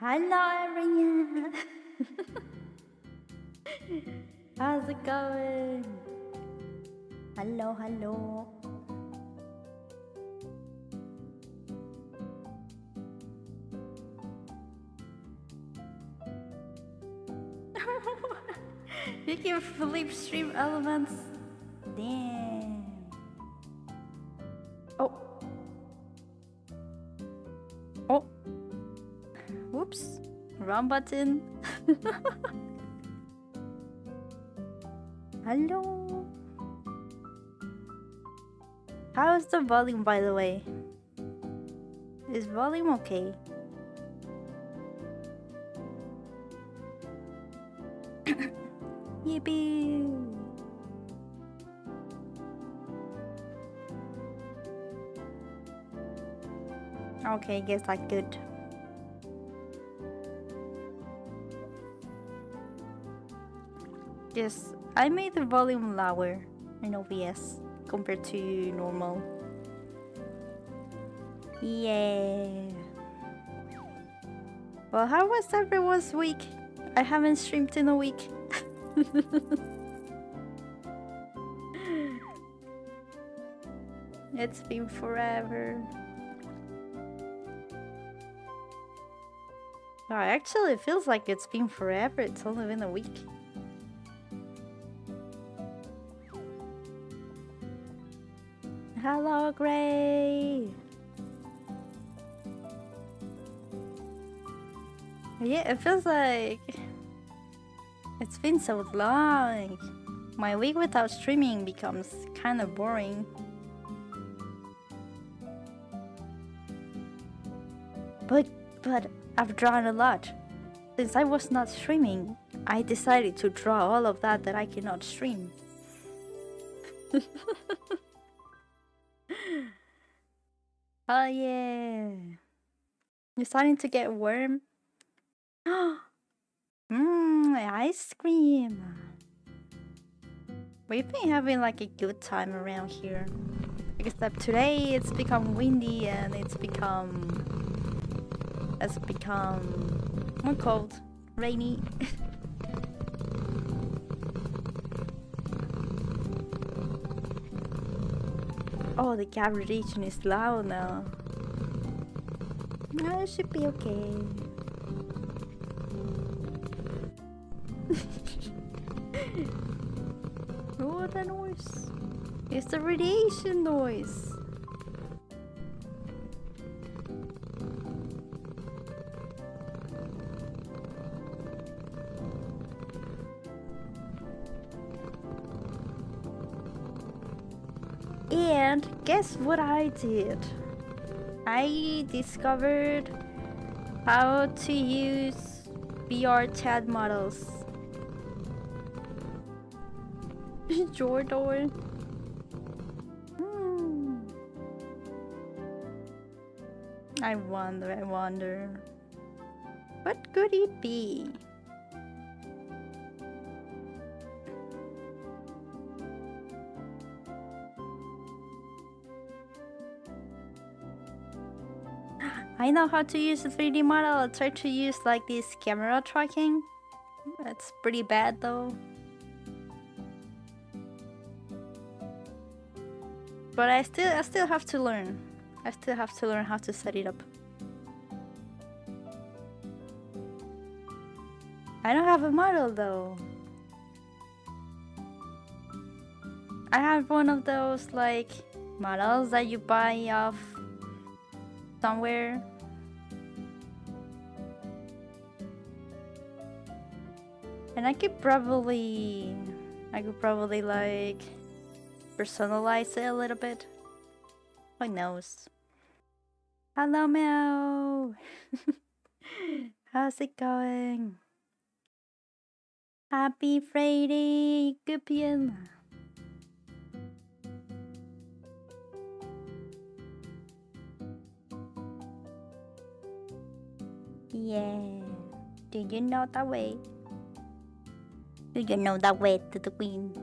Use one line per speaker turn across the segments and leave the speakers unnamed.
Hello everyone! How's it going? Hello, hello. You can flip stream elements. Damn. Oh. Oh. Whoops. Wrong button. Hello. How's the volume, by the way? Is volume okay? Yippee! Okay, guess that's good. Yes, I made the volume lower in OBS compared to normal. Yeah. Well, how was everyone's week? I haven't streamed in a week. It's been forever. Oh, actually, it feels like it's been forever. It's only been a week. Hello, Gray! Yeah, it feels like it's been so long. My week without streaming becomes kind of boring. But I've drawn a lot. Since I was not streaming, I decided to draw all of that I cannot stream. Oh yeah. You're starting to get warm? Ice cream. We've been having like a good time around here. Except today it's become windy and it's become more cold, rainy. Oh, the cavitation is loud now. No, it should be okay. Oh, the noise. It's the radiation noise. And guess what I did? I discovered how to use VR chat models. Jordan. I wonder. What could it be? I know how to use a 3D model. I'll try to use like this camera tracking. That's pretty bad though. But I still have to learn. I still have to learn how to set it up. I don't have a model though. I have one of those like models that you buy off somewhere. And I could probably like personalize it a little bit. Who knows? Hello, Meow! How's it going? Happy Friday, Gupian! Yeah. Do you know that way? Do you know that way to the queen?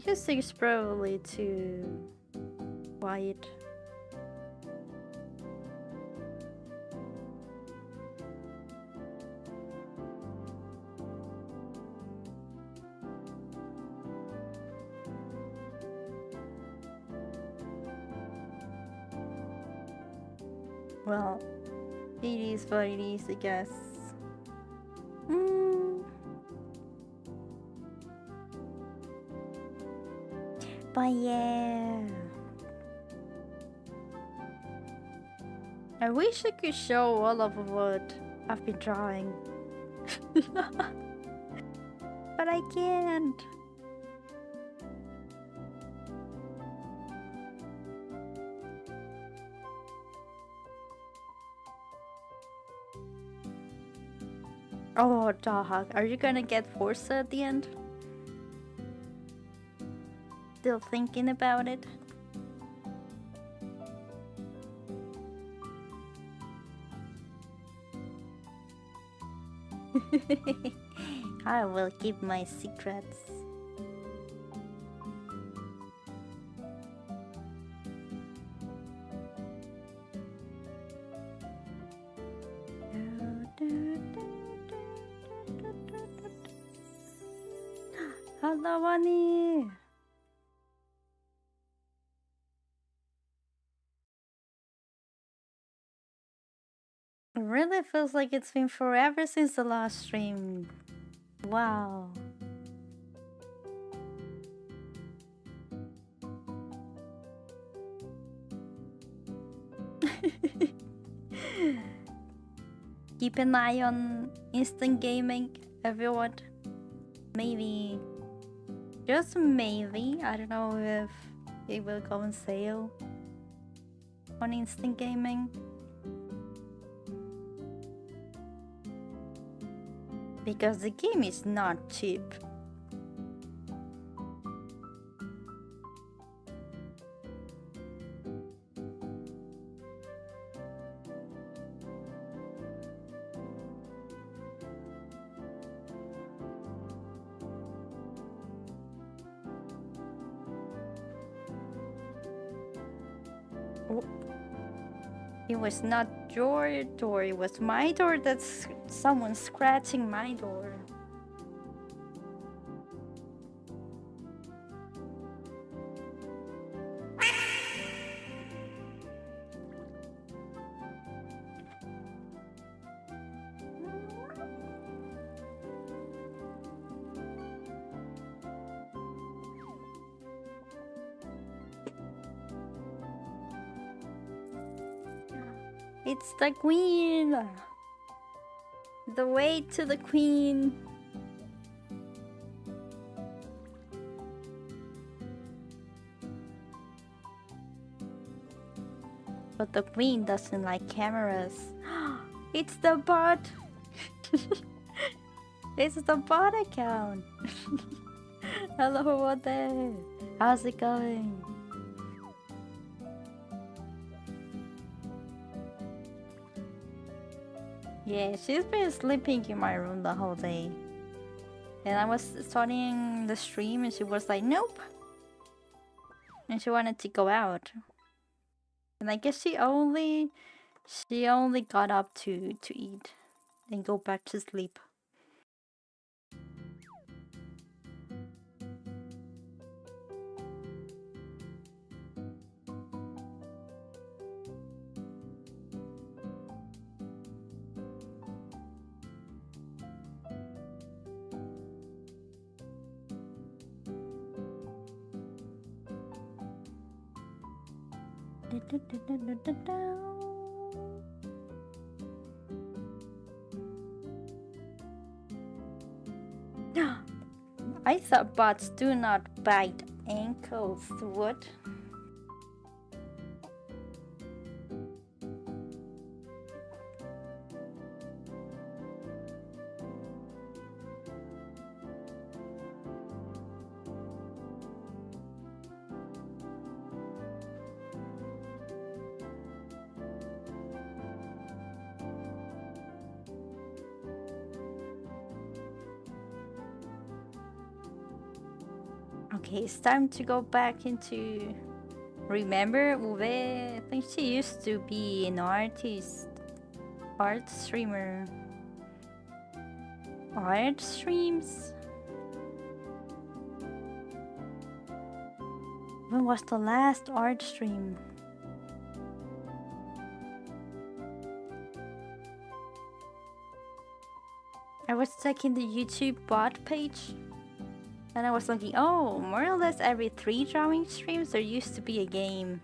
Music is probably too quiet. Well, it is what it is, I guess. But yeah, I wish I could show all of what I've been drawing. But I can't. Oh, dog, are you gonna get Forza at the end? Still thinking about it? I will keep my secrets. Hello, Annie. It really feels like it's been forever since the last stream. Wow. Keep an eye on instant gaming, everyone. Maybe, just maybe, I don't know if it will go on sale on instant gaming. Because the game is not cheap. Oh. It was not your door, it was my door. That's someone scratching my door. It's the queen! The way to the queen! But the queen doesn't like cameras. It's the bot! It's the bot account! Hello, what there? How's it going? Yeah, she's been sleeping in my room the whole day. And I was starting the stream and she was like, nope. And she wanted to go out. And I guess she only got up to eat and go back to sleep. I thought bots do not bite ankles. What? Okay, it's time to go back into... Remember Uwe? I think she used to be an artist. Art streamer. Art streams? When was the last art stream? I was checking the YouTube bot page and I was looking, oh, more or less every 3 drawing streams there used to be a game.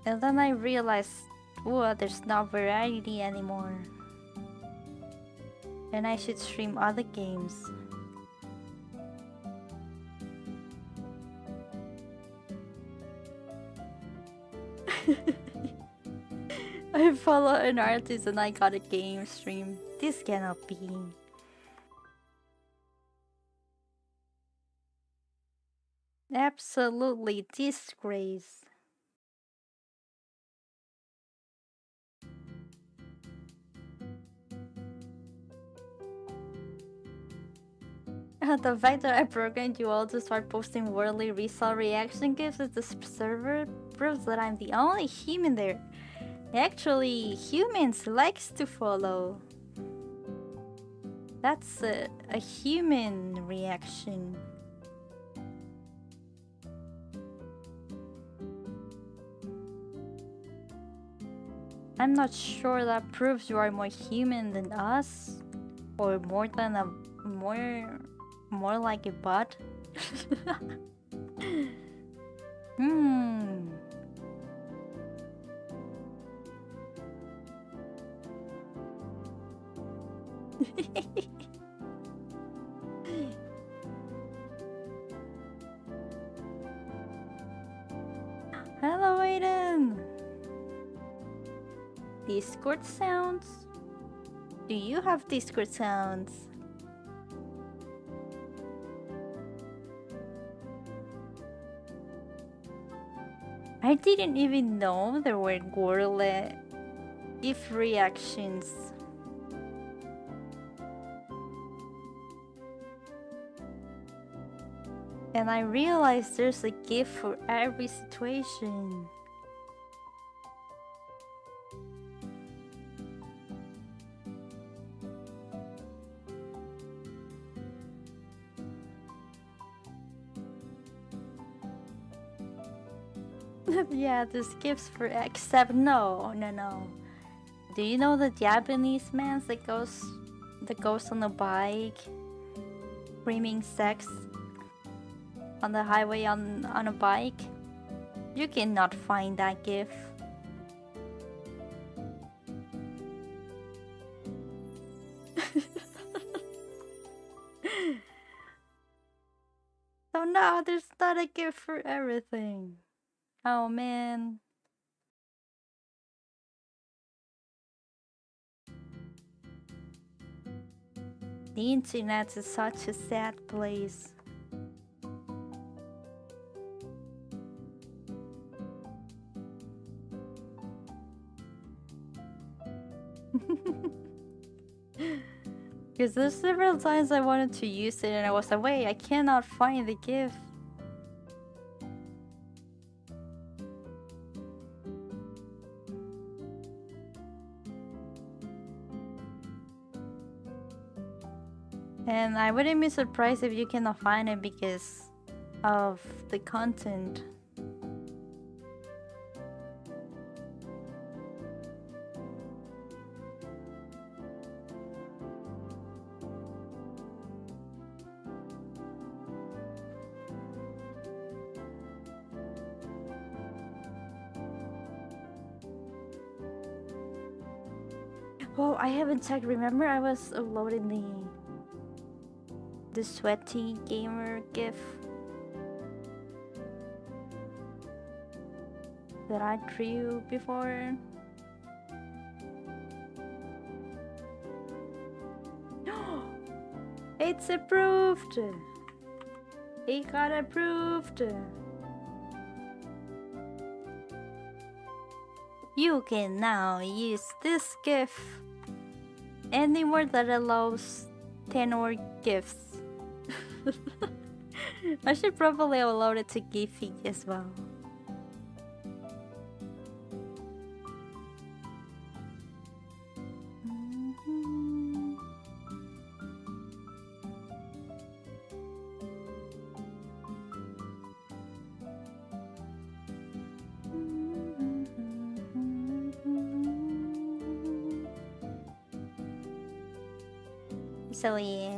And then I realized, whoa, there's no variety anymore. And I should stream other games. I follow an artist and I got a game stream. This cannot be. Absolutely disgrace. The fact that I programmed you all to start posting worldly resale reaction gifs at the server proves that I'm the only human there. Actually, humans likes to follow. That's a human reaction. I'm not sure that proves you are more human than us, or more than a more like a bot. Hello, Aiden. Discord sounds? Do you have Discord sounds? I didn't even know there were Gorilla GIF reactions. And I realized there's a GIF for every situation. Yeah, there's gifts for except no. Do you know the Japanese man that goes on a bike, screaming sex on the highway on a bike? You cannot find that gif. So no, there's not a gif for everything. Oh man. The internet is such a sad place. Because there's several times I wanted to use it and I was like, wait, I cannot find the GIF. And I wouldn't be surprised if you cannot find it because of the content. Oh, I haven't checked. Remember I was uploading the sweaty gamer GIF that I drew before? It's approved! It got approved! You can now use this GIF Anywhere that allows 10 or gifts. I should probably upload it to Giphy as well. So yeah.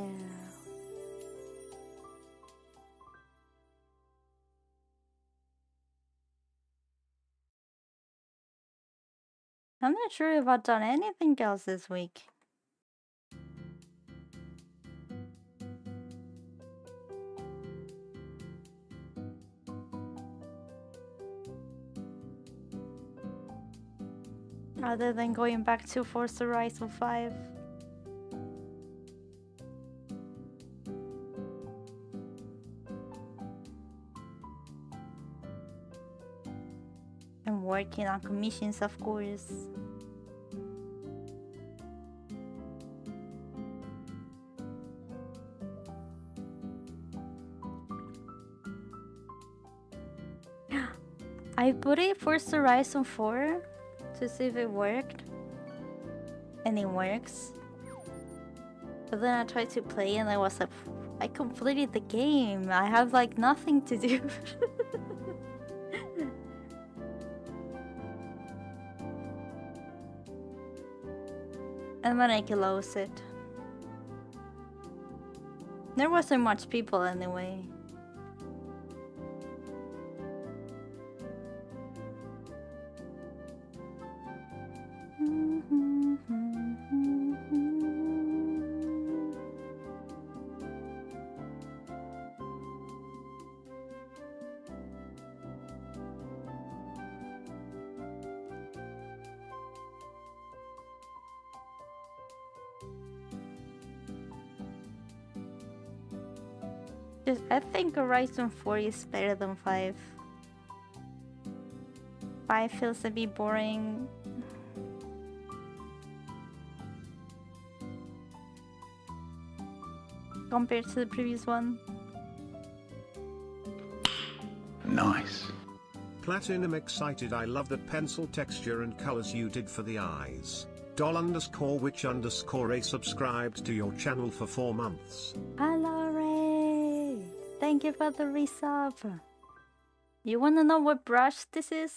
I'm not sure if I've done anything else this week. Other than going back to Forza Horizon 5. And working on commissions, of course. I put it Forza Horizon 4 to see if it worked. And it works. But then I tried to play and I was like, I completed the game. I have like nothing to do. And then I closed it. There wasn't much people anyway. I think Horizon 4 is better than 5. 5 feels a bit boring. Compared to the previous one.
Nice.
Platinum excited. I love that pencil texture and colors you did for the eyes. $_which_a subscribed to your channel for 4 months.
Hello, Ray. Thank you for the resub. You wanna know what brush this is?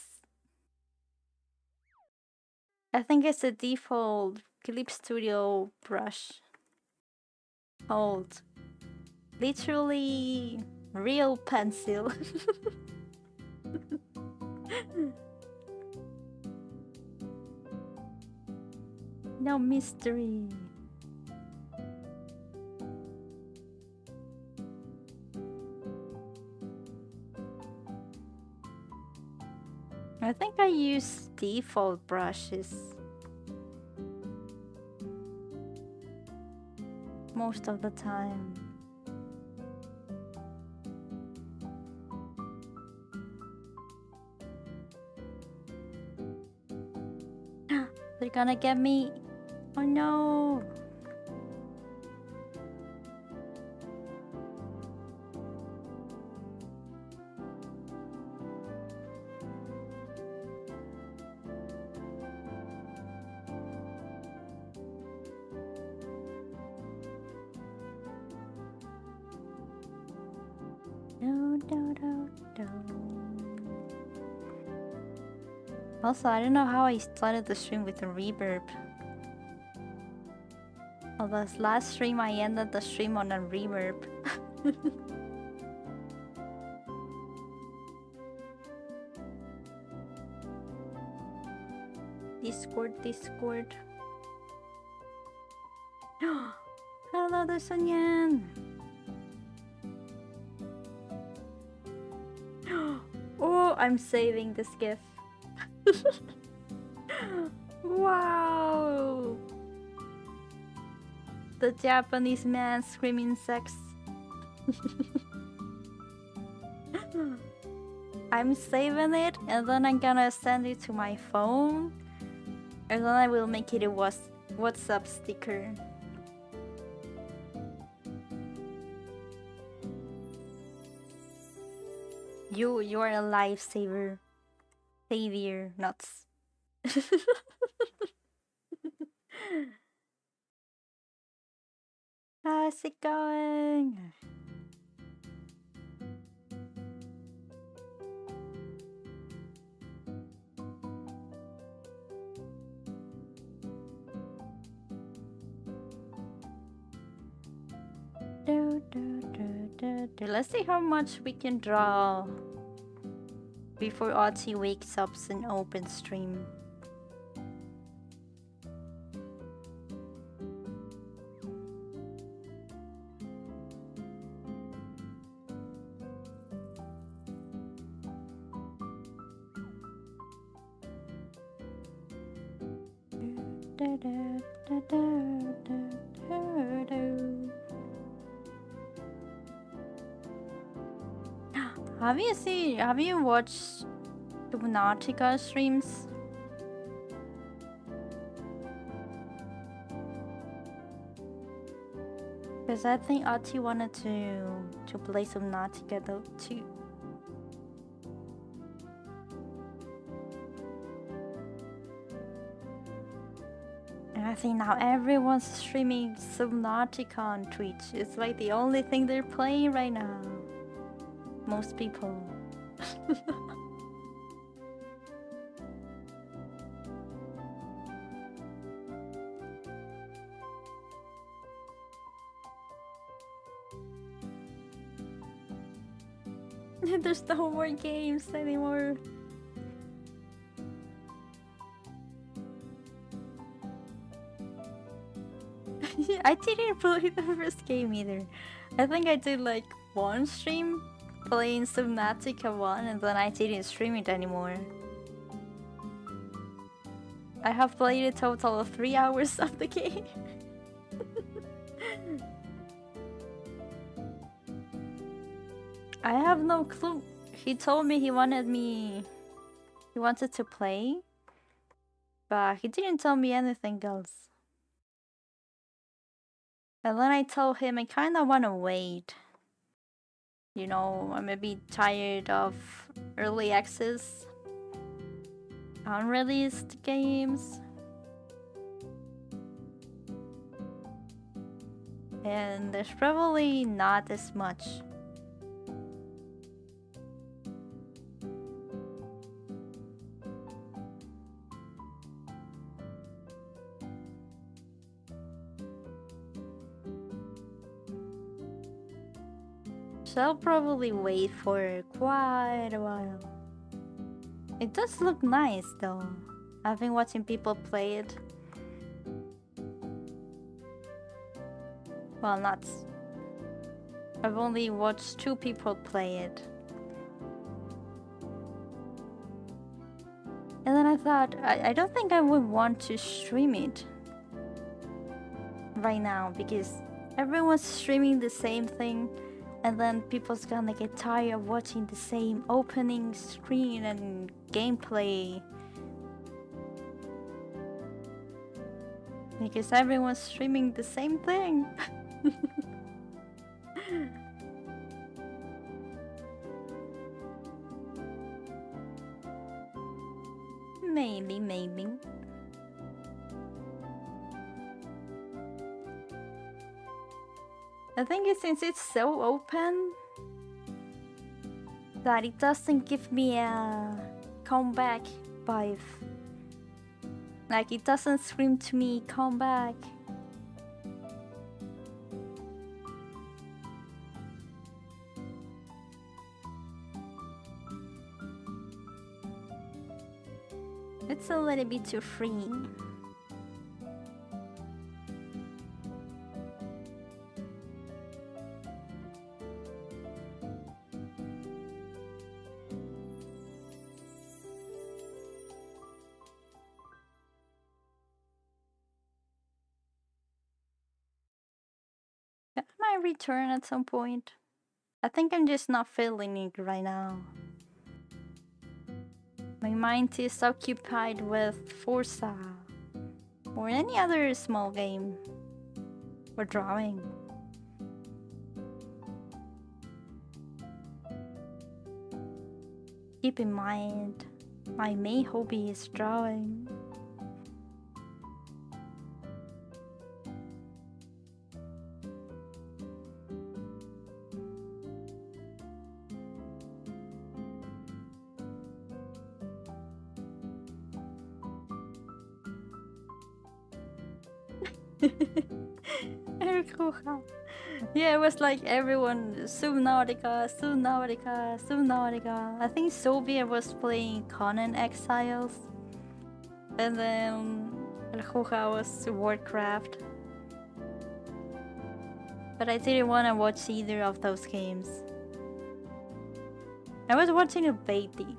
I think it's a default Clip Studio brush. Hold. Literally real pencil. No mystery. I think I use default brushes most of the time. They're gonna get me. Oh no. Also, I don't know how I started the stream with a reverb. Oh, this last stream I ended the stream on a reverb. Discord. Hello, there's Sunyan. Oh, I'm saving this GIF. Wow! The Japanese man screaming sex. I'm saving it and then I'm gonna send it to my phone and then I will make it was What's up, sticker? You are a lifesaver. Savior, nuts. How's it going? Let's see how much we can draw before Otzi wakes up in open stream. Have you watched Subnautica streams? Because I think Ati wanted to play Subnautica though too. And I think now everyone's streaming Subnautica on Twitch. It's like the only thing they're playing right now. Most people. There's no more games anymore. I didn't play the first game either. I think I did like one stream playing Subnautica 1 and then I didn't stream it anymore. I have played a total of 3 hours of the game. I have no clue. He told me he wanted to play, but he didn't tell me anything else. And then I told him I kinda wanna wait. You know, I'm a bit tired of early access, unreleased games. And there's probably not as much. So I'll probably wait for quite a while. It does look nice though. I've been watching people play it. Well, not. I've only watched 2 people play it. And then I thought, I don't think I would want to stream it right now because everyone's streaming the same thing. And then people's gonna get tired of watching the same opening screen and gameplay. Because everyone's streaming the same thing. Maybe. I think since it's so open that it doesn't give me a comeback vibe. Like it doesn't scream to me, come back. It's a little bit too free. I might return at some point. I think I'm just not feeling it right now. My mind is occupied with Forza. or any other small game or drawing. Keep in mind, my main hobby is drawing. Yeah, it was like everyone Subnautica, Subnautica, Subnautica. I think Soviet was playing Conan Exiles, and then Juja was Warcraft. But I didn't want to watch either of those games. I was watching El Baiti.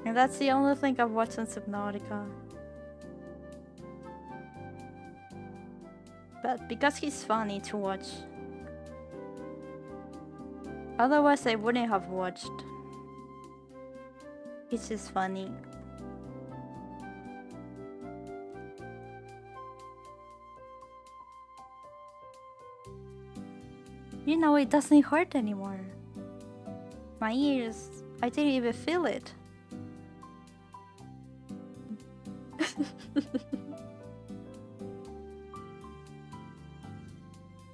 And that's the only thing I've watched on Subnautica. But because he's funny to watch. Otherwise I wouldn't have watched. He's just funny. You know, it doesn't hurt anymore. My ears, I didn't even feel it.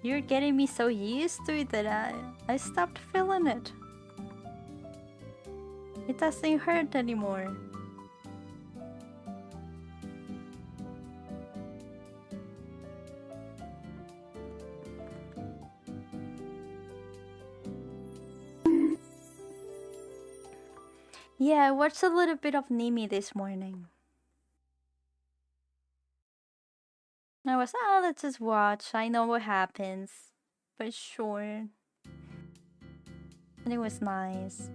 You're getting me so used to it that I stopped feeling it. It doesn't hurt anymore. Yeah, I watched a little bit of Nimi this morning. I was, let's just watch. I know what happens. But sure. And it was nice.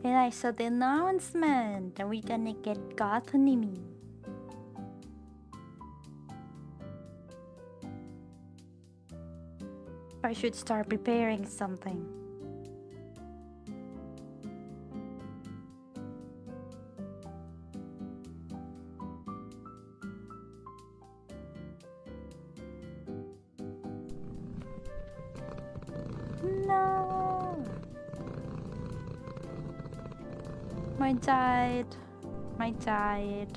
And I saw the announcement that we're gonna get Nimi. I should start preparing something. No! My diet. My diet.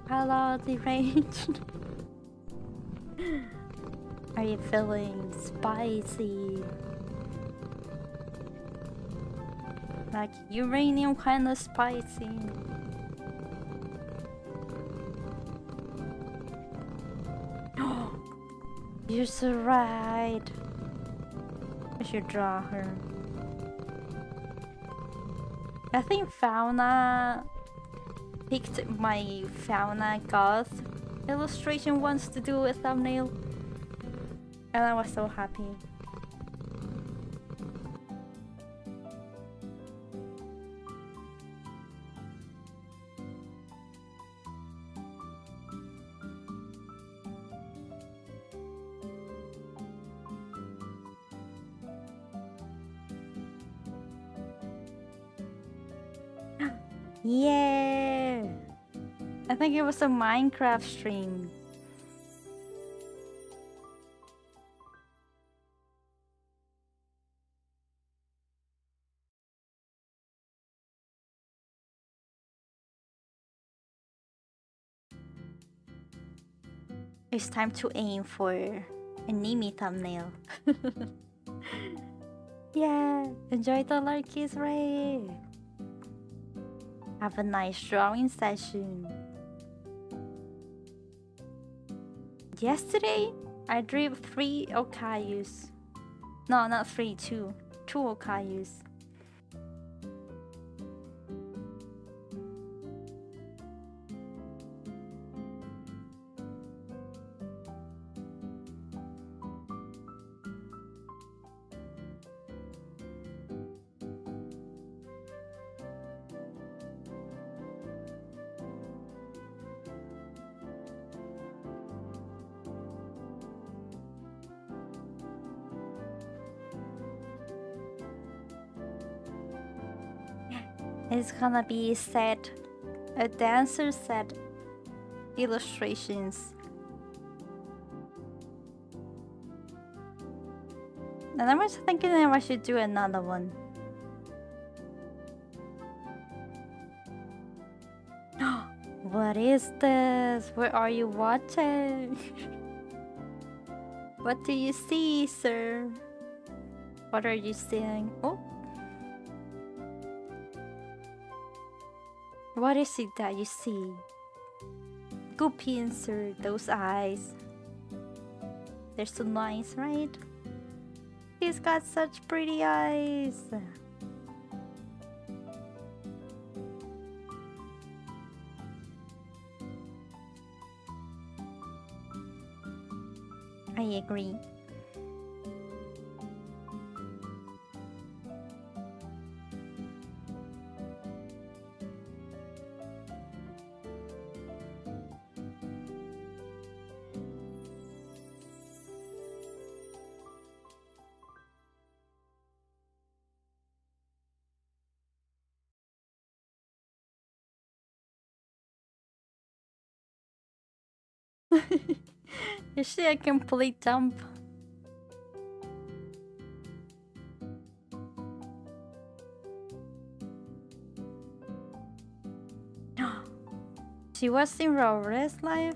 Hello, deranged. Are you feeling spicy? Like uranium kind of spicy? You're so right. I should draw her. I think Fauna picked my Fauna Goth illustration once to do a thumbnail, and I was so happy. Yeah! I think it was a Minecraft stream. It's time to aim for a Nimi thumbnail. Yeah, enjoy the Larky's Ray. Have a nice drawing session. Yesterday, I drew 3 Okayus. No, not 3, 2. 2 Okayus. It's gonna be set, a dancer set illustrations. And I was thinking that I should do another one. What is this? Where are you watching? What do you see, sir? What are you seeing? Oh. What is it that you see? Goopy insert those eyes. They're so nice, right? He's got such pretty eyes. I agree. Is she a complete dump? She was in Rora's life?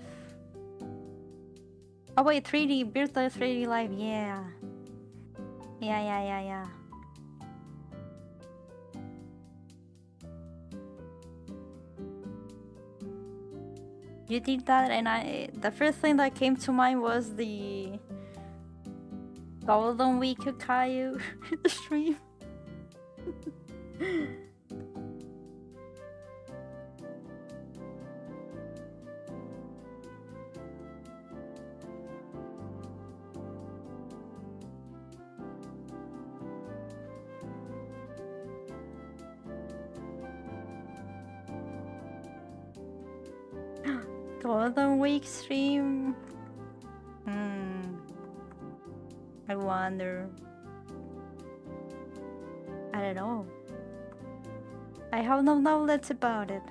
Oh wait, 3D, Birthday 3D Live, yeah. Yeah. You did that and the first thing that came to mind was the Golden Week Caillou stream. Golden Week stream? I wonder. I don't know. I have no knowledge about it.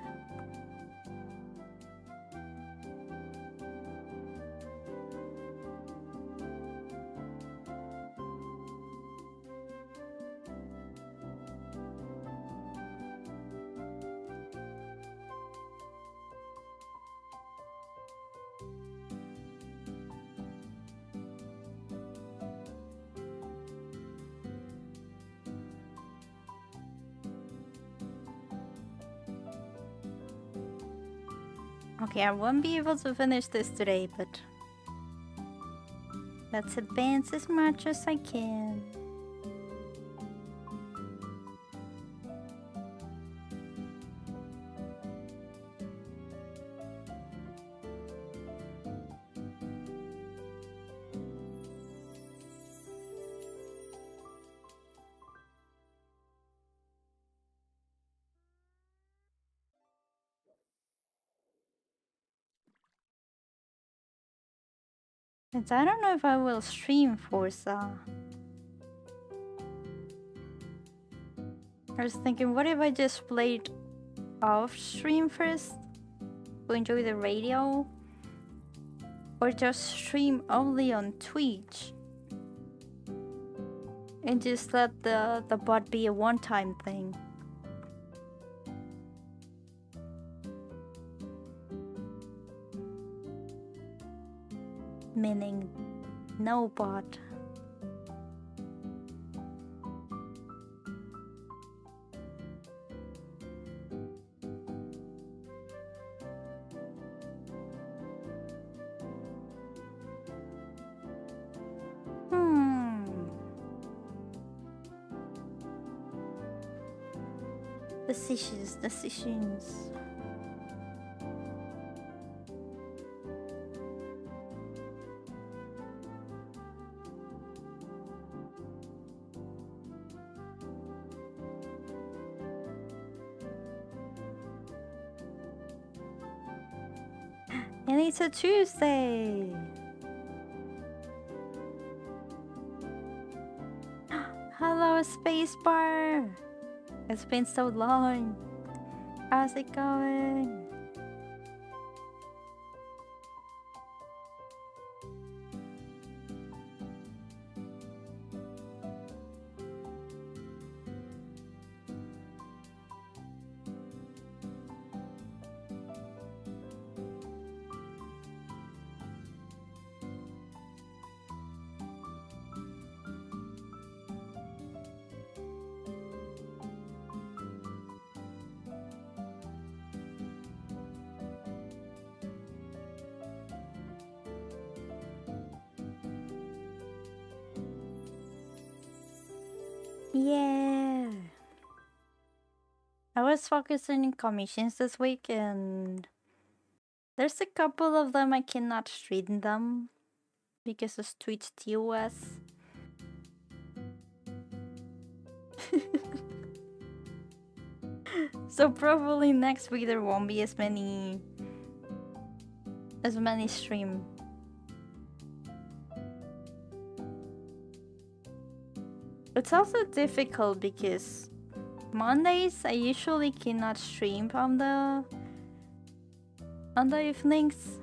Okay, I won't be able to finish this today, but let's advance as much as I can. And I don't know if I will stream Forza. I was thinking, what if I just played off stream first to enjoy the radio? Or just stream only on Twitch? And just let the bot be a one-time thing. Meaning, no bot. Decisions. And it's a Tuesday. Hello, Spacebar. It's been so long. How's it going? Yeah. I was focusing on commissions this week and there's a couple of them I cannot stream them because of Twitch TOS. So probably next week there won't be as many stream. It's also difficult because Mondays I usually cannot stream on the evenings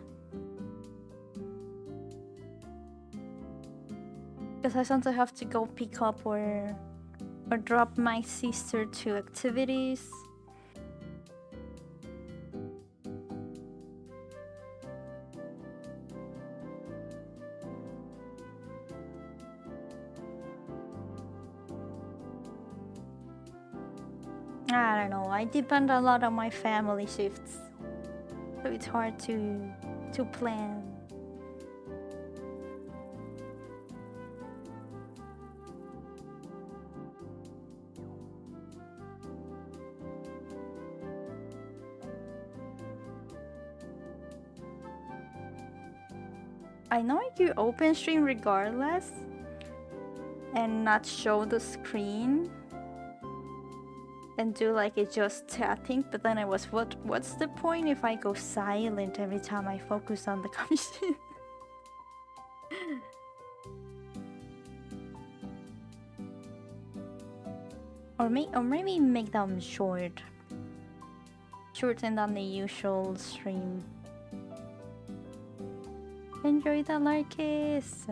because I sometimes have to go pick up or drop my sister to activities. I don't know, I depend a lot on my family shifts, so it's hard to plan. I know you open stream regardless and not show the screen and do like it just chatting, but then I was what's the point if I go silent every time I focus on the commission? or maybe make them shorter than the usual stream. Enjoy the Larkis!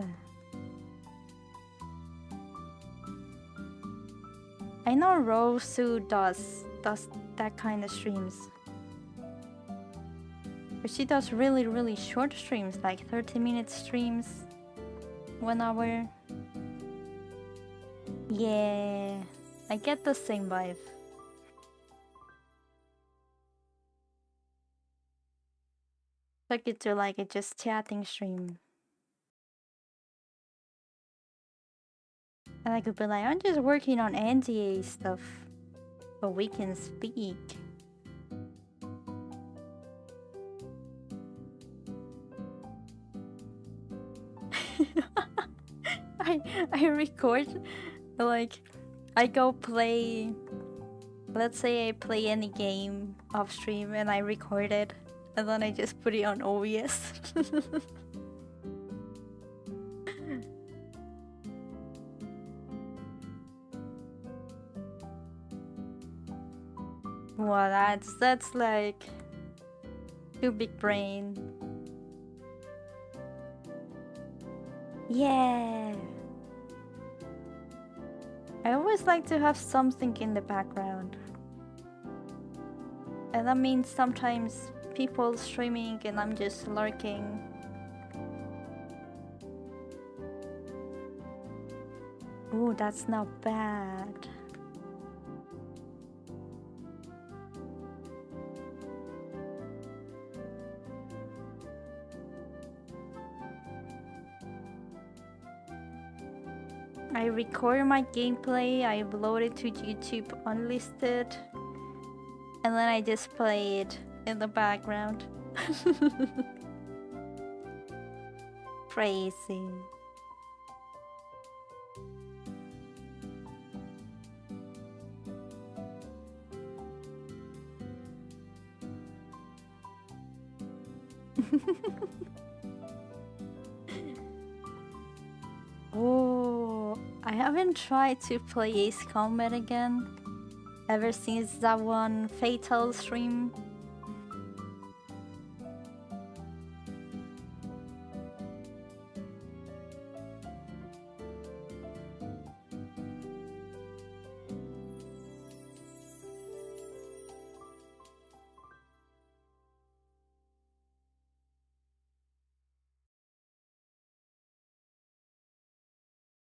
I know Rosu does that kind of streams. But she does really short streams, like 30-minute streams, 1 hour. Yeah, I get the same vibe. I could do like a just chatting stream. And I could be like, I'm just working on NDA stuff, but we can speak. I record, like, I go play, let's say I play any game off stream and I record it, and then I just put it on OBS. Well, that's like too big brain. Yeah. I always like to have something in the background. And that means sometimes people streaming and I'm just lurking. Ooh, that's not bad. I record my gameplay, I upload it to YouTube unlisted, and then I just play it in the background. Crazy. Oh, I haven't tried to play Ace Combat again. ever since that one fatal stream.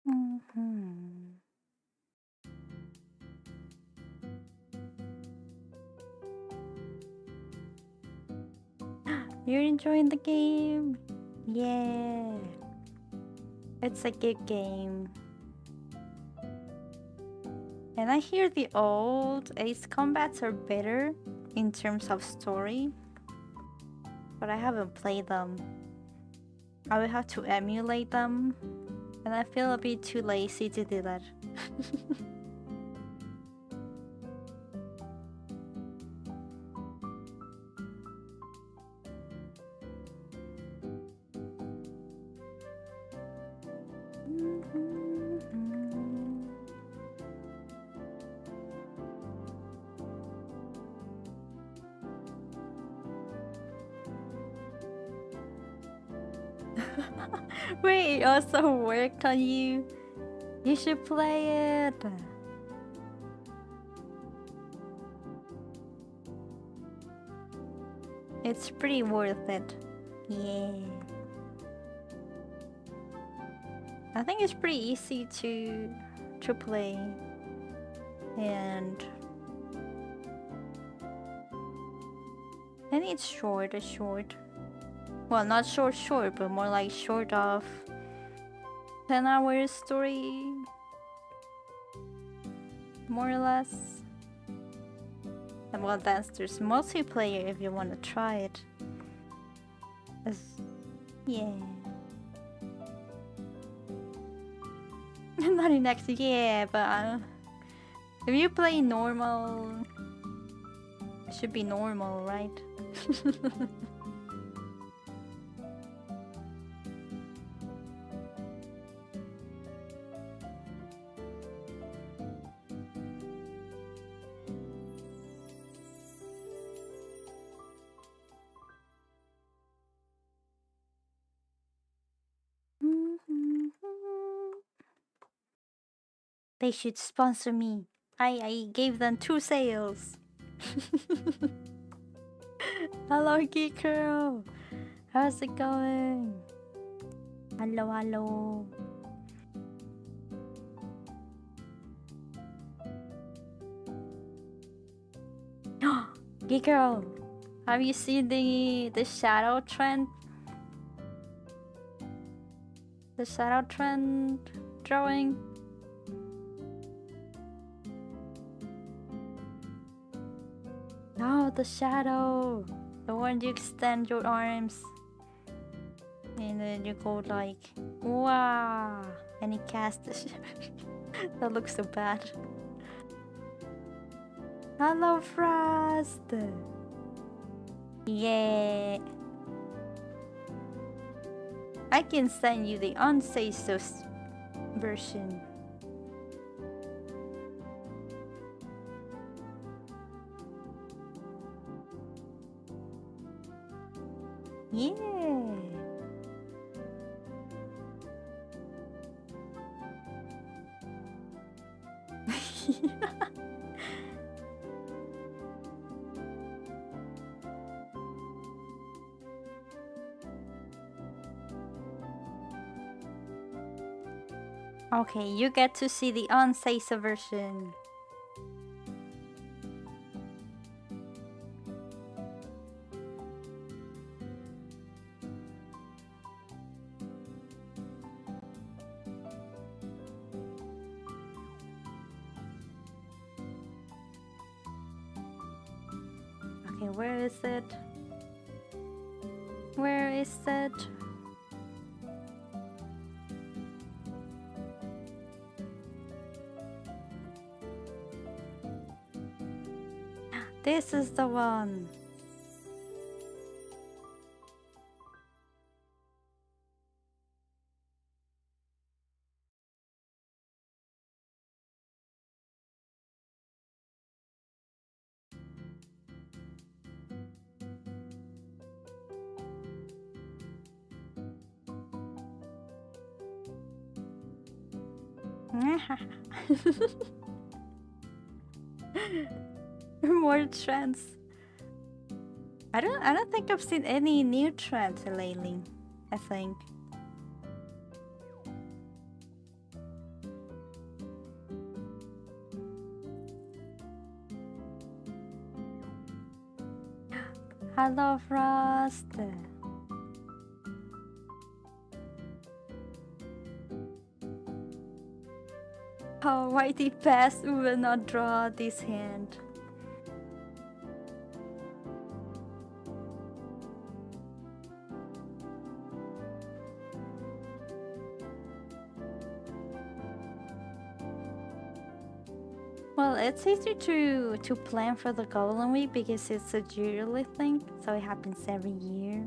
Mhm. You're enjoying the game? Yeah. It's a good game. And I hear the old Ace Combats are better in terms of story, but I haven't played them. I will have to emulate them, and I feel a bit too lazy to do that. Wait, it also worked on you? You should play it! It's pretty worth it. Yeah. I think it's pretty easy to play. And it's short, well, not short, but more like short of 10 hours story, more or less. And well, there's multiplayer if you want to try it. Yeah. Not in next, yeah, but if you play normal, it should be normal, right? They should sponsor me. I gave them 2 sales. Hello, Geek Girl. How's it going? Hello, hello. Geek Girl, have you seen the shadow trend? The shadow trend drawing? No, the shadow. The one you extend your arms. And then you go like, wow. And he casts the shadow. That looks so bad. Hello, Frost. Yeah. I can send you the unsafe version. Yeah. Okay, you get to see the unsafe version. Okay, where is it? Where is it? This is the one. More trends. I don't think I've seen any new trends lately, I think. Hello, Frost. Oh, why the past will not draw this hand? Well, it's easier to plan for the Golden Week because it's a yearly thing, so it happens every year.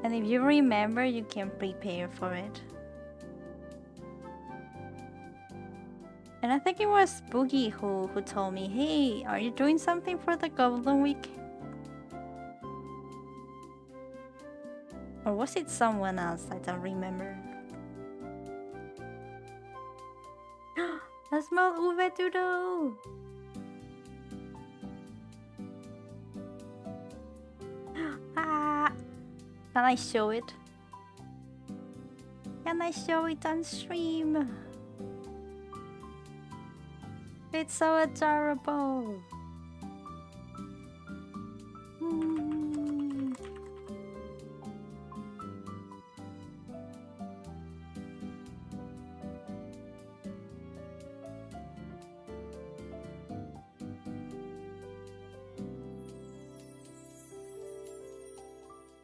And if you remember, you can prepare for it. And I think it was Boogie who told me, hey, are you doing something for the Golden Week? Or was it someone else? I don't remember. A small vtuber. Ah, can I show it? Can I show it on stream? It's so adorable.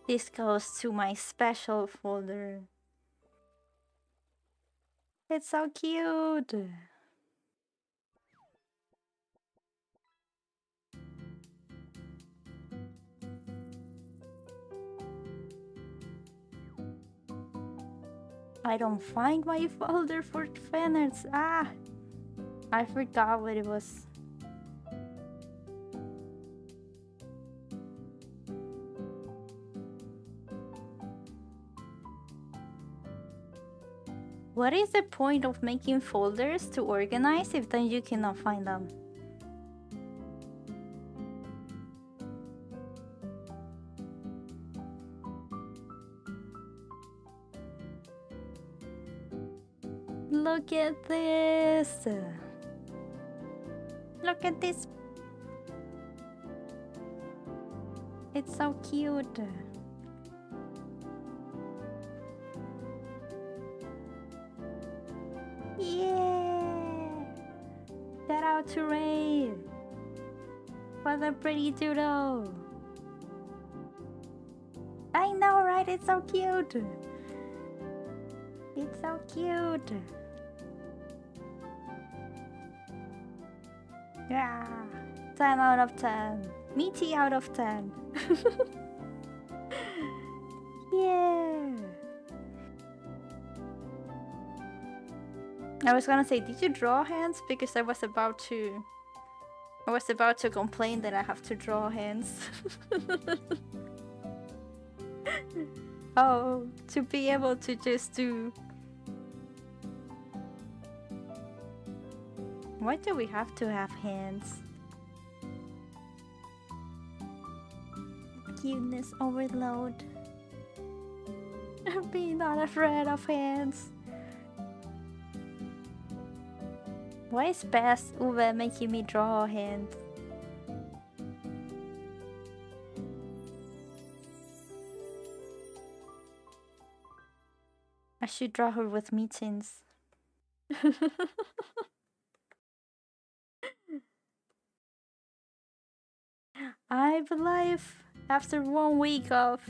This goes to my special folder. It's so cute. I don't find my folder for fanarts. Ah, I forgot what it was. What is the point of making folders to organize if then you cannot find them? Look at this! Look at this! It's so cute! Yeah! Shout out to Ray! What a pretty doodle! I know, right? It's so cute! It's so cute! Yeah! 10 out of 10! Meaty out of 10! Yeah! I was gonna say, did you draw hands? Because I was about to complain that I have to draw hands. Oh, to be able to just do... Why do we have to have hands? Cuteness overload. Be not afraid of hands. Why is past Uwe making me draw hands? I should draw her with mittens. I believe after 1 week of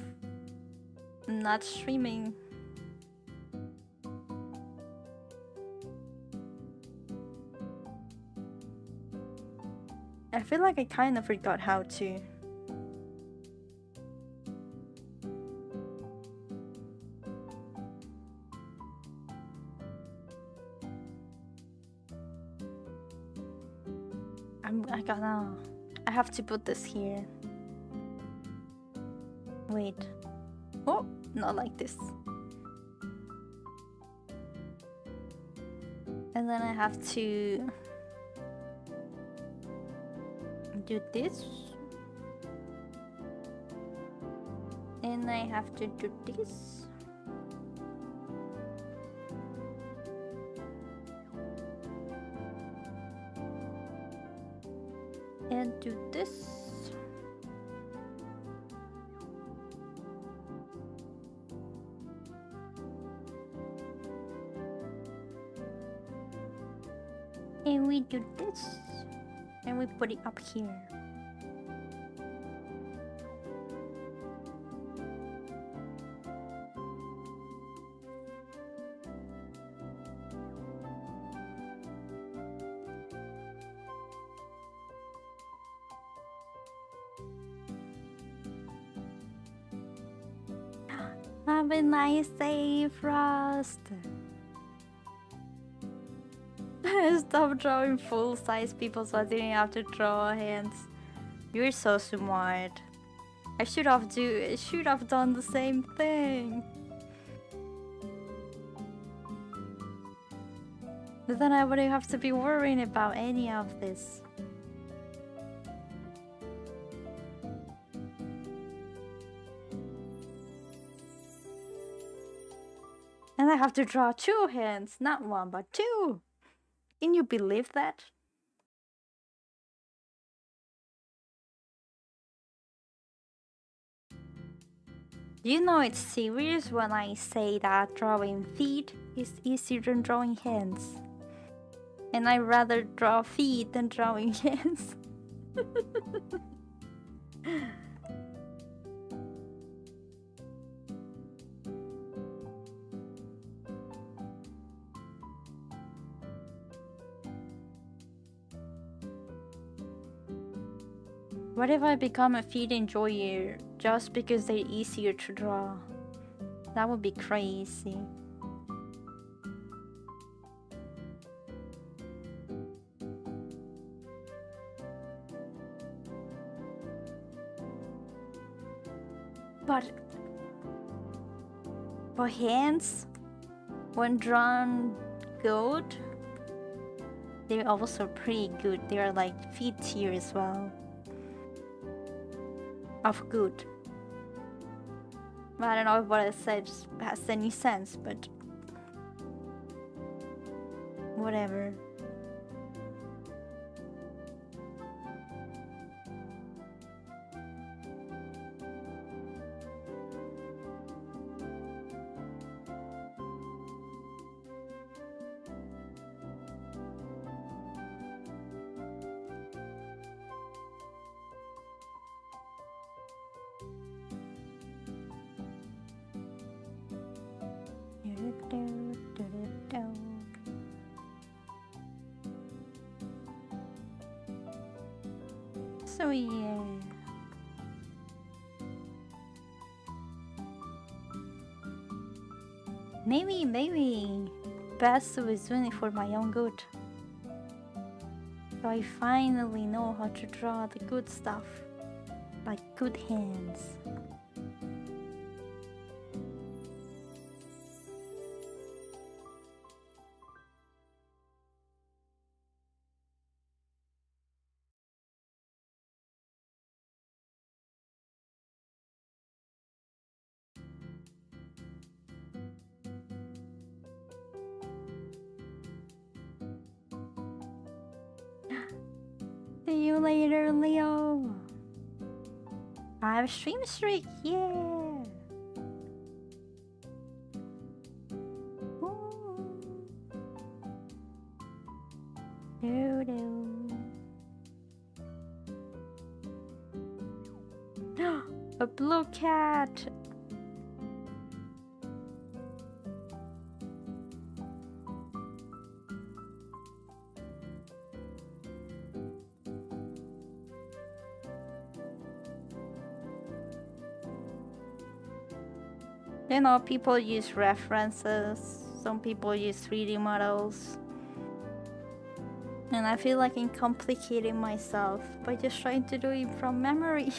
not streaming, I feel like I kind of forgot how to. I have to put this here. Wait. Oh, not like this. And then I have to do this. And I have to do this. And do this. And we do this. And we put it up here. Have a nice day, Frost. Stop drawing full-size people so I didn't have to draw hands. You're so smart. I should have done the same thing. But then I wouldn't have to be worrying about any of this. And I have to draw 2 hands, not 1, but 2. Can you believe that? You know it's serious when I say that drawing feet is easier than drawing hands. And I'd rather draw feet than drawing hands. What if I become a feet enjoyer just because they're easier to draw? That would be crazy. But for hands, when drawn good, they're also pretty good. They're like feet tier as well. Of good. I don't know if what I said has any sense, but whatever. So yeah. Maybe Basu is doing it for my own good. So I finally know how to draw the good stuff. Like good hands. See you later, Leo. I have a stream streak, yeah. A blue cat. You know, people use references, some people use 3D models. And I feel like I'm complicating myself by just trying to do it from memory.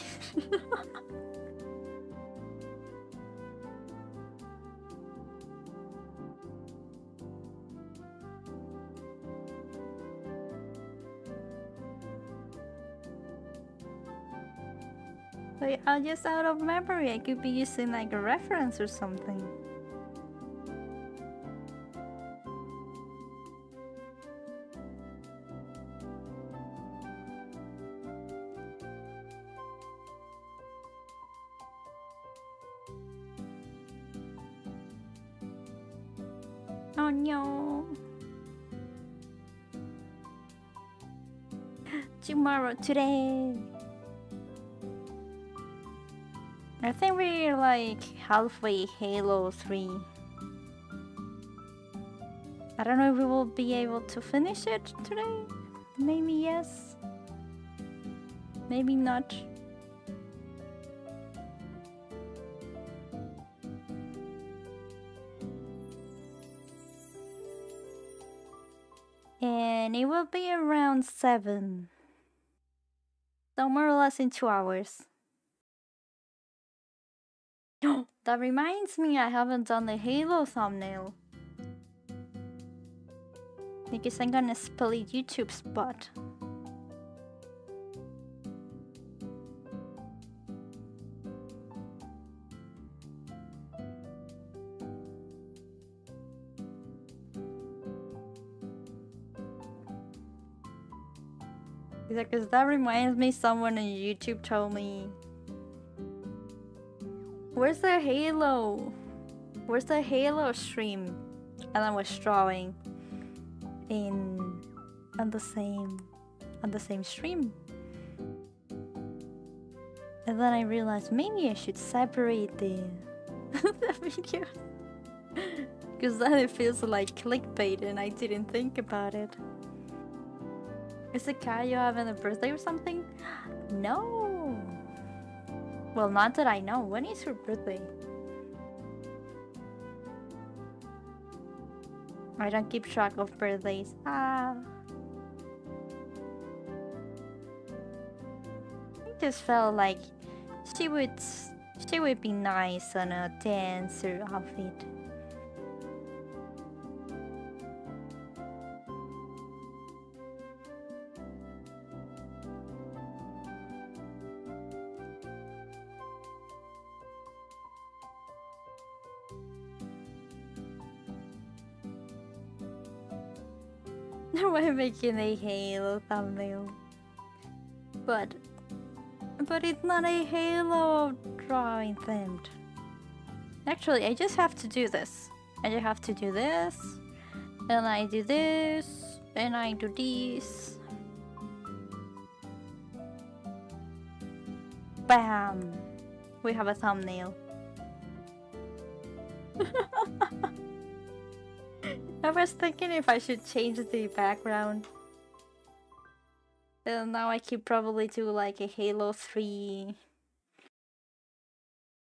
Like, I'm just out of memory. I could be using like a reference or something. Oh no. Today. I think we're like halfway Halo 3. I don't know if we will be able to finish it today. Maybe yes. Maybe not. And it will be around 7. So more or less in 2 hours. That reminds me, I haven't done the Halo thumbnail. Because I'm gonna split YouTube spot. Because that reminds me, someone on YouTube told me, where's the Halo? Where's the Halo stream? And I was drawing on the same stream. And then I realized maybe I should separate the videos. Because then it feels like clickbait and I didn't think about it. Is it Kayo having a birthday or something? No. Well, not that I know. When is her birthday? I don't keep track of birthdays. I just felt like she would be nice on a dancer outfit. We're making a Halo thumbnail. But it's not a Halo drawing themed. Actually, I just have to do this. I just have to do this. And I do this. And I do this. Bam! We have a thumbnail. I was thinking if I should change the background. And now I could probably do like a Halo 3.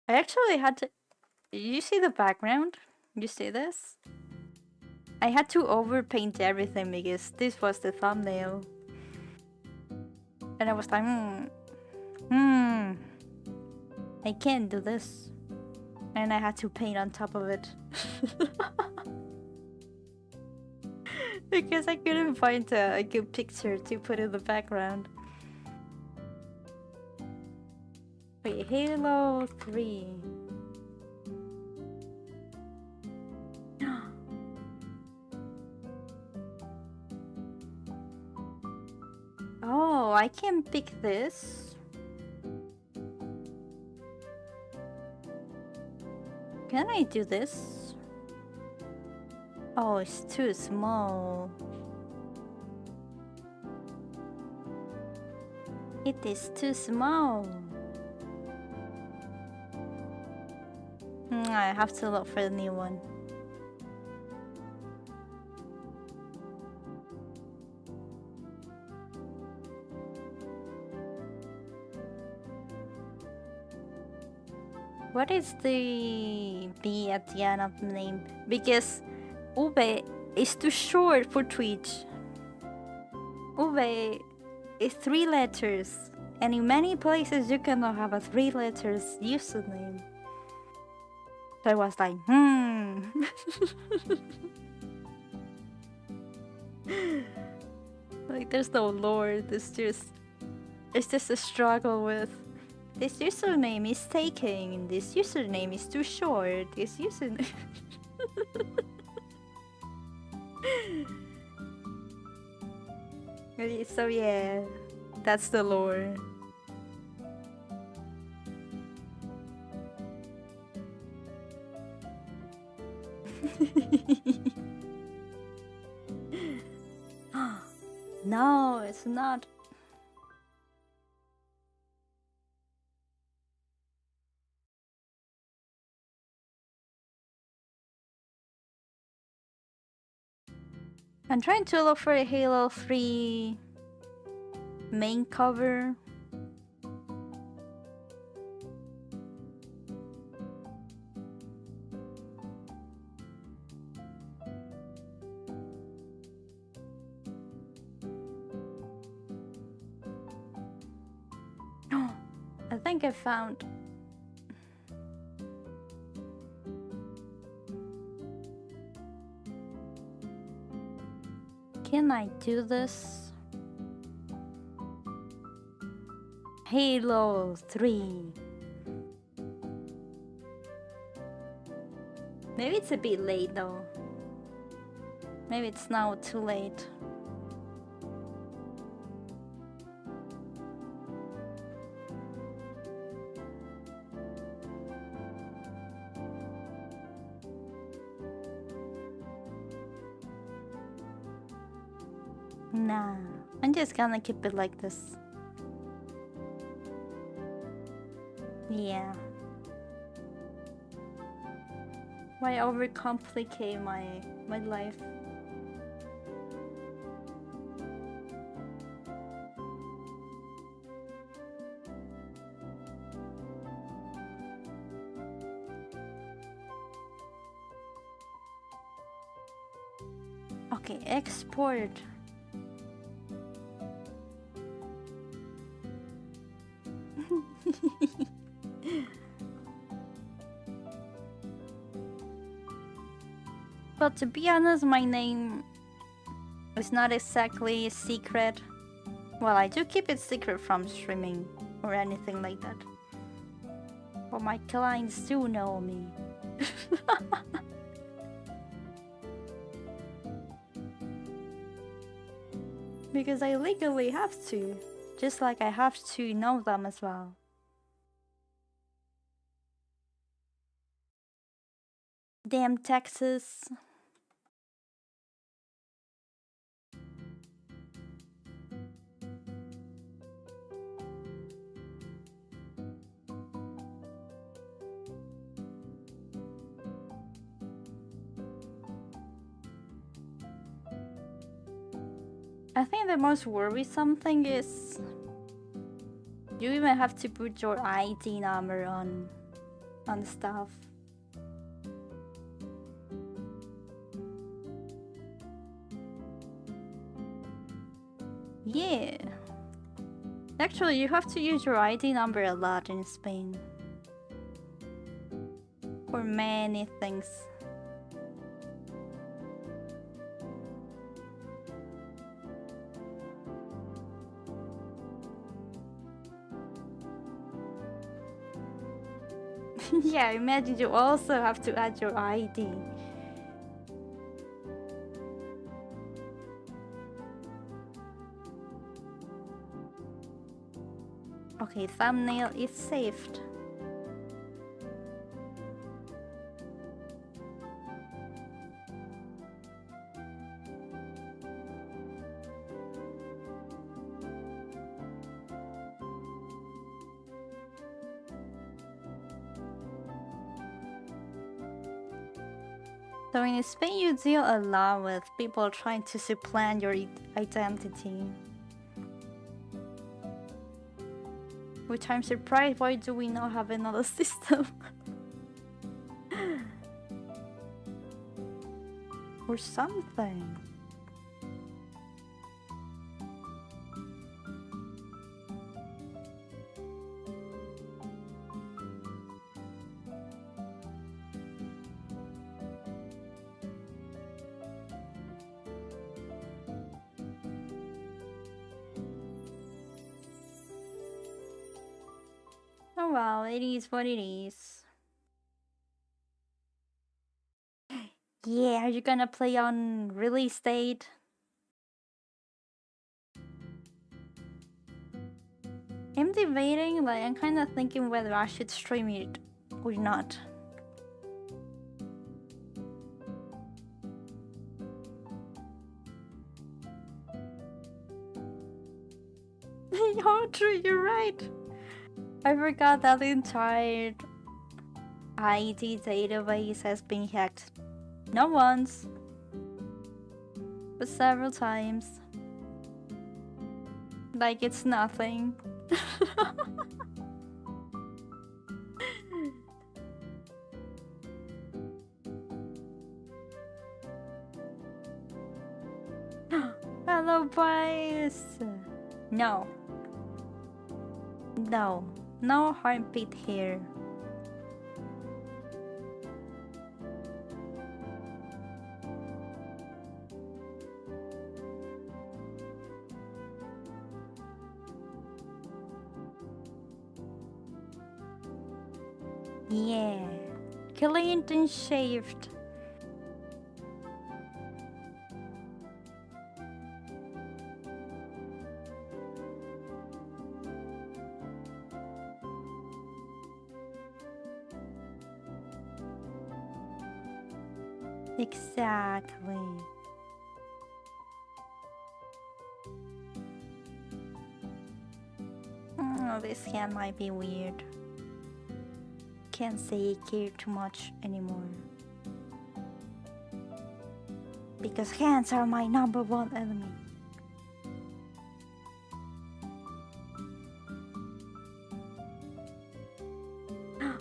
I actually had to... Did you see the background? You see this? I had to overpaint everything because this was the thumbnail. And I was like, I can't do this. And I had to paint on top of it. Because I couldn't find a good picture to put in the background. Wait, Halo 3. Oh, I can pick this. Can I do this? Oh, it's too small. It is too small. I have to look for the new one. What is the B at the end of the name? Because Ube is too short for Twitch. Ube is 3 letters. And in many places you cannot have a 3 letters username. So I was like, Like there's no lore, it's just a struggle with This username is taken. This username is too short. This username. So yeah, that's the lore. No, it's not. I'm trying to look for a Halo 3 main cover. I think I found. Can I do this? Halo 3. Maybe it's a bit late though. Maybe it's now too late. Nah, I'm just gonna keep it like this. Yeah. Why overcomplicate my life? Okay, export. But to be honest, my name is not exactly a secret. Well, I do keep it secret from streaming or anything like that. But my clients do know me. Because I legally have to. Just like I have to know them as well. Damn Texas. I think the most worrisome thing is you even have to put your ID number on stuff. Yeah. Actually, you have to use your ID number a lot in Spain. For many things. Yeah, imagine you also have to add your ID. Okay, thumbnail is saved. So in Spain, you deal a lot with people trying to supplant your identity. Which I'm surprised, why do we not have another system? Or something. Oh well, it is what it is. Yeah, are you gonna play on release date? I'm debating, like, I'm kind of thinking whether I should stream it or not. Oh, true, you're right. I forgot that the entire ID database has been hacked. Not once, but several times. Like it's nothing. Hello, boys. No. No. No heartbeat here. Yeah. Cleaned and shaved. Exactly. Oh, this hand might be weird. Can't say I care too much anymore. Because hands are my #1 enemy.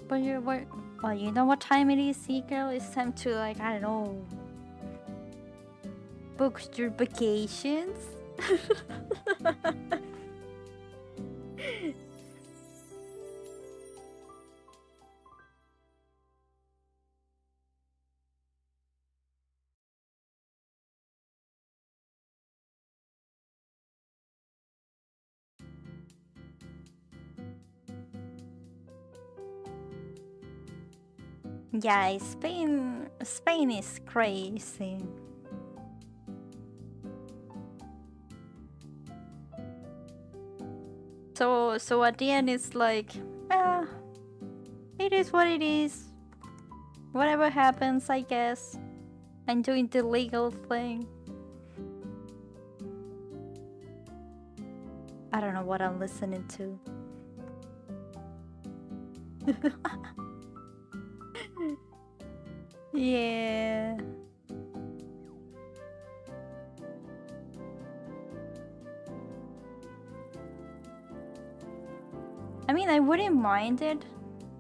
But you're what? Well, you know what time it is, girl? It's time to, like, I don't know, book your vacations. Yeah, Spain is crazy. So at the end it's like, ah, it is what it is. Whatever happens, I guess. I'm doing the legal thing. I don't know what I'm listening to. Yeah. I mean, I wouldn't mind it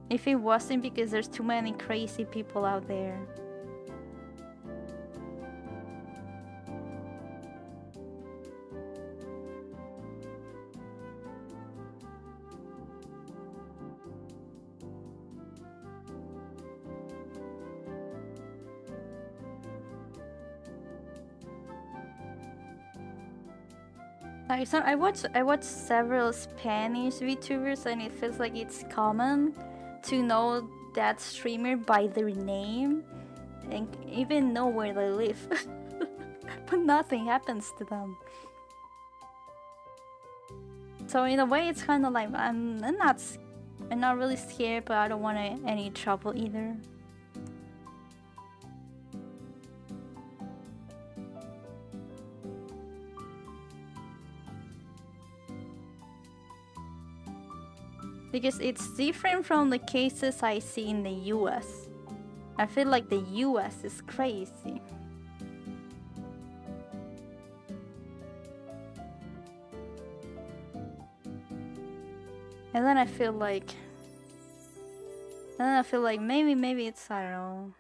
if it wasn't because there's too many crazy people out there. I watch several Spanish VTubers and it feels like it's common to know that streamer by their name and even know where they live. But nothing happens to them. So in a way it's kinda like I'm not really scared, but I don't want any trouble either. Because it's different from the cases I see in the US. I feel like the US is crazy. And then I feel like maybe it's, I don't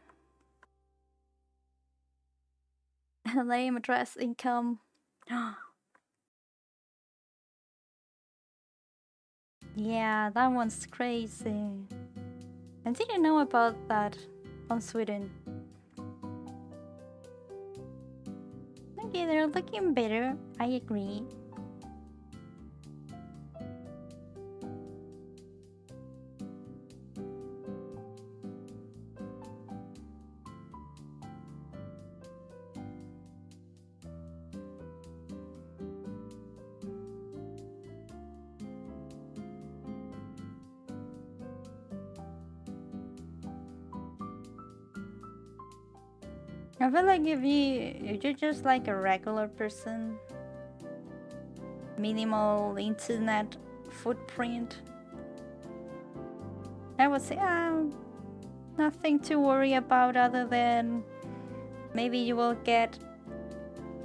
know. Name, address, income. Yeah, that one's crazy. I didn't know about that on Sweden. Okay, they're looking better, I agree. I feel like if you're just like a regular person, minimal internet footprint, I would say, nothing to worry about other than maybe you will get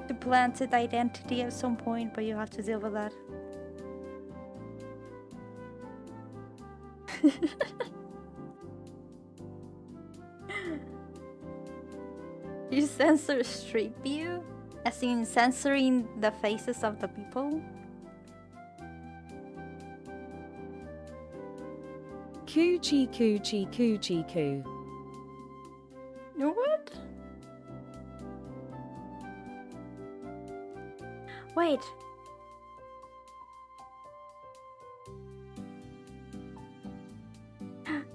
supplanted identity at some point, but you have to deal with that. You censor street view? As in censoring the faces of the people?
Coochie coochie coochie coo.
What? Wait.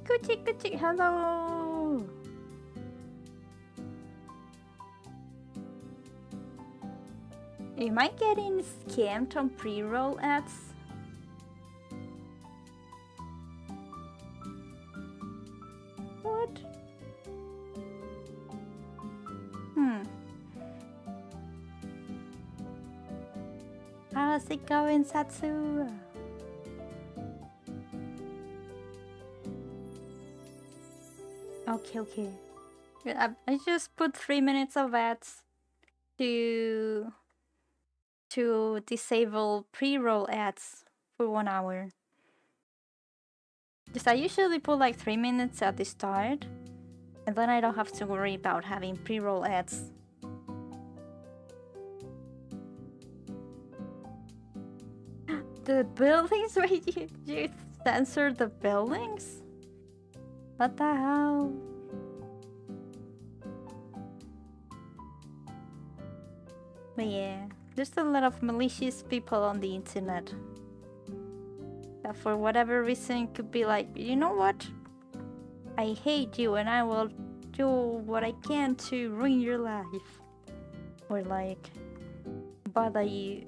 Coochie coochie, hello! Am I getting scammed on pre-roll ads? What? How's it going, Satsu? Okay. I just put 3 minutes of ads to disable pre-roll ads for 1 hour. Because I usually put like 3 minutes at the start, and then I don't have to worry about having pre-roll ads. The buildings? Wait, you censored the buildings? What the hell? But yeah, there's a lot of malicious people on the internet that for whatever reason could be like, you know what? I hate you and I will do what I can to ruin your life. Or like, bother you.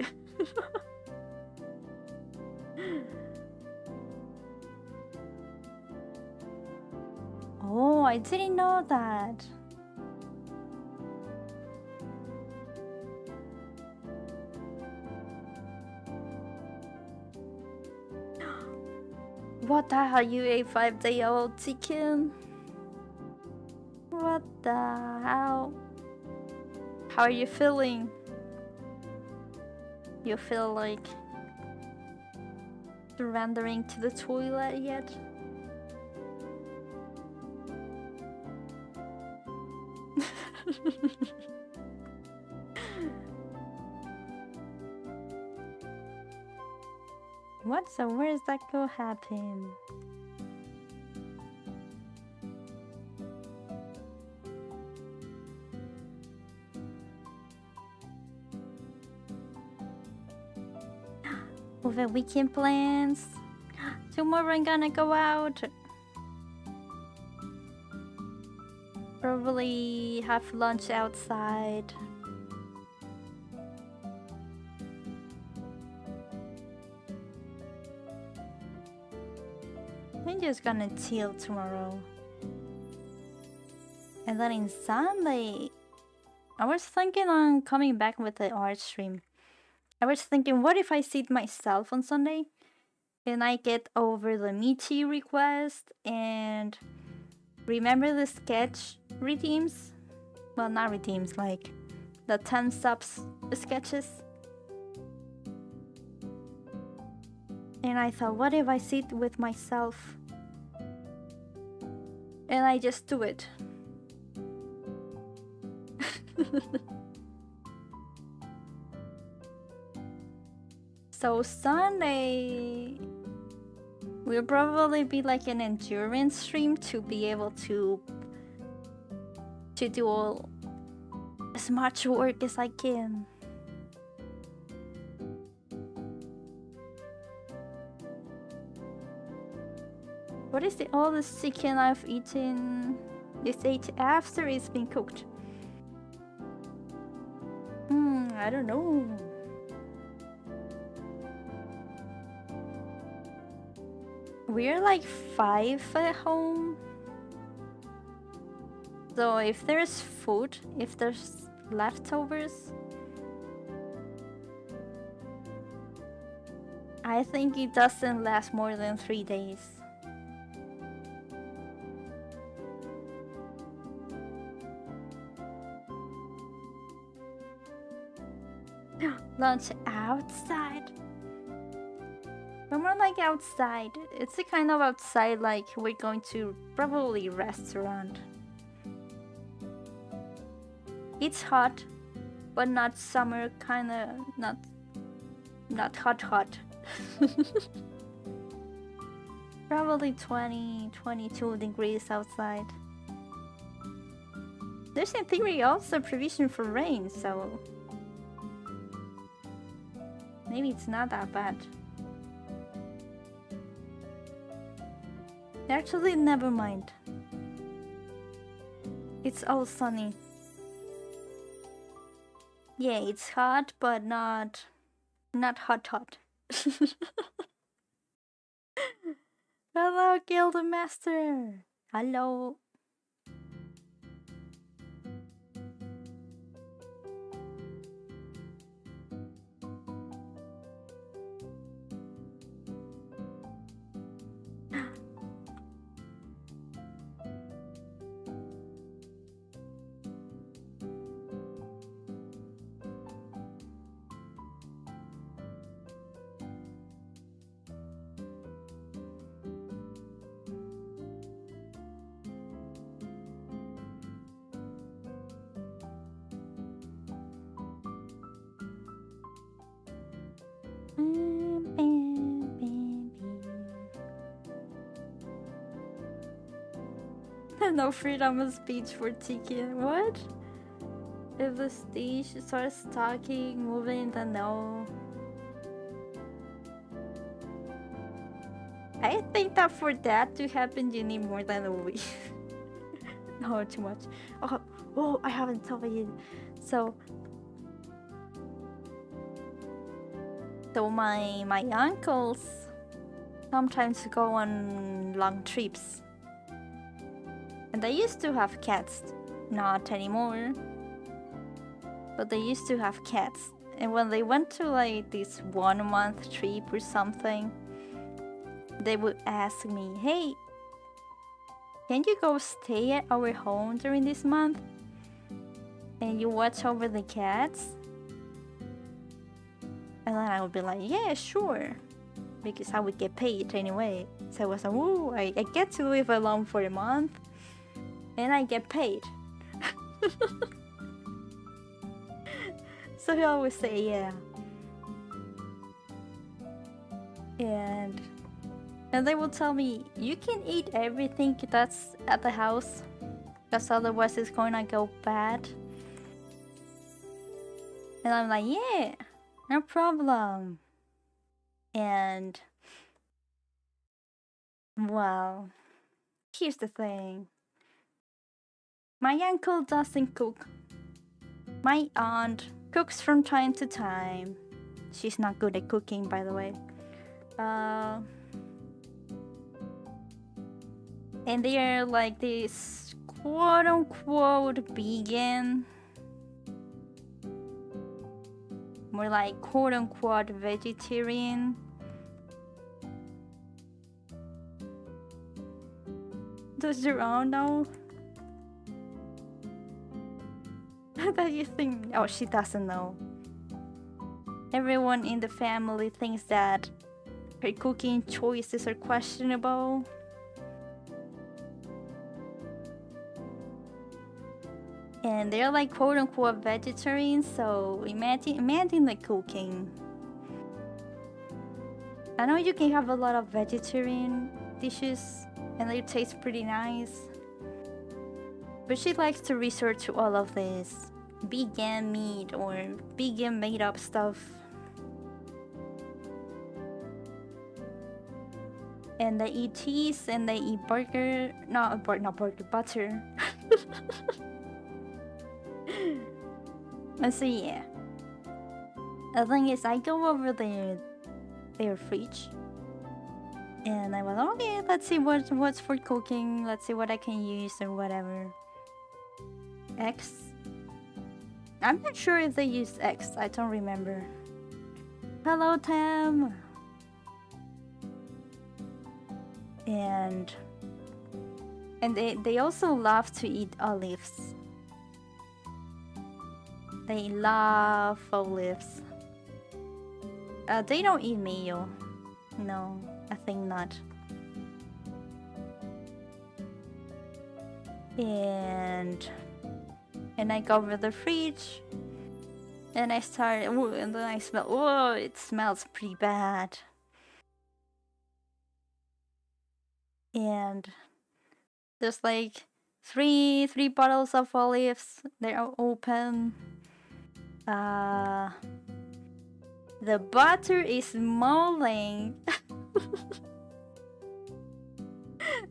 Oh, I didn't know that. What the hell, you a 5-day-old chicken? What the hell? How are you feeling? You feel like surrendering to the toilet yet? What? So where's that go happen? Over weekend plans. Tomorrow I'm gonna go out. Probably have lunch outside. I'm just gonna chill tomorrow. And then in Sunday, I was thinking on coming back with the art stream. I was thinking, what if I seat myself on Sunday? And I get over the Michi request and remember the sketch redeems? Well, not redeems, like the 10 subs sketches. And I thought, what if I sit with myself? And I just do it. So Sunday will probably be like an endurance stream to be able to do as much work as I can. What is the oldest chicken I've eaten? It's ate after it's been cooked. I don't know. We're like 5 at home. So if there's food, if there's leftovers, I think it doesn't last more than 3 days. Lunch outside? But more like outside. It's the kind of outside like we're going to probably restaurant. It's hot, but not summer kinda, not hot. Probably 20, 22 degrees outside. There's in theory also provision for rain, so maybe it's not that bad. Actually, never mind. It's all sunny. Yeah, it's hot, but not hot. Hello, Guildmaster. Hello. No freedom of speech for Tiki. What? If the stage starts talking, moving, then no. I think that for that to happen, you need more than a week. No, too much. Oh, I haven't told you. So my uncles sometimes go on long trips. And they used to have cats. Not anymore. But they used to have cats. And when they went to like this 1 month trip or something, they would ask me, hey, can you go stay at our home during this month? And you watch over the cats? And then I would be like, yeah, sure. Because I would get paid anyway. So I was like, ooh, I get to live alone for a month. And I get paid. So he always say yeah. And they will tell me, you can eat everything that's at the house, because otherwise it's gonna go bad. And I'm like, yeah, no problem. And well, here's the thing. My uncle doesn't cook. My aunt cooks from time to time. She's not good at cooking, by the way. And they're like this quote-unquote vegan. More like quote-unquote vegetarian. Does your aunt know? That you think... Oh, she doesn't know. Everyone in the family thinks that her cooking choices are questionable. And they're like quote-unquote vegetarians, so imagine the cooking. I know you can have a lot of vegetarian dishes and they taste pretty nice. But she likes to resort to all of this vegan meat or vegan made up stuff. And they eat cheese and they eat butter. And so yeah. The thing is, I go over their fridge. And I was okay, let's see what's for cooking, let's see what I can use or whatever. X? I'm not sure if they use X. I don't remember. Hello, Tam. And they also love to eat olives. They love olives. They don't eat mayo. No, I think not. And I go over the fridge, and I start. Ooh, and then I smell. Oh, it smells pretty bad. And there's like three bottles of olives. They're open. The butter is molding.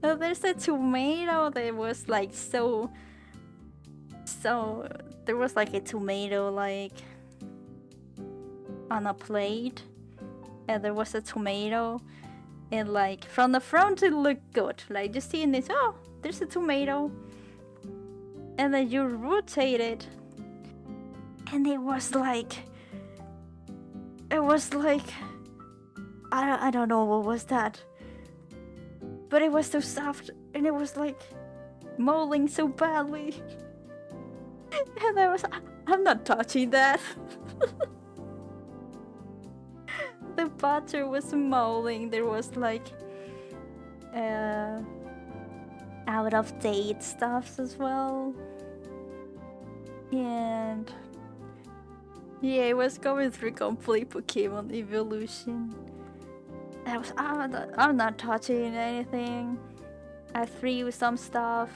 There's a tomato that was like so there was like a tomato like on a plate, and there was a tomato, and like from the front it looked good, like just seeing this, oh, there's a tomato, and then you rotate it, and it was like I don't know what was that, but it was so soft, and it was like molding so badly. And I'm not touching that. The butter was molding. There was like out of date stuff as well. And yeah, it was going through complete Pokemon evolution. I'm not touching anything. I threw some stuff.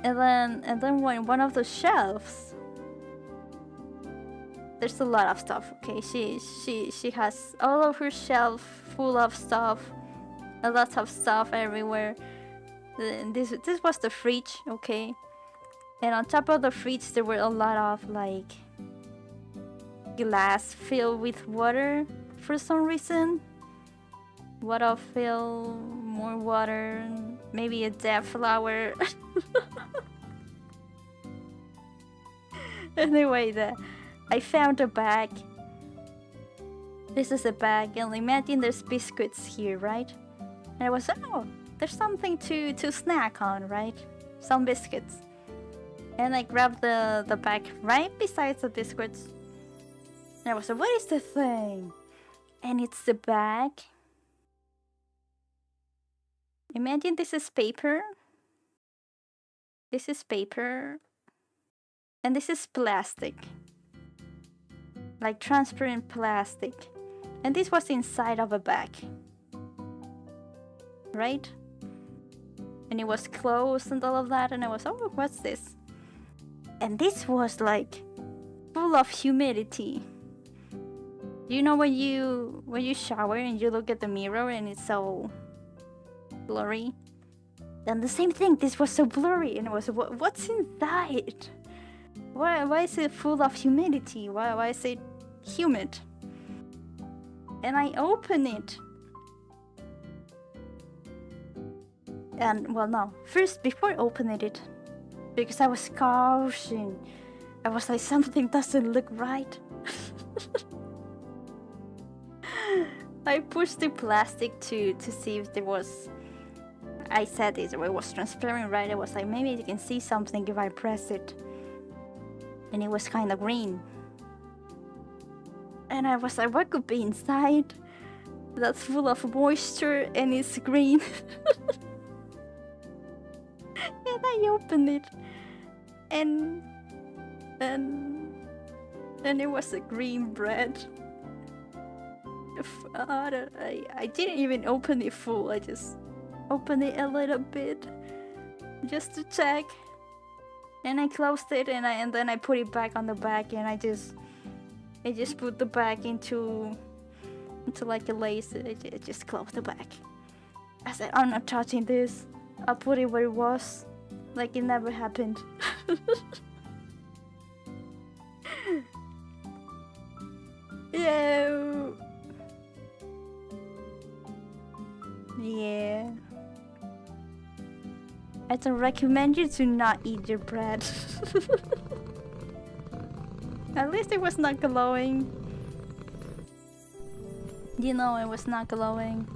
And then when one of the shelves, there's a lot of stuff. Okay, she has all of her shelf full of stuff, a lot of stuff everywhere. This was the fridge, okay, and on top of the fridge there were a lot of like glass filled with water for some reason. Water fill, more water, maybe a dead flower. Anyway, I found a bag. This is a bag, and imagine there's biscuits here, right? And I was, oh, there's something to snack on, right? Some biscuits. And I grabbed the bag right beside the biscuits. And I was like, what is the thing? And it's the bag. Imagine this is paper. This is paper. And this is plastic. Like transparent plastic. And this was inside of a bag. Right? And it was closed and all of that. And I was, oh, what's this? And this was like full of humidity. You know when you shower and you look at the mirror and it's so blurry? And the same thing, this was so blurry, and it was, what's inside? Why is it full of humidity? Why is it humid? And I open it. And well, no, first before opening it, because I was caution, I was like, something doesn't look right. I pushed the plastic to see if there was. I said it was transparent, right? I was like, maybe you can see something if I press it. And it was kind of green. And I was like, what could be inside? That's full of moisture and it's green. And I opened it. And it was a green bread. I didn't even open it full. I just opened it a little bit just to check, and I closed it, and then I put it back on the bag, and I just put the bag into like a lace. I just closed the bag. I said, I'm not touching this. I'll put it where it was, like it never happened. Yeah. I don't recommend you to not eat your bread. At least it was not glowing. You know it was not glowing.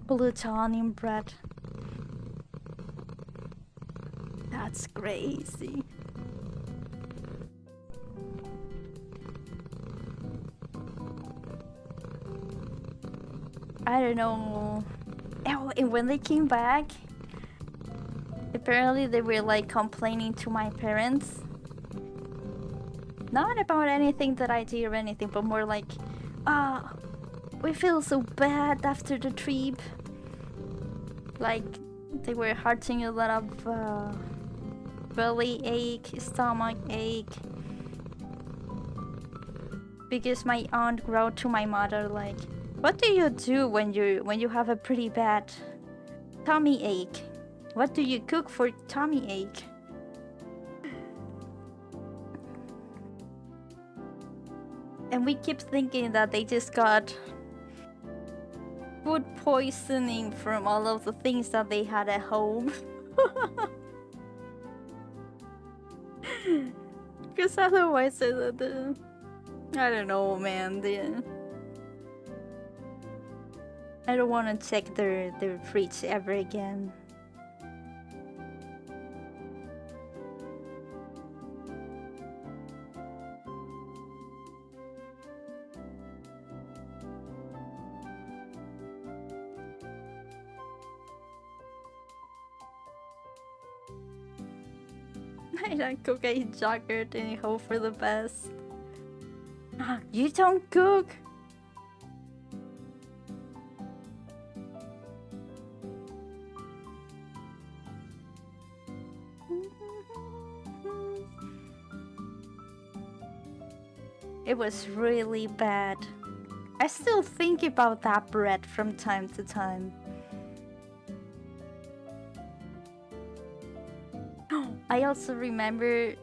Plutonium bread. That's crazy. I don't know. Oh, and when they came back, apparently they were like complaining to my parents. Not about anything that I did or anything, but more like, we feel so bad after the trip. Like, they were hurting a lot of belly ache, stomach ache. Because my aunt wrote to my mother like, what do you do when you have a pretty bad tummy ache? What do you cook for tummy ache? And we keep thinking that they just got food poisoning from all of the things that they had at home. Because otherwise, I don't know, man. I don't want to check their fridge ever again. I don't cook, I eat yogurt and I hope for the best. You don't cook? It was really bad. I still think about that bread from time to time. I also remember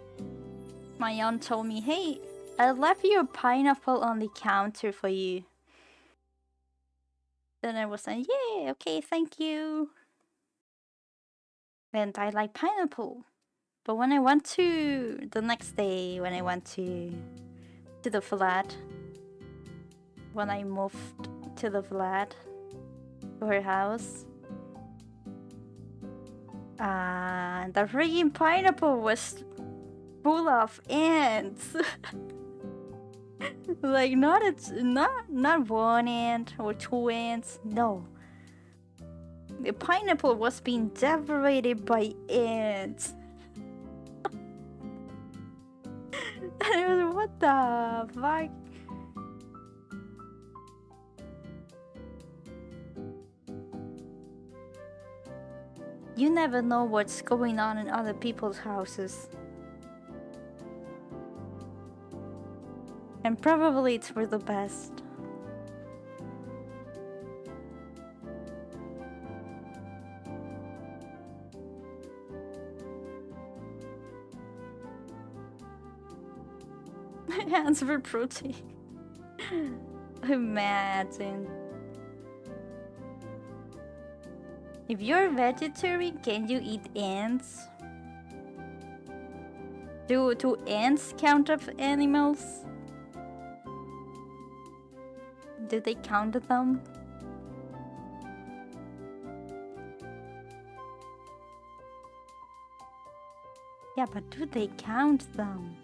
my aunt told me, hey, I left you a pineapple on the counter for you. Then I was like, yeah, okay, thank you. And I like pineapple. But when I went to the next day, when I went to the flat, when I moved to the flat, to her house, the freaking pineapple was full of ants. Like not one ant or two ants. No, the pineapple was being devorated by ants. And I was, what the fuck? You never know what's going on in other people's houses. And probably it's for the best. My hands were protein. Imagine. If you're vegetarian, can you eat ants? Do ants count as animals? Do they count them? Yeah, but do they count them?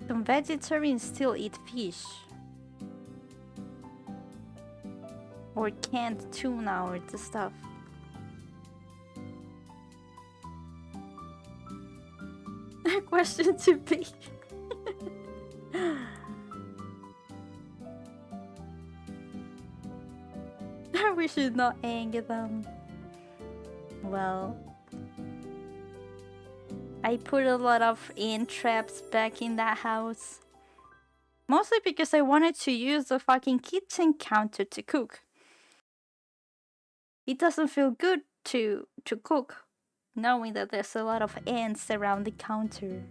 Some vegetarians still eat fish. Or canned tuna or the stuff. Question to be. We should not anger them. Well, I put a lot of ant traps back in that house. Mostly because I wanted to use the fucking kitchen counter to cook. It doesn't feel good to cook, knowing that there's a lot of ants around the counter.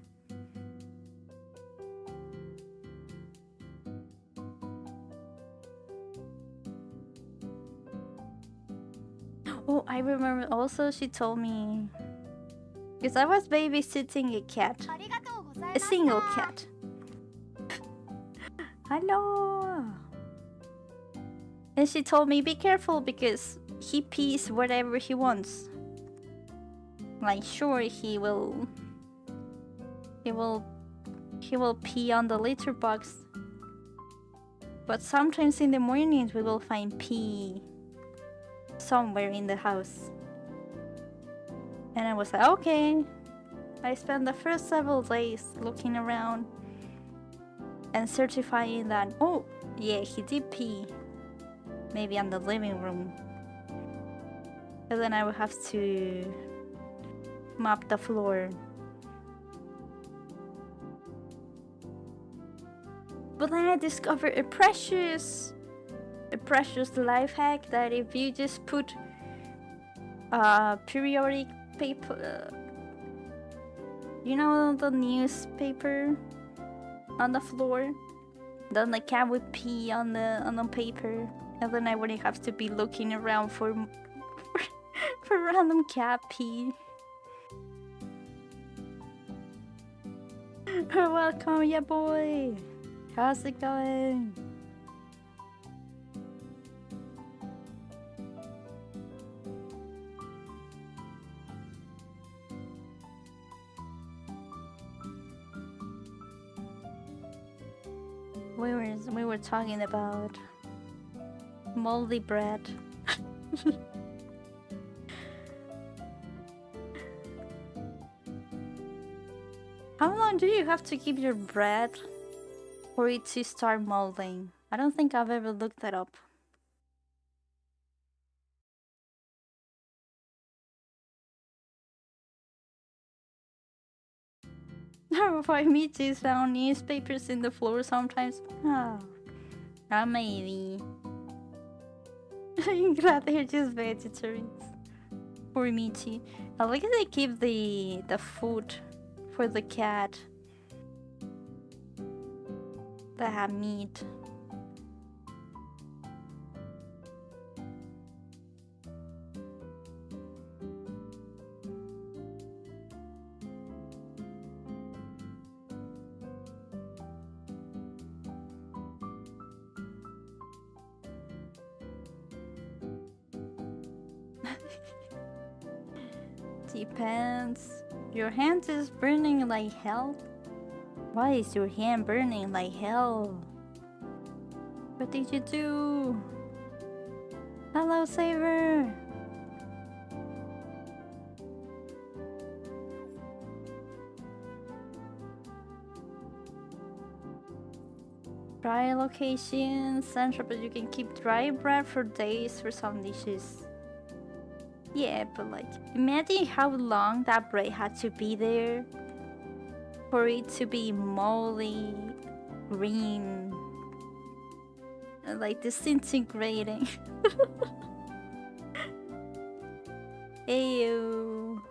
Oh, I remember also she told me, because I was babysitting a cat, a single cat. Hello. And she told me, be careful because he pees whatever he wants. Like, sure, he will pee on the litter box, but sometimes in the mornings we will find pee somewhere in the house. And I was like, okay. I spent the first several days looking around and certifying that, oh yeah, he did pee, maybe on the living room. And then I would have to mop the floor. But then I discovered a precious life hack that if you just put periodic paper, you know, the newspaper on the floor, then the cat would pee on the paper, and then I wouldn't have to be looking around for random cat pee. Welcome, yeah boy. How's it going? We were talking about moldy bread. How long do you have to keep your bread for it to start molding? I don't think I've ever looked that up. Why me too found newspapers in the floor sometimes. Oh, maybe. I'm glad they're just vegetarians. For me too. I like that they keep the food for the cat that have meat. Depends. Your hand is burning like hell? Why is your hand burning like hell? What did you do? Hello, Saver! Dry location, central, but you can keep dry bread for days for some dishes. Yeah, but like, imagine how long that bread had to be there for it to be moldy, green, and like disintegrating. Ew.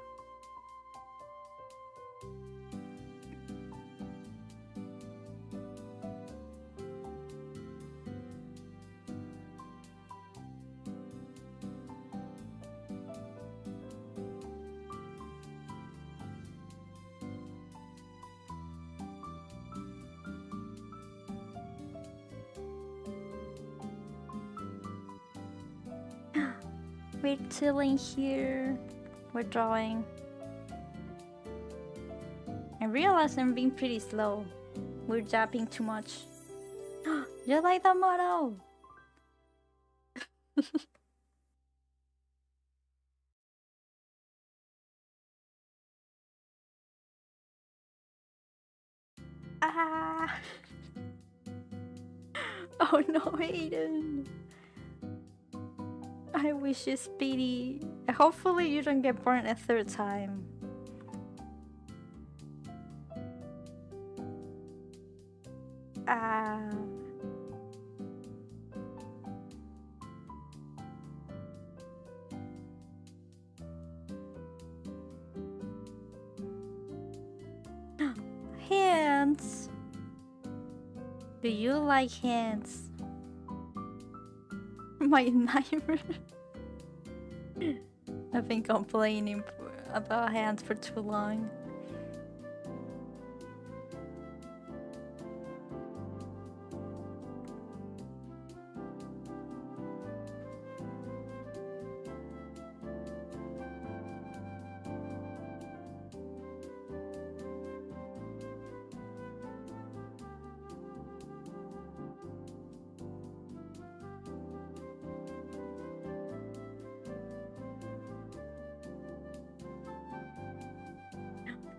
We're chilling here. We're drawing. I realize I'm being pretty slow. We're jabbing too much. You like that model? Ah! Oh no, Aiden! I wish you speedy. Hopefully you don't get burned a third time. Ah. Hands. Do you like hands? My nightmare. I've been complaining about hands for too long.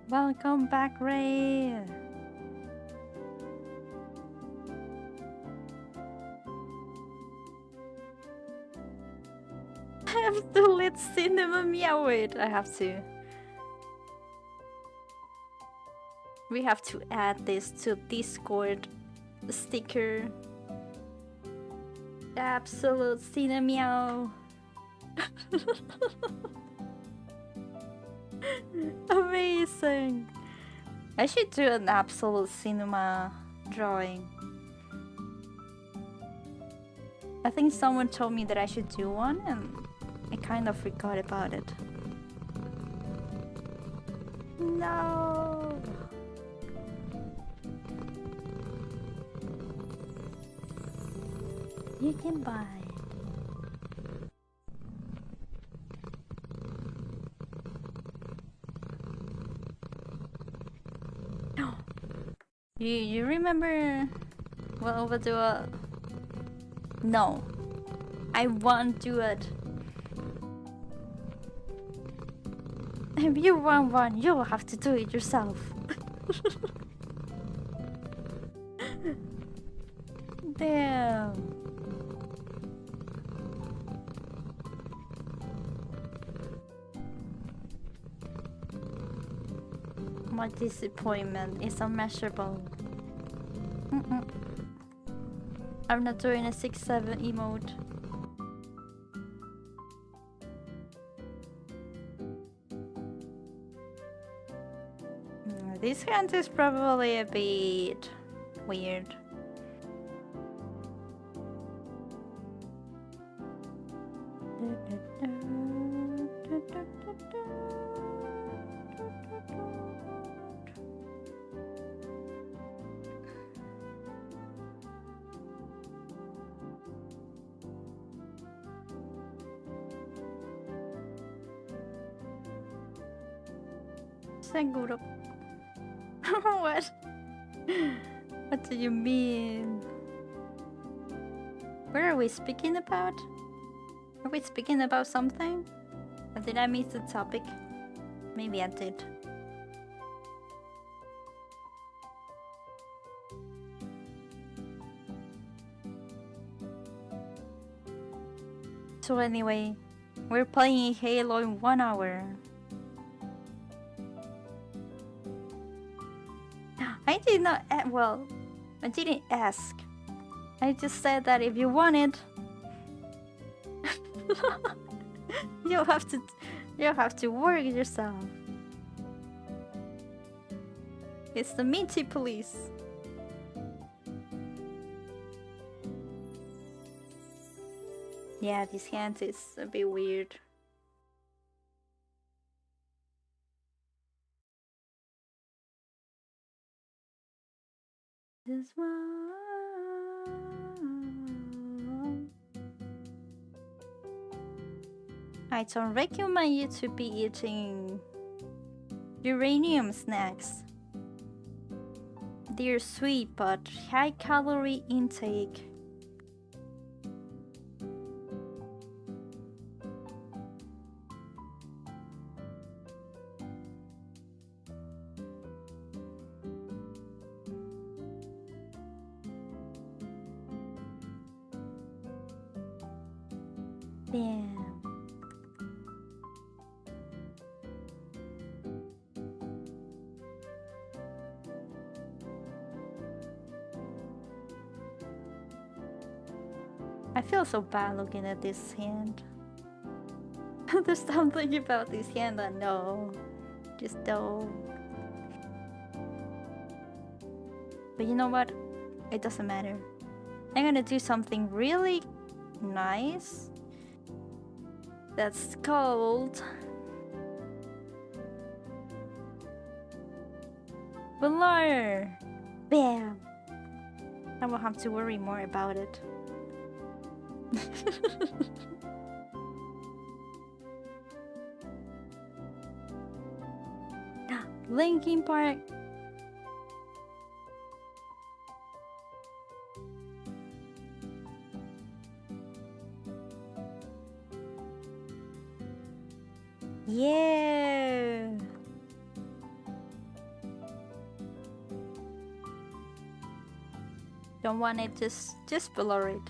Welcome back, Ray. I have to let Cinema meow it. I have to. We have to add this to Discord sticker. Absolute Cinema meow. Amazing. I should do an absolute cinema drawing. I think someone told me that I should do one and I kind of forgot about it. No. You can buy. You remember what we'll do? No, I won't do it. If you want one, you'll have to do it yourself. Damn. My disappointment is unmeasurable. I'm not doing a 6-7 emote. This hand is probably a bit weird. Seguro. What? What do you mean? What are we speaking about? Are we speaking about something? Or did I miss the topic? Maybe I did. So anyway, we're playing Halo in 1 hour. I did not, well, I didn't ask. I just said that if you want it, you'll have to work yourself. It's the Minty police. Yeah, this hand is a bit weird. This one. I don't recommend you to be eating uranium snacks. They're sweet but high calorie intake. Damn. I feel so bad looking at this hand. There's something about this hand that no, just don't. But you know what? It doesn't matter. I'm gonna do something really nice That's called Velar. Bam. I won't have to worry more about it. Linkin Park. Yeah. Don't want it, just below it.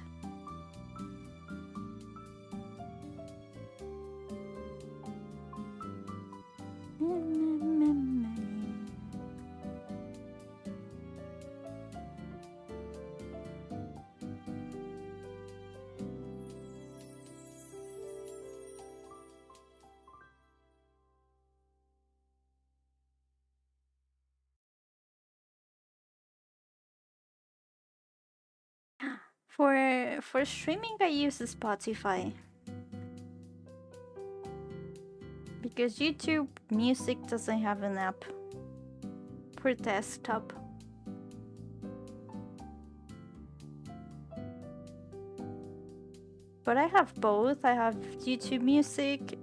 For streaming, I use Spotify because YouTube Music doesn't have an app for desktop. But I have both. I have YouTube Music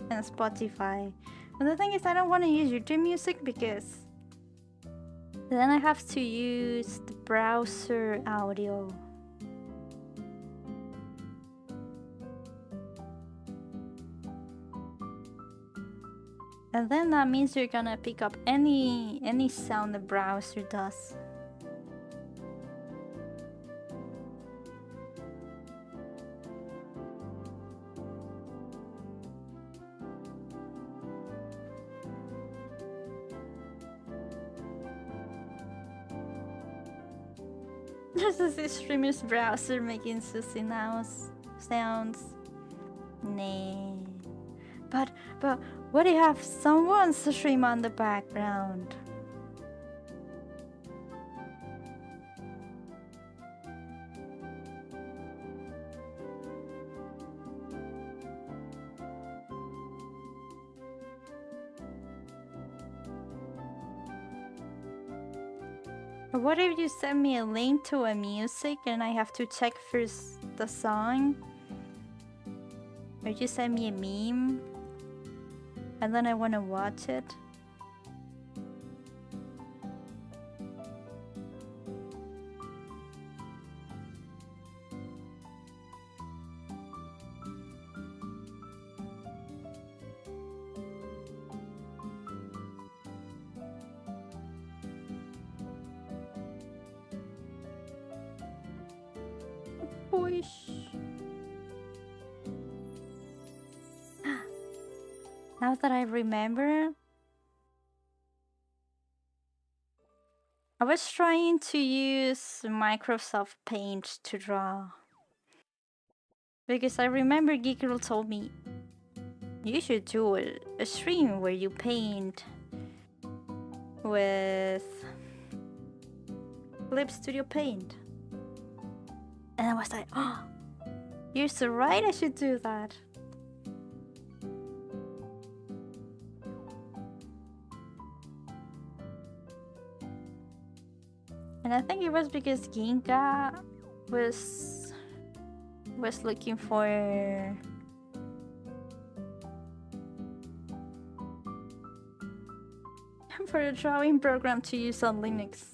and Spotify. And the thing is, I don't want to use YouTube Music because then I have to use the browser audio. And then that means you're gonna pick up any sound the browser does. This is the streamer's browser making sushi sounds. Nah. But what do you have someone's stream on the background? What if you send me a link to a music and I have to check first the song? Or you send me a meme and then I want to watch it? Now that I remember, I was trying to use Microsoft Paint to draw. Because I remember Geek Girl told me, you should do a stream where you paint with Clip Studio Paint. And I was like, oh, you're so right, I should do that. And I think it was because Ginka was looking for a drawing program to use on Linux.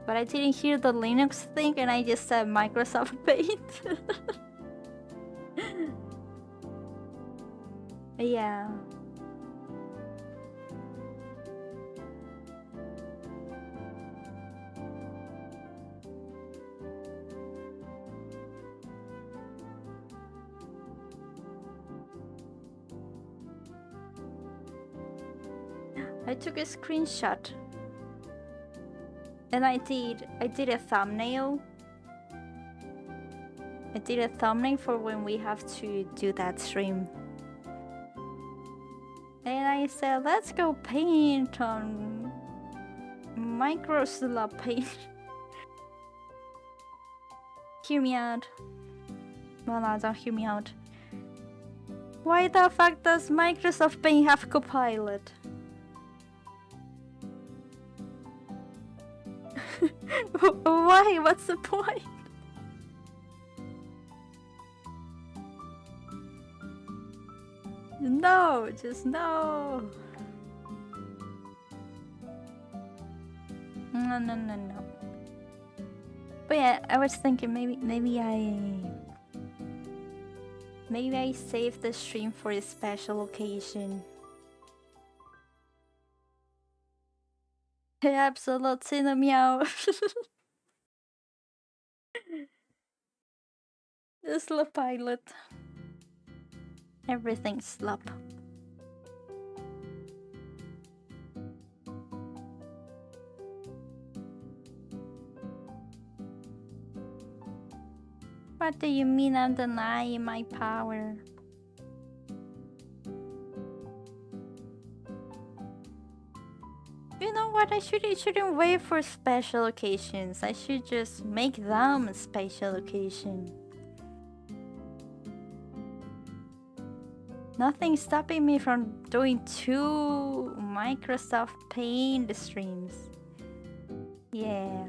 But I didn't hear the Linux thing and I just said Microsoft Paint. Yeah. I took a screenshot and I did a thumbnail. I did a thumbnail for when we have to do that stream. And I said, let's go paint on Microsoft Paint. Hear me out. Well, no, don't hear me out. Why the fuck does Microsoft Bing have Copilot? Why? What's the point? No, just no. No. But yeah, I was thinking maybe I saved the stream for a special occasion. Absolutely no meow. Just the pilot. Everything's slop. What do you mean I'm denying my power? You know what? I shouldn't wait for special occasions. I should just make them a special occasion. Nothing's stopping me from doing 2 Microsoft Paint streams. Yeah,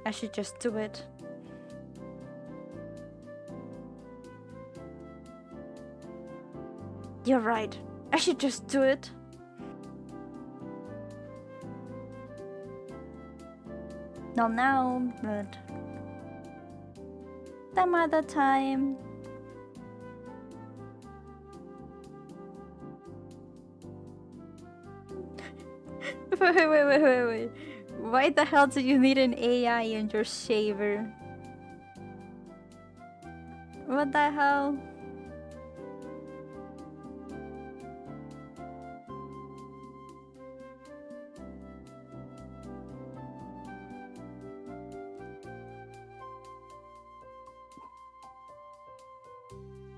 I should just do it. You're right. I should just do it. Not now, but some other time. Wait. Why the hell do you need an AI in your shaver? What the hell?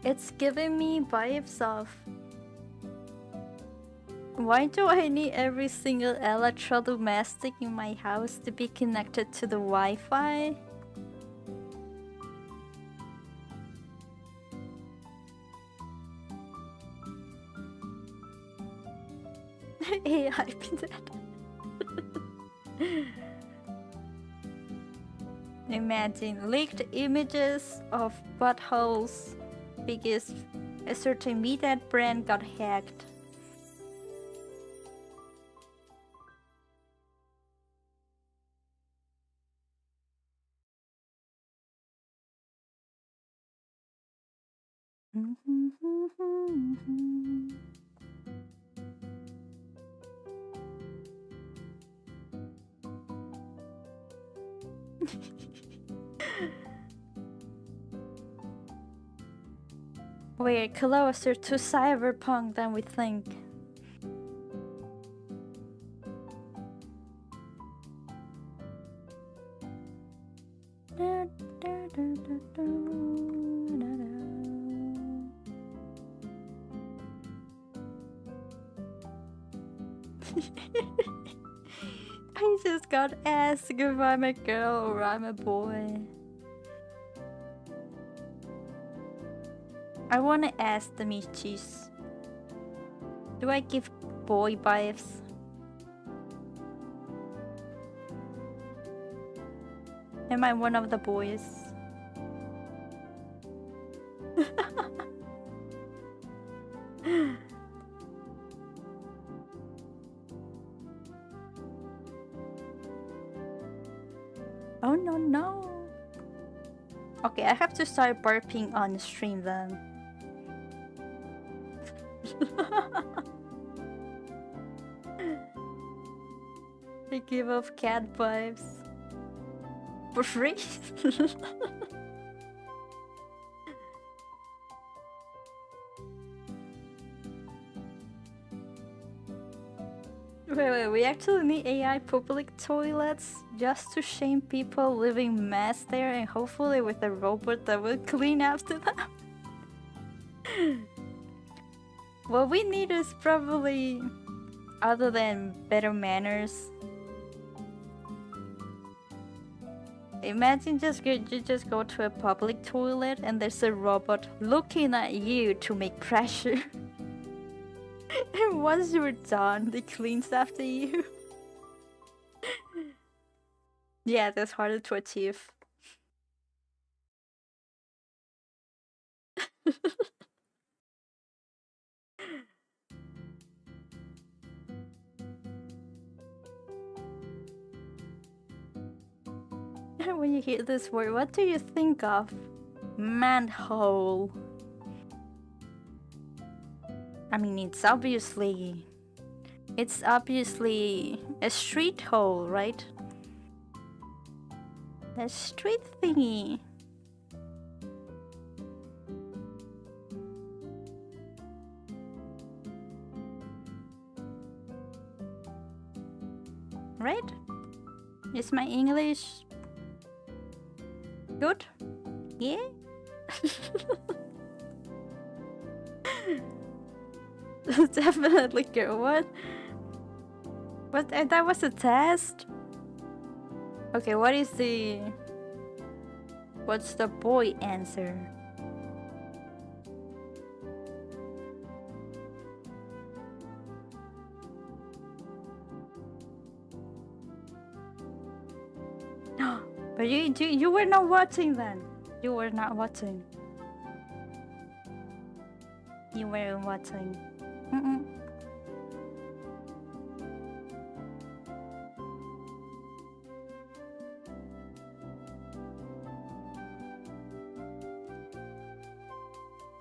It's giving me vibes of... Why do I need every single electrodomestic in my house to be connected to the Wi-Fi? AI be dead. Imagine leaked images of buttholes because a certain meat brand got hacked. We're closer to cyberpunk than we think. I just got asked if I'm a girl or I'm a boy. I wanna ask the Michis. Do I give boy vibes? Am I one of the boys? Oh no. Okay, I have to start burping on stream then. I give off cat vibes. For free? Wait, we actually need AI public toilets just to shame people leaving mess there and hopefully with a robot that will clean after them? What we need is probably, other than better manners, Imagine you just go to a public toilet and there's a robot looking at you to make pressure. And once you're done, it cleans after you. Yeah, that's harder to achieve. When you hear this word, what do you think of? Manhole. I mean, it's obviously a street hole, right? A street thingy. Right? Is my English good? Yeah? Definitely good. What? That was a test? Okay, what's the boy answer? But you were not watching then. You were not watching. You weren't watching.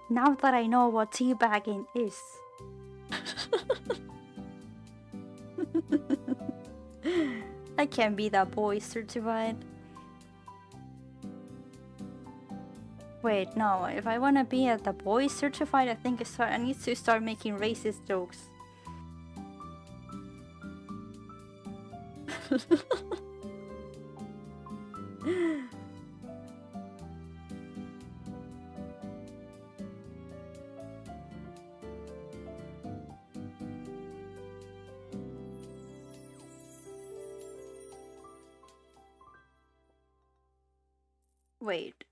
Now that I know what teabagging is. I can't be that boy certified. Wait, no, if I wanna be at the boy certified, I think I need to start making racist jokes. Wait.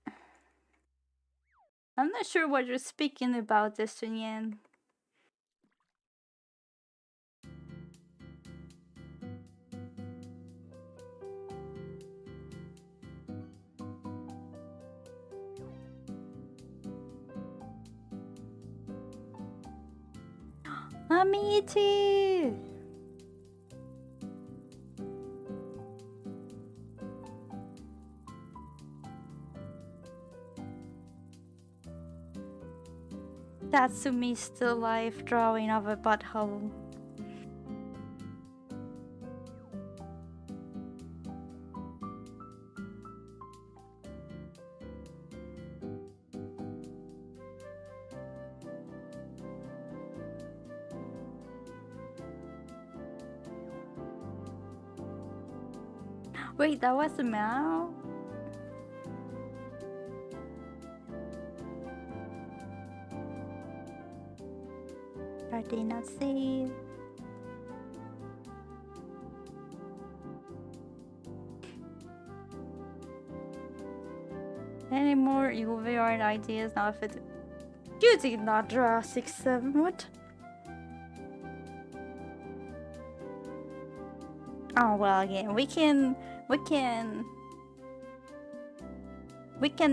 I'm not sure what you're speaking about, Destinian. Me too! Tatsumi's still alive, drawing of a butthole. Wait, that was a meow? Are they not safe? Any more UVR ideas now if it's... You did not draw 6-7, what? Oh well, again, we can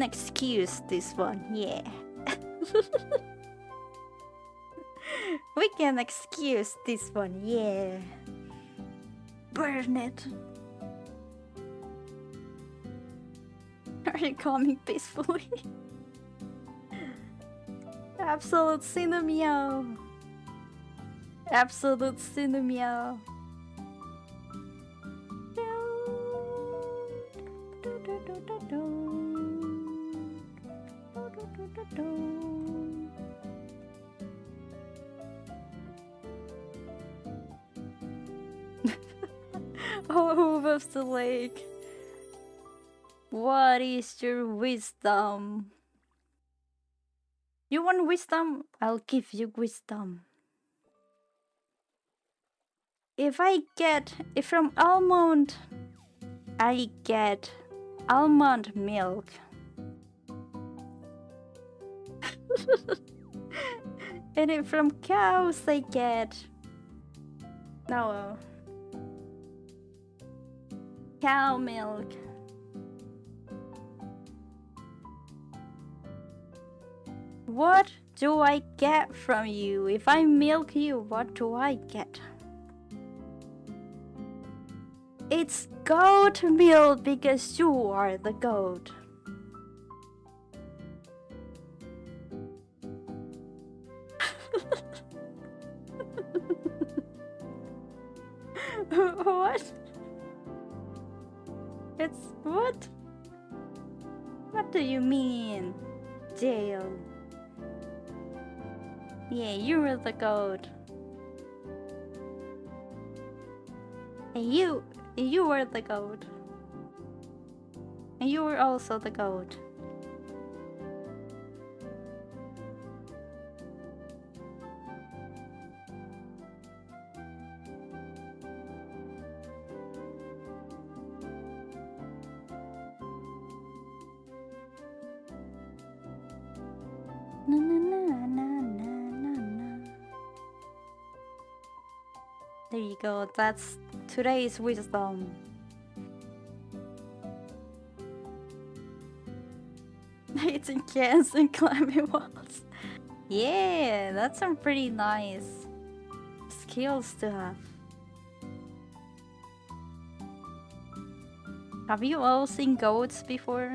excuse this one, yeah. We can excuse this one, yeah. Burn it. Are you coming peacefully? Absolute cinemeow. Absolute cinemeow. Oh, who moves the lake? What is your wisdom? You want wisdom? I'll give you wisdom. If from almond I get almond milk. And it from cows they get. No. Cow milk. What do I get from you? If I milk you, what do I get? It's goat milk because you are the goat. What? It's what? What do you mean? Jail. Yeah, you were the goat. And you were the goat. And you were also the goat. Na, na, na, na, na, na. There you go, that's today's wisdom. Eating cans and climbing walls. Yeah, that's some pretty nice skills to have. Have you all seen goats before?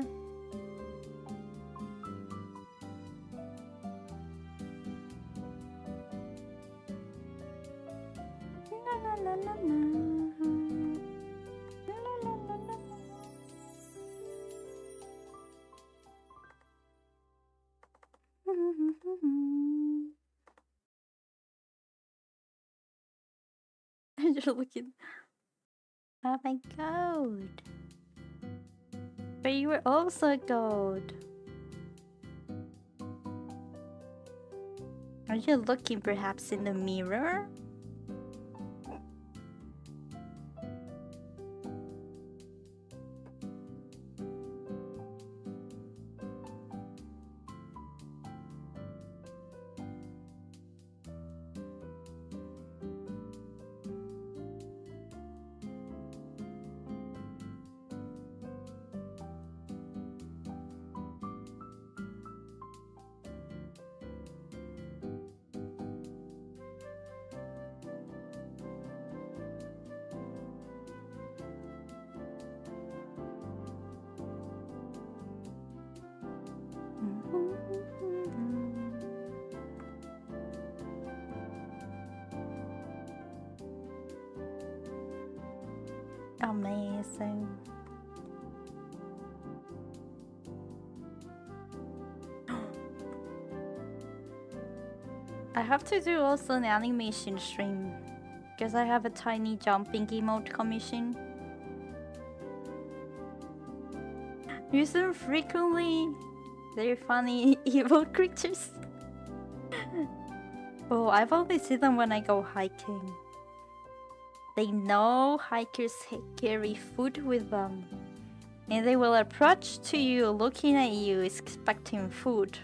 You're looking. Oh my god. But you were also a goat. Are you looking perhaps in the mirror? Amazing. I have to do also an animation stream because I have a tiny jumping emote commission. Use them frequently. They're funny evil creatures. Oh, I've only seen them when I go hiking. They know hikers carry food with them, and they will approach to you looking at you expecting food.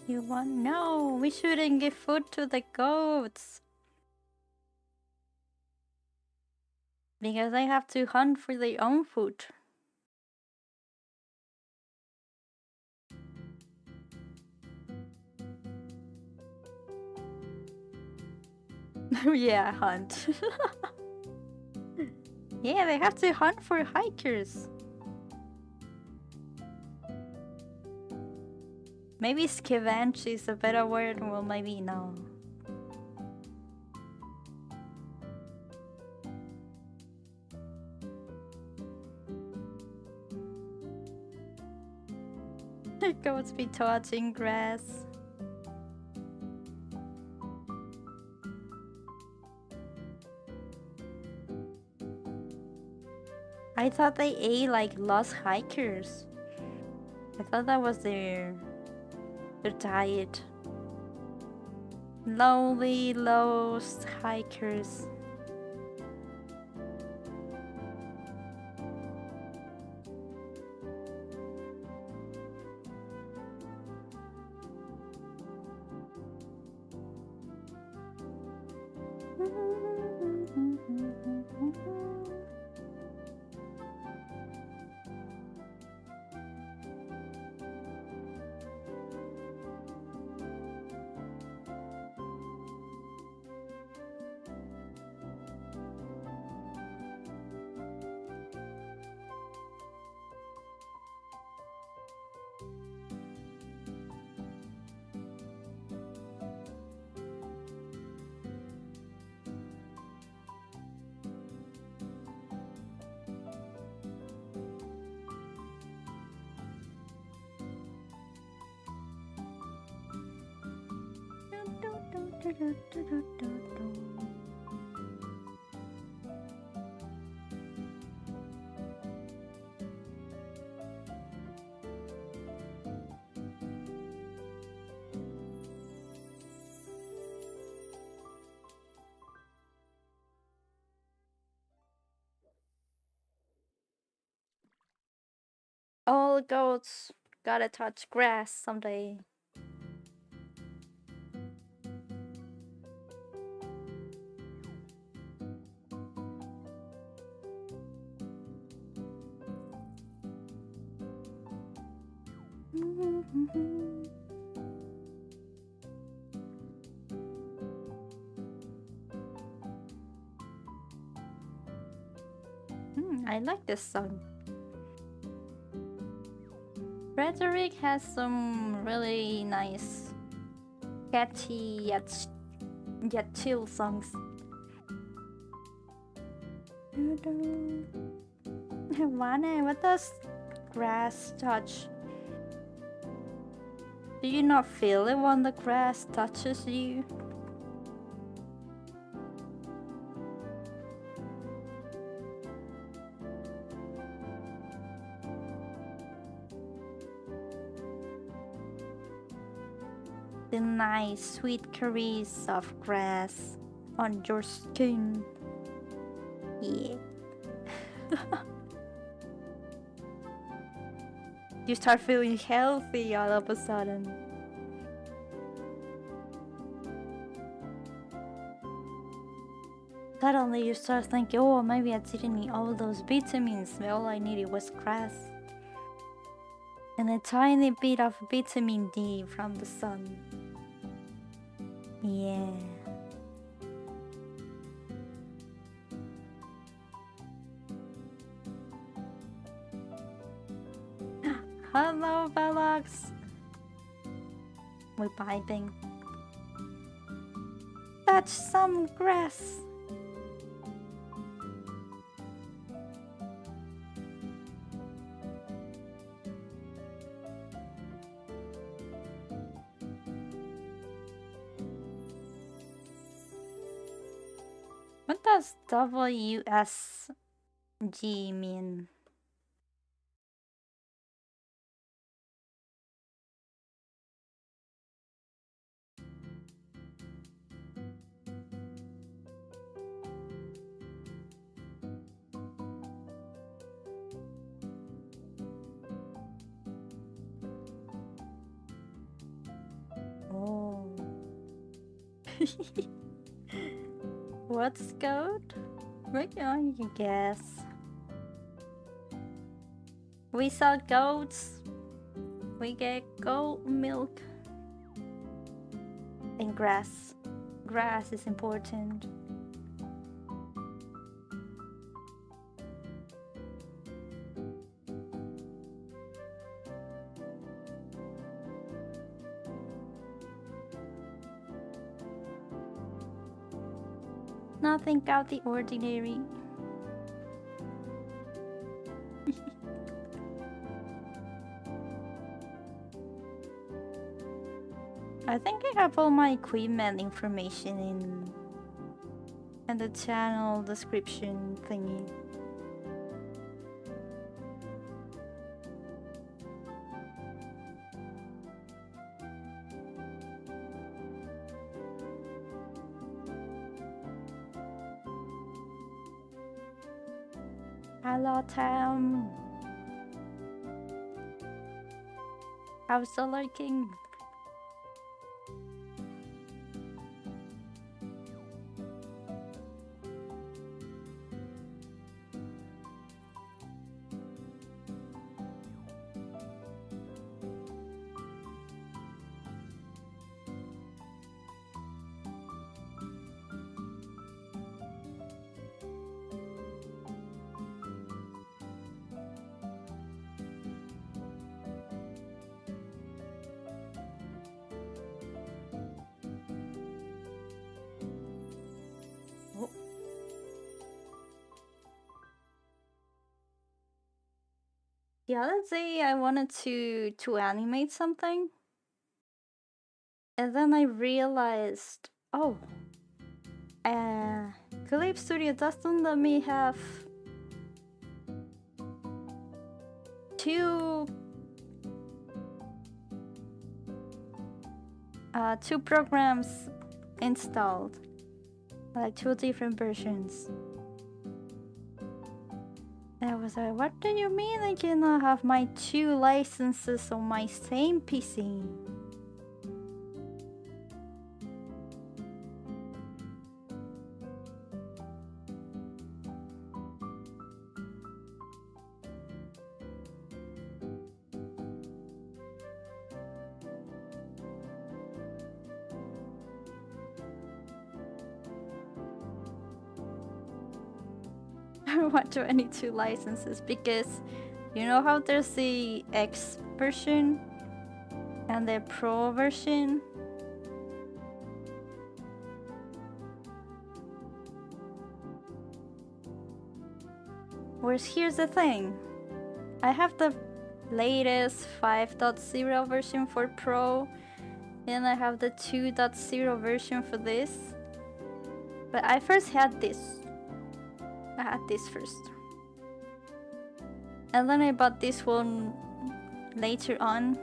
You want? No, we shouldn't give food to the goats. Because they have to hunt for their own food. Yeah, hunt. Yeah, they have to hunt for hikers. Maybe scavenge is a better word, well maybe no. Goats be touching grass. I thought they ate like lost hikers. I thought that was their diet. Lonely lost hikers. All goats gotta touch grass someday. I like this song. Frederick has some really nice, catchy yet chill songs. Vane, what does grass touch? Do you not feel it when the grass touches you? The nice sweet caress of grass on your skin. Yeah. You start feeling healthy all of a sudden. Suddenly you start thinking, oh, maybe I didn't need all those vitamins. All I needed was grass. And a tiny bit of vitamin D from the sun. Yeah. Hello, Velox. We're piping. Touch some grass. What does WSG mean? Oh. What's goat? Right on, you guess. We sell goats. We get goat milk. And grass. Grass is important. Nothing out the ordinary. I think I have all my equipment information in the channel description thingy. Hello, Tam. How's the lurking? The other day I wanted to animate something, and then I realized, oh, Clip Studio doesn't let me have two programs installed, like two different versions. And I was like, what do you mean I cannot have my two licenses on my same PC? What do I need two licenses? Because you know how there's the X version and the Pro version? Whereas here's the thing, I have the latest 5.0 version for Pro, and I have the 2.0 version for this. But I first had this. I had this first. And then I bought this one later on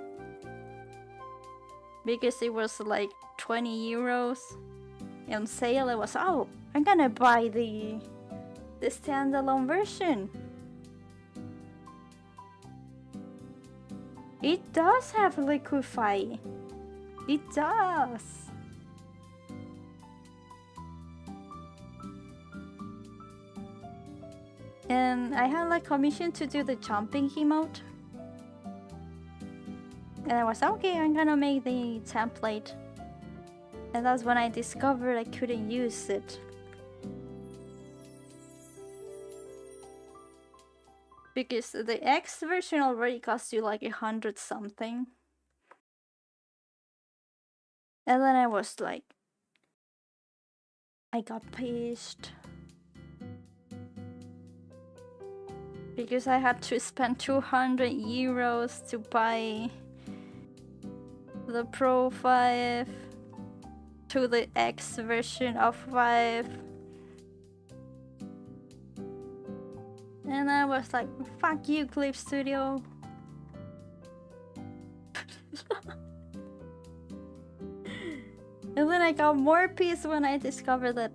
because it was like 20 euros on sale. I was, oh, I'm gonna buy the standalone version. It does have Liquify. It does. And I had like commission to do the jumping emote. And I was okay, I'm gonna make the template. And that's when I discovered I couldn't use it. Because the X version already cost you like 100 something. And then I was like, I got pissed. Because I had to spend 200 euros to buy the Pro 5 to the X version of 5. And I was like, fuck you, Clip Studio. And then I got more peace when I discovered that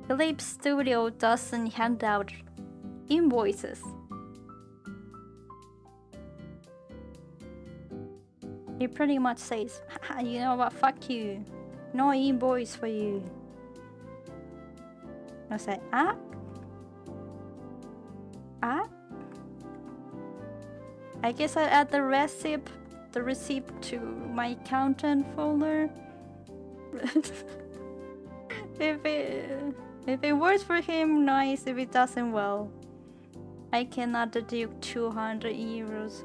Clip Studio doesn't hand out invoices. It pretty much says, you know what, fuck you. No invoice for you. I was like, I guess I add the receipt to my accountant folder. If it works for him, nice. If it doesn't, well, I cannot deduct 200 euros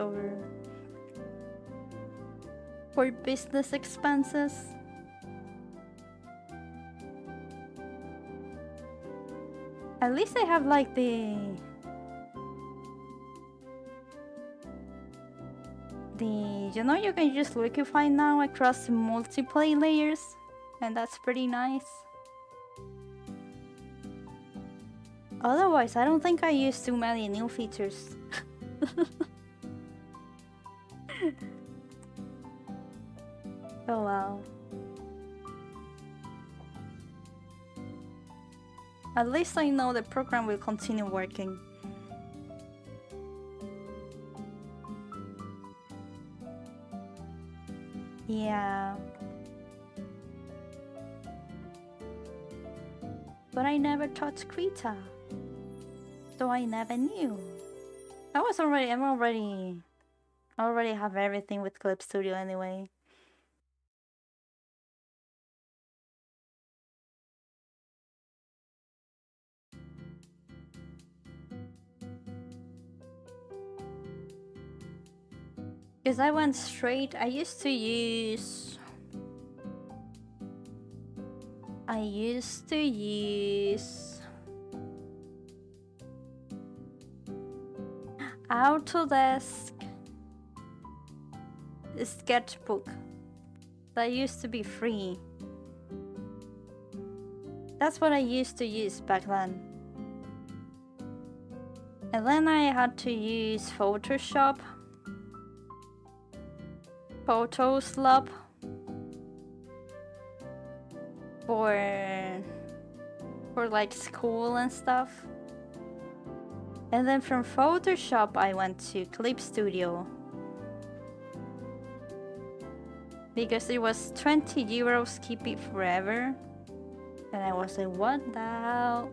for business expenses. At least I have like You know, you can use liquify now across multiplayer layers, and that's pretty nice. Otherwise, I don't think I used too many new features. Oh wow. At least I know the program will continue working. Yeah. But I never touched Krita, so I never knew. I already have everything with Clip Studio anyway. Because I went straight, I used to use Autodesk Sketchbook. That used to be free. That's what I used to use back then. And then I had to use Photoshop, Photoslop for like school and stuff. And then from Photoshop I went to Clip Studio. Because it was 20 euros, keep it forever. And I was like, what the hell?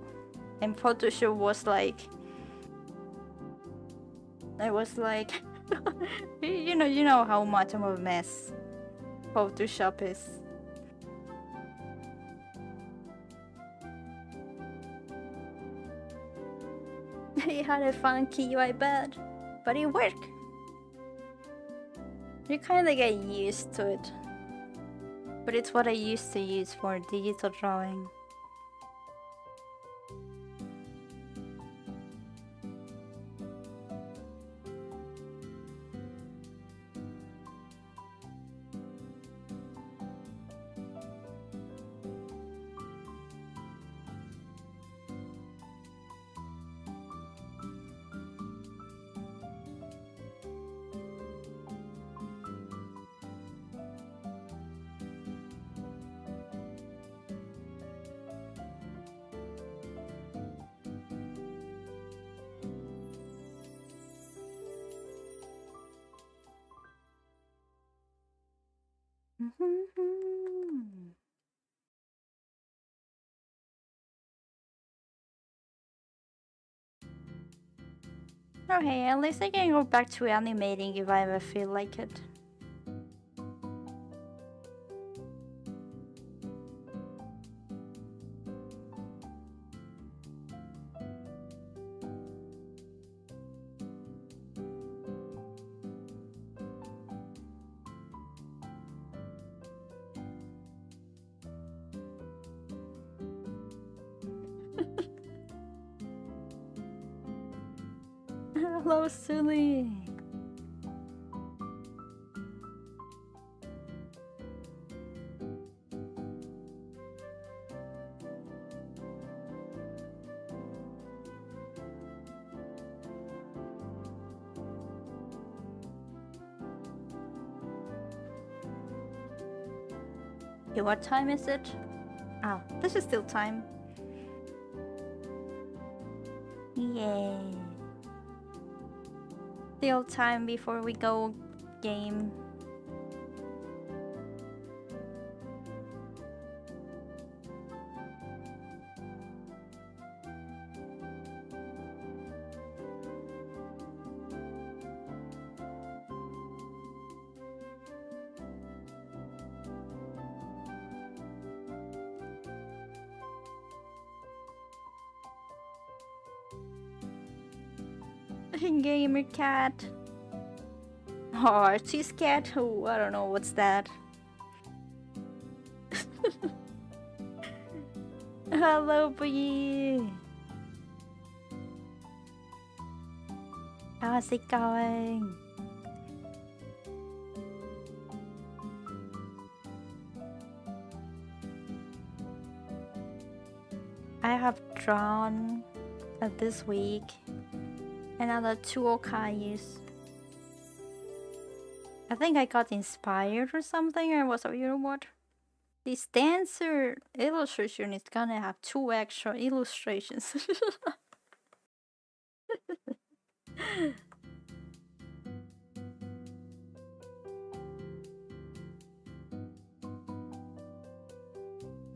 And Photoshop was like, I was like, you know how much of a mess Photoshop is. It had a funky UI bed, but it worked. You kinda get used to it. But it's what I used to use for digital drawing. Okay, at least I can go back to animating if I ever feel like it. Hello, silly. Okay, what time is it? Oh, this is still time. Yay. Still time before we go game. Gamer cat. Oh, cheese cat. Oh, I don't know what's that. Hello, boy. How's it going? I have drawn this week another 2 Okayus. I think I got inspired or something, or was, you know what? This dancer illustration is gonna have 2 extra illustrations.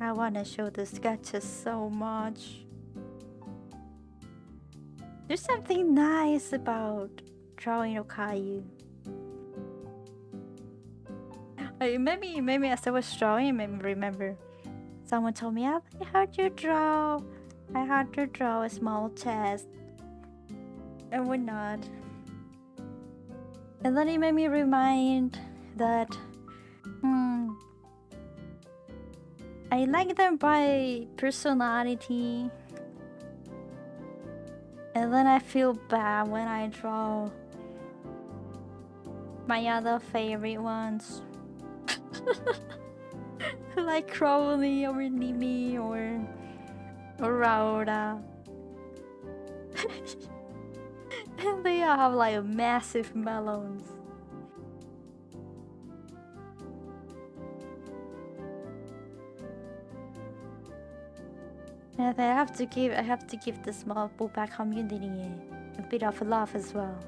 I wanna show the sketches so much. There's something nice about drawing Okayu. Maybe as I was drawing, I remember someone told me, "I had to draw. I had to draw a small chest," and we're not. And then it made me remind that, I like them by personality, and then I feel bad when I draw my other favorite ones. Like Crowley or Nimi or Rhoda. And they all have like massive melons. And I have to give the small Boback community a bit of love as well.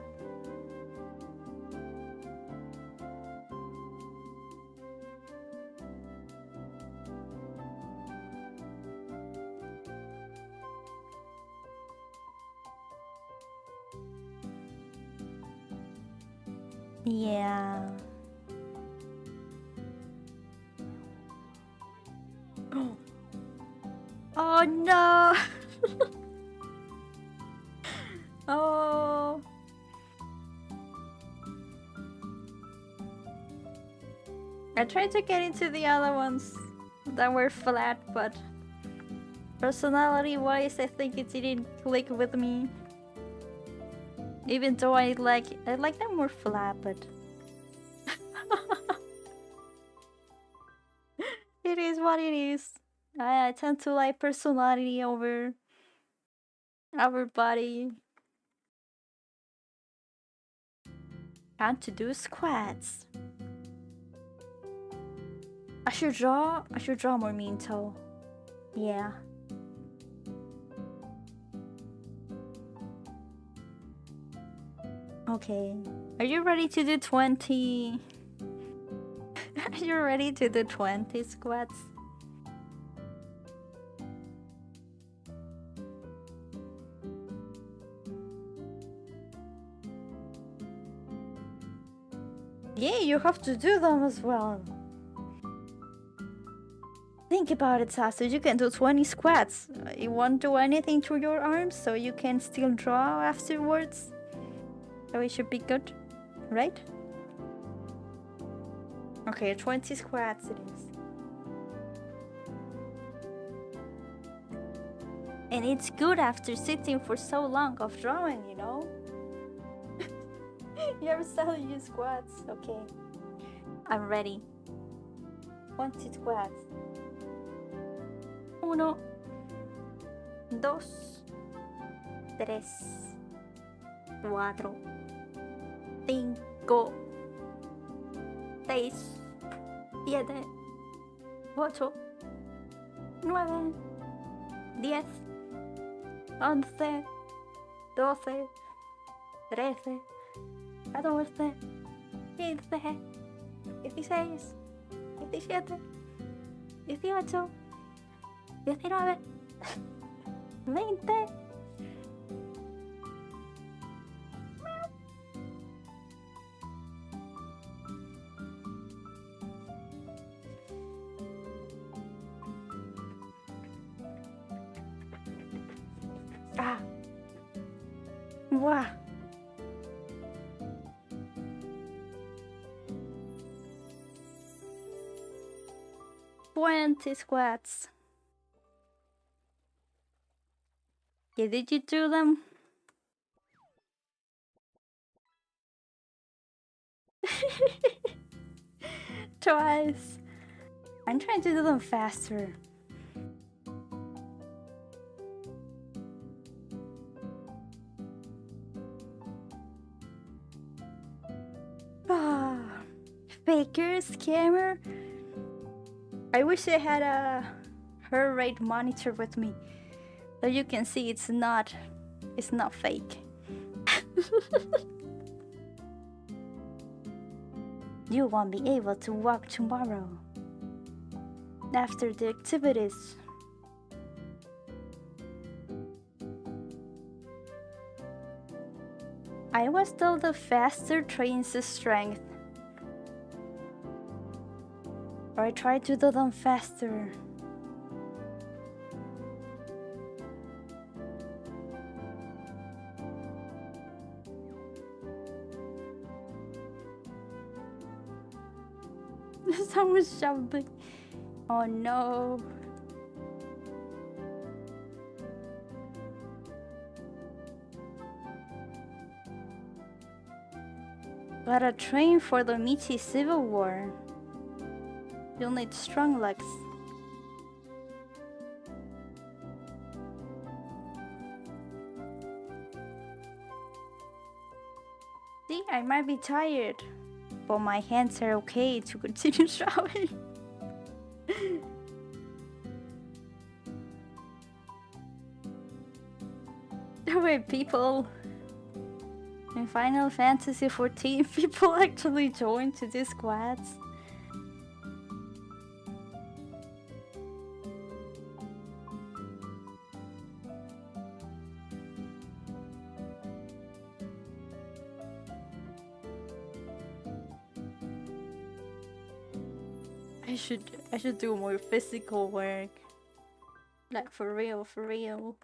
Yeah. Oh no! Oh. I tried to get into the other ones that were flat, but personality-wise, I think it didn't click with me. Even though I like them more flat, but it is what it is. I tend to like personality over our body. Time to do squats. I should draw more Minto. Yeah. Okay. Are you ready to do 20? Are you ready to do 20 squats? Yeah, you have to do them as well. Think about it, Sasu. You can do 20 squats. You won't do anything to your arms, so you can still draw afterwards. So it should be good, right? Okay, 20 squats it is. And it's good after sitting for so long of drawing, you know? You ever saw you squats? Okay. I'm ready. 20 squats. 1, 2, 3, 4, 5, 6, 7, 8, 9, 10, 11, 12, 13, 14, 15, 16, 17, 18, 19, 20. Ah. Wow. Twenty squats. Yeah, did you do them? Twice. I'm trying to do them faster. sticker scammer. I wish I had a heart rate monitor with me, so you can see it's not fake. You won't be able to walk tomorrow after the activities. I was told the faster trains the strength. Or I try to do them faster. Someone's shouting. Oh no. Gotta train for the meaty civil war. You'll need strong legs. See, I might be tired, but my hands are okay to continue showering. Wait, people. In Final Fantasy XIV, people actually join to these squads. I should do more physical work. Like for real, for real.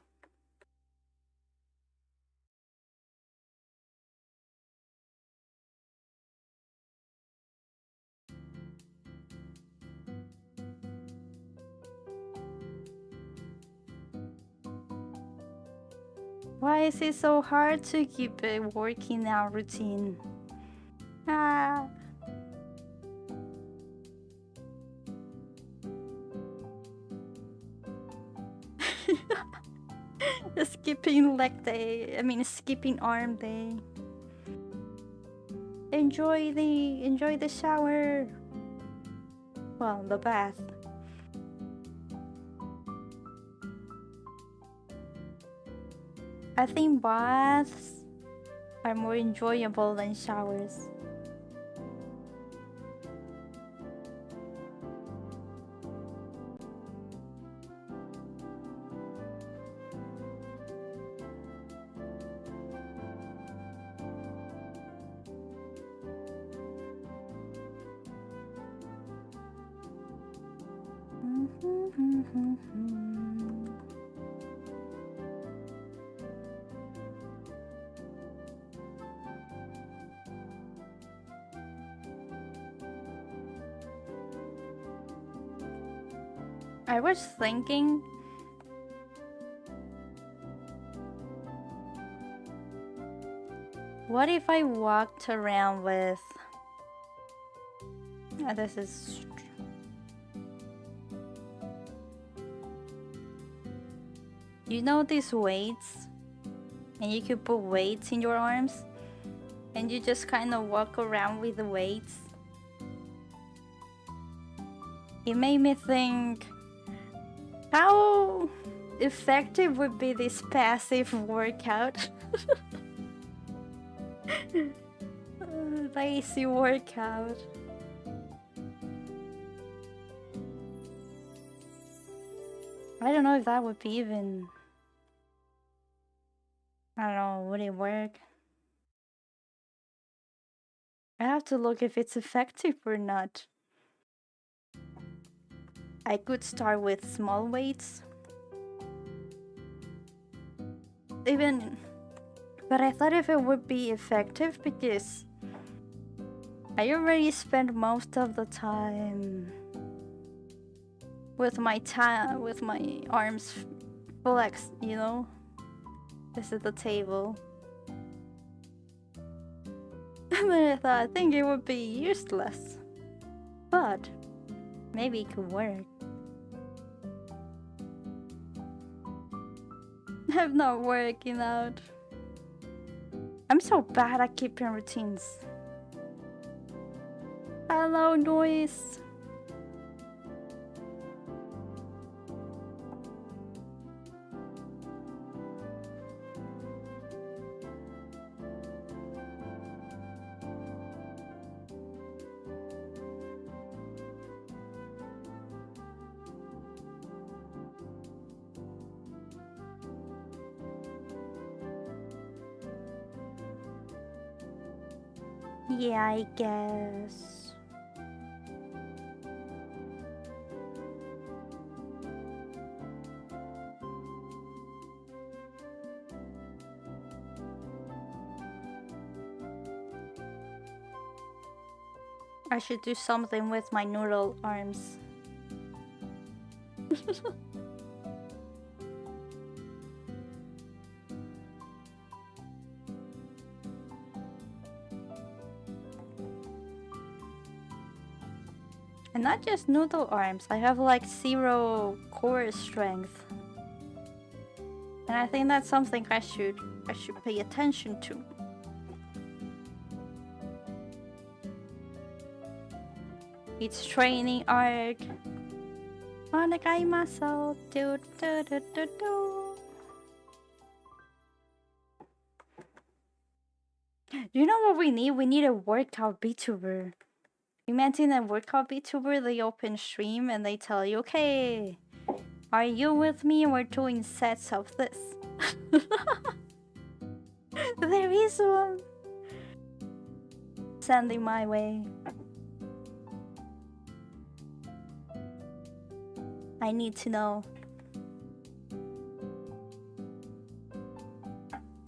Why is it so hard to keep a working out routine? Ah. Skipping leg day. I mean, skipping arm day. Enjoy the shower. Well, the bath. I think baths are more enjoyable than showers. I was thinking, what if I walked around with this is you know these weights, and you could put weights in your arms and you just kind of walk around with the weights. It made me think, how effective would be this passive workout? Lazy workout. I don't know if that would be even... I don't know, would it work? I have to look if it's effective or not. I could start with small weights. But I thought if it would be effective because I already spend most of the time with my arms flexed, you know? This is the table. And then I think it would be useless. But maybe it could work. I'm not working out. I'm so bad at keeping routines. Hello, noise. Yeah, I guess. I should do something with my noodle arms. And not just noodle arms, I have like 0 core strength. And I think that's something I should pay attention to. It's training arc. Onegai muscle. Do do do do do. You know what we need? We need a workout VTuber. Imagine a workout VTuber, they open stream and they tell you, okay, are you with me? We're doing sets of this. There is one. Send it my way. I need to know.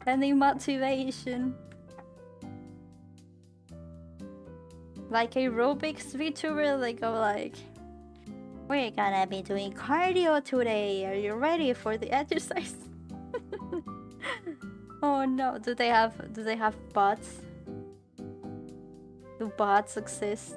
Any motivation. Like aerobics VTuber, they go like, we're gonna be doing cardio today. Are you ready for the exercise? Oh no, do they have bots? Do bots exist?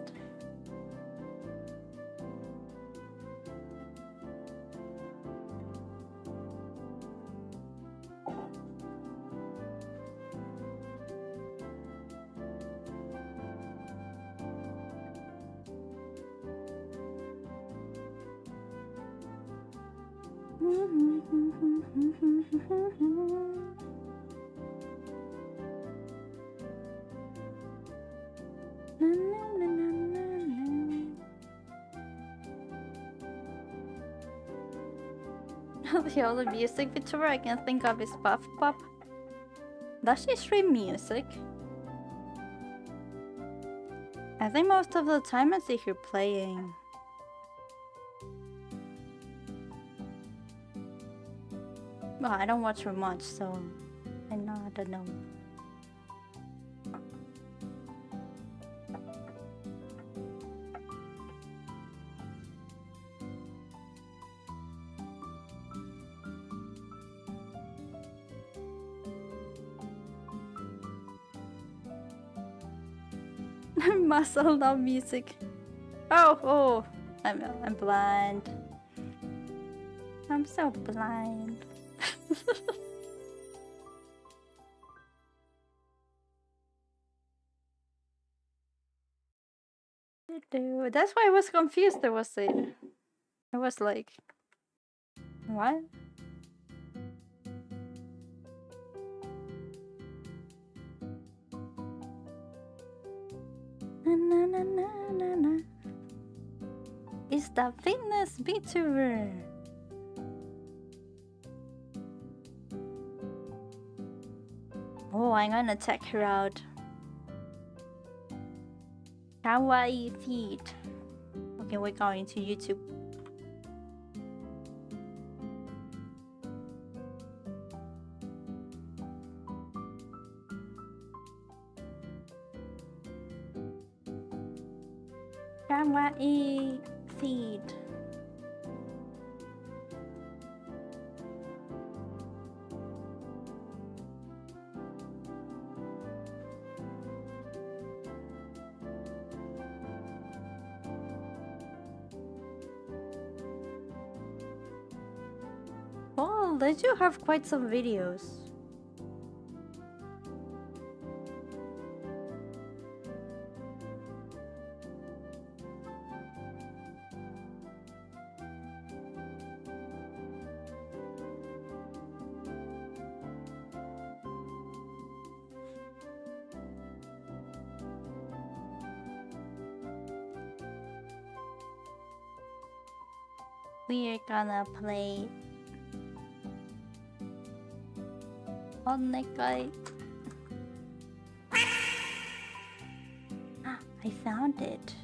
The only music VTuber I can think of is Puff Pop. Does she stream music? I think most of the time I see her playing. Well, I don't watch her much, so I don't know. Muscle, not music. Oh, I'm blind. I'm so blind. That's why I was confused. I was like, what? Na, na, na, na, na. It's the fitness VTuber. Oh, I'm gonna check her out. Kawaii feet. Okay, we're going to YouTube. Kawaii feet. Oh, they do have quite some videos. We are gonna play on the guy. I found it.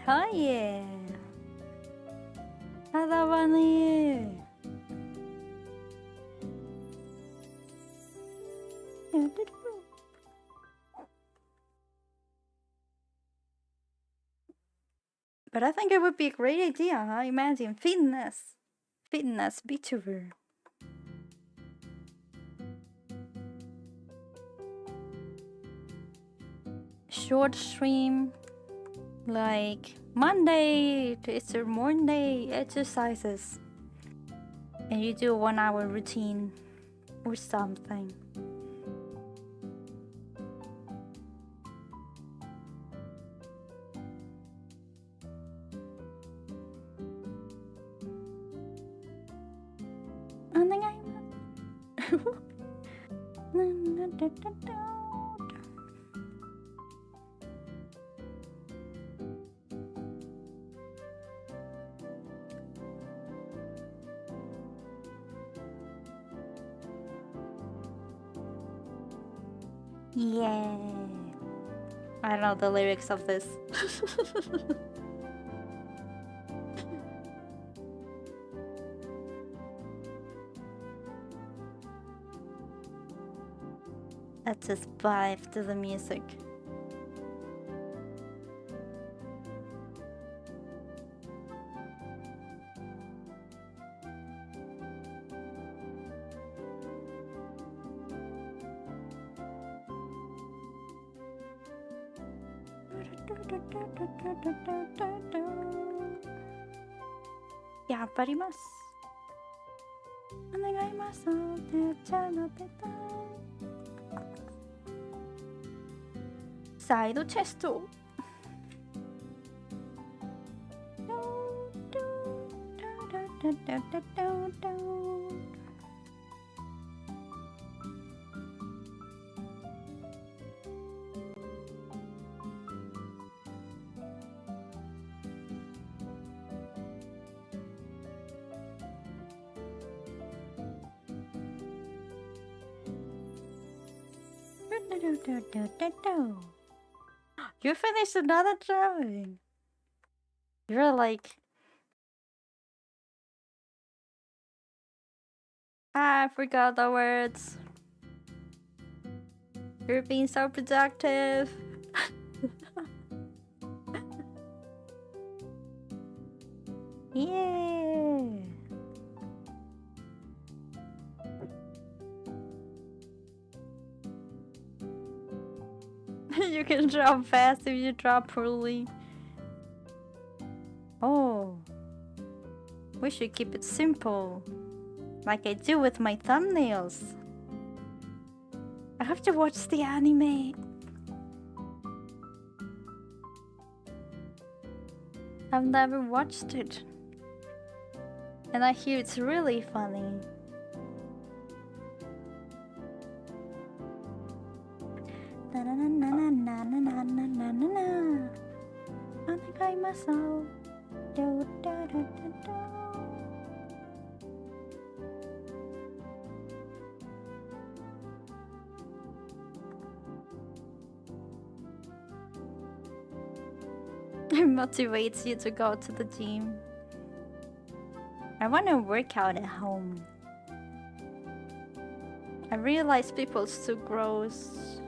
Hell yeah! How's funny? But I think it would be a great idea, huh? Imagine fitness vtuber. Short stream, like Monday to Easter Monday exercises, and you do a 1 hour routine or something. Yeah. I don't know the lyrics of this. Let's just vibe to the music. Yaparimasu. Onegaimasu. Side chest. You finished another drawing. You're like... I forgot the words. You're being so productive. Yeah. You can draw fast if you draw poorly. Oh. We should keep it simple. Like I do with my thumbnails. I have to watch the anime. I've never watched it. And I hear it's really funny. It motivates you to go to the gym. I want to work out at home. I realize people's too gross.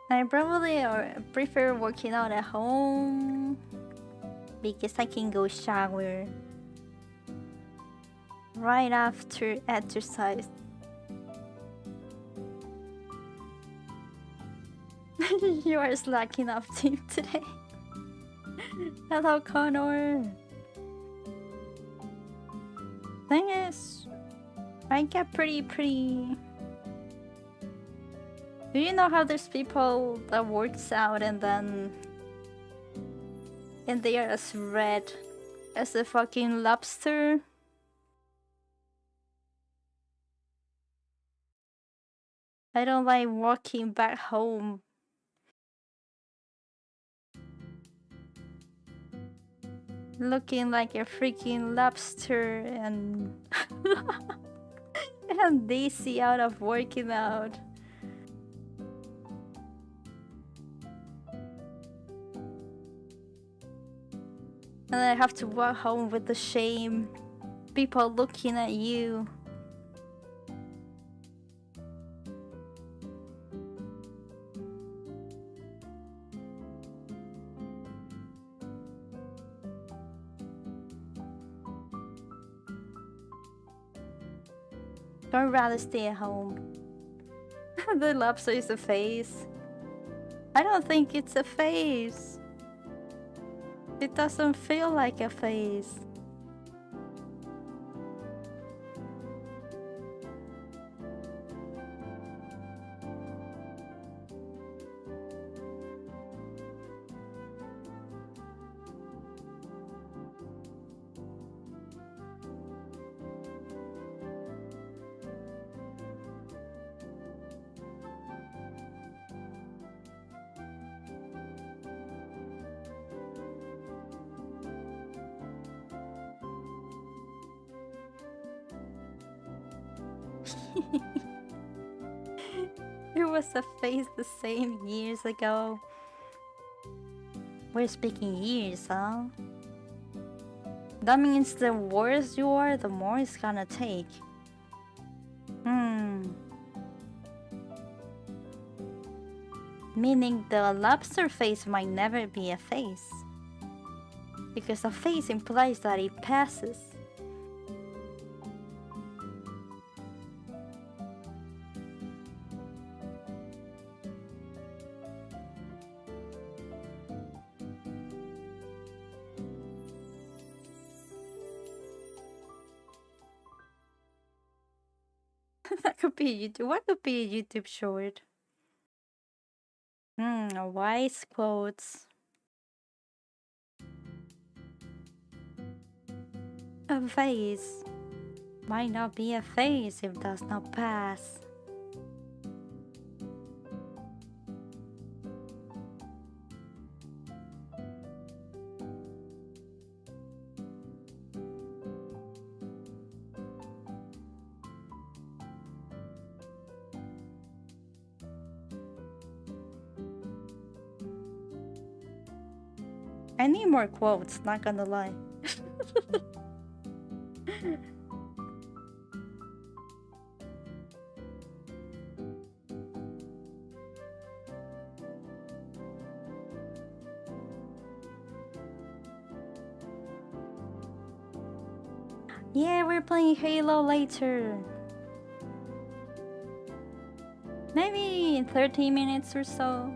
I probably prefer working out at home because I can go shower right after exercise. You are slacking off team today. Hello, Connor. Thing is, I get pretty Do you know how there's people that works out and they are as red as a fucking lobster? I don't like walking back home looking like a freaking lobster and and dizzy out of working out. And I have to walk home with the shame. People looking at you. I'd rather stay at home. The lobster is a face. I don't think it's a face. It doesn't feel like a face. It was a face the same years ago. We're speaking years, huh? That means the worse you are, the more it's gonna take. Meaning the lobster face might never be a face. Because a face implies that it passes. That could be a YouTube. What could be a YouTube short? Wise quotes. A face might not be a face if it does not pass. I need more quotes, not gonna lie. Yeah, we're playing Halo later. Maybe in 30 minutes or so.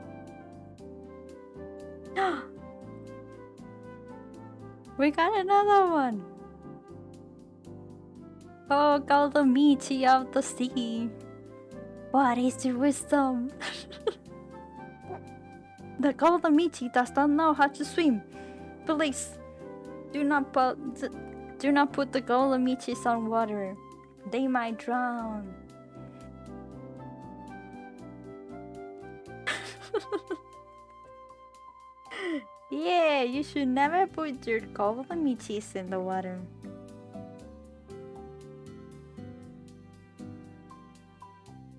We got another one. Oh, call the meaty of the sea. What is your wisdom? The golden meaty does not know how to swim. Please, do not put the golden meaties on water. They might drown. Yeah, you should never put your golden meaties in the water.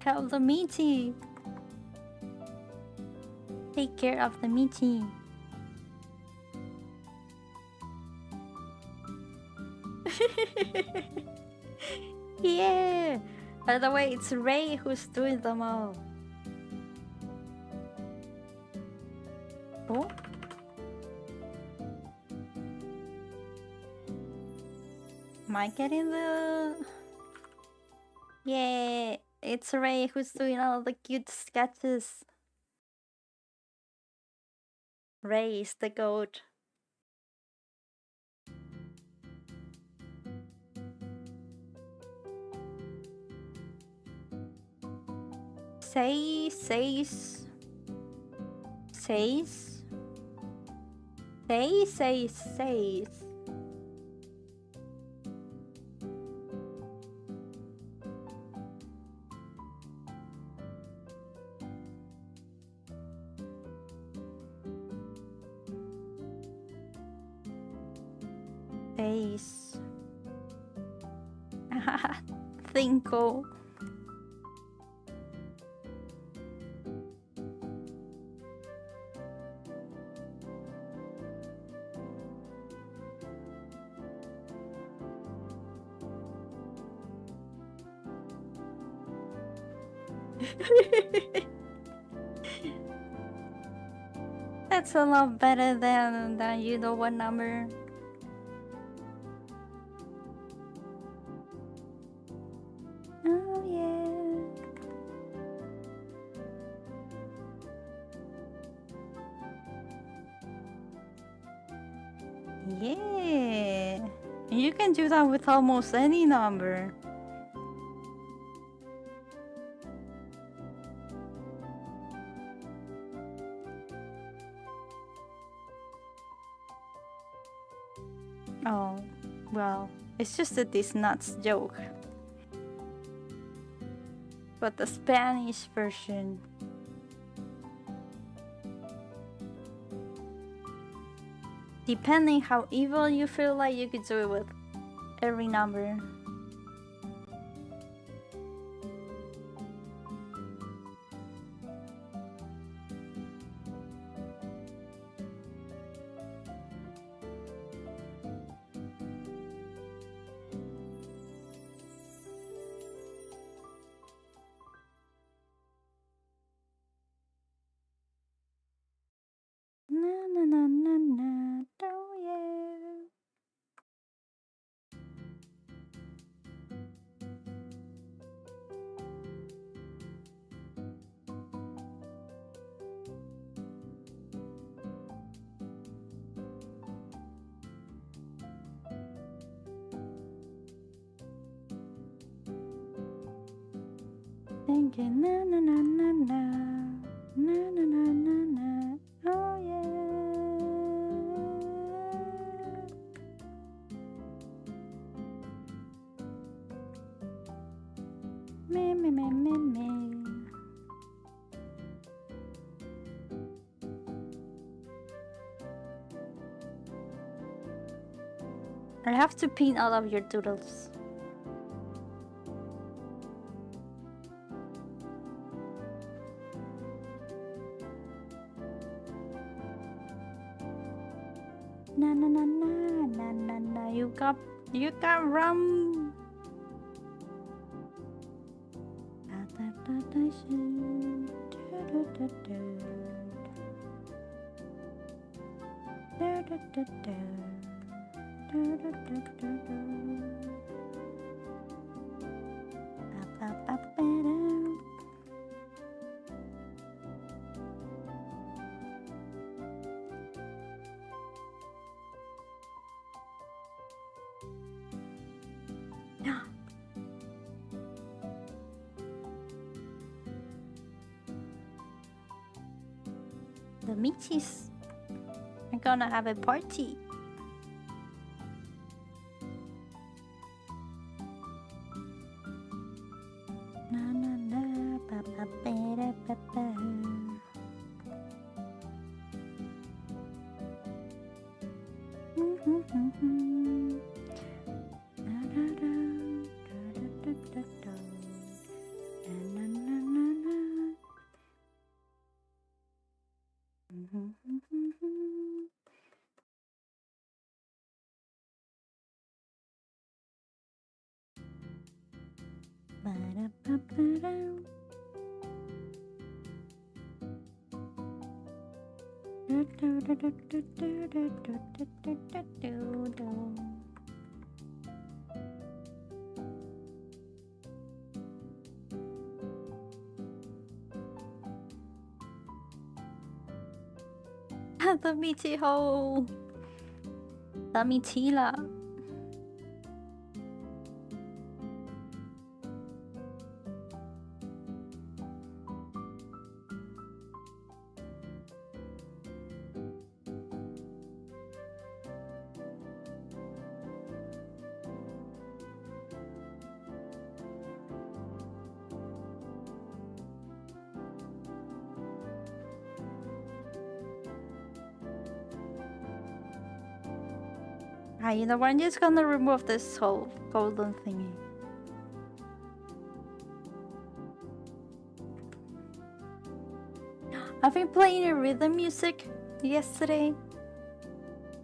Tell the meaty. Take care of the meaty. Yeah. By the way, it's Ray who's doing them all. Oh. Am I getting the... Yeah, it's Ray who's doing all the cute sketches. Ray is the goat. Seis. Seis. Cinco. That's a lot better than you know what number. Oh yeah. Yeah. You can do that with almost any number. Oh, well, it's just a this nuts joke. But the Spanish version. Depending how evil you feel like, you could do it with every number. Na na na na na, oh yeah. Thinking na na na na na, na na na na na, oh yeah. Me me me me me. I have to pin all of your doodles. Na na na na na na na. You got rum. Da, da, da, da, shoo. Da, da, da, da. Da, da, da, da. Da, da, da, da, da. Ba, ba, ba, ba, da. The Michis are gonna have a party. Na na na ba ba ba da ba ba. Da da da da da da da. Na na na na. Ba-da-ba-ba-da. Do-do-do-do-do-do-do-do-do-do. The Michi hole. The Michila. Ah, you know what? I'm just gonna remove this whole golden thingy. I've been playing a rhythm music yesterday.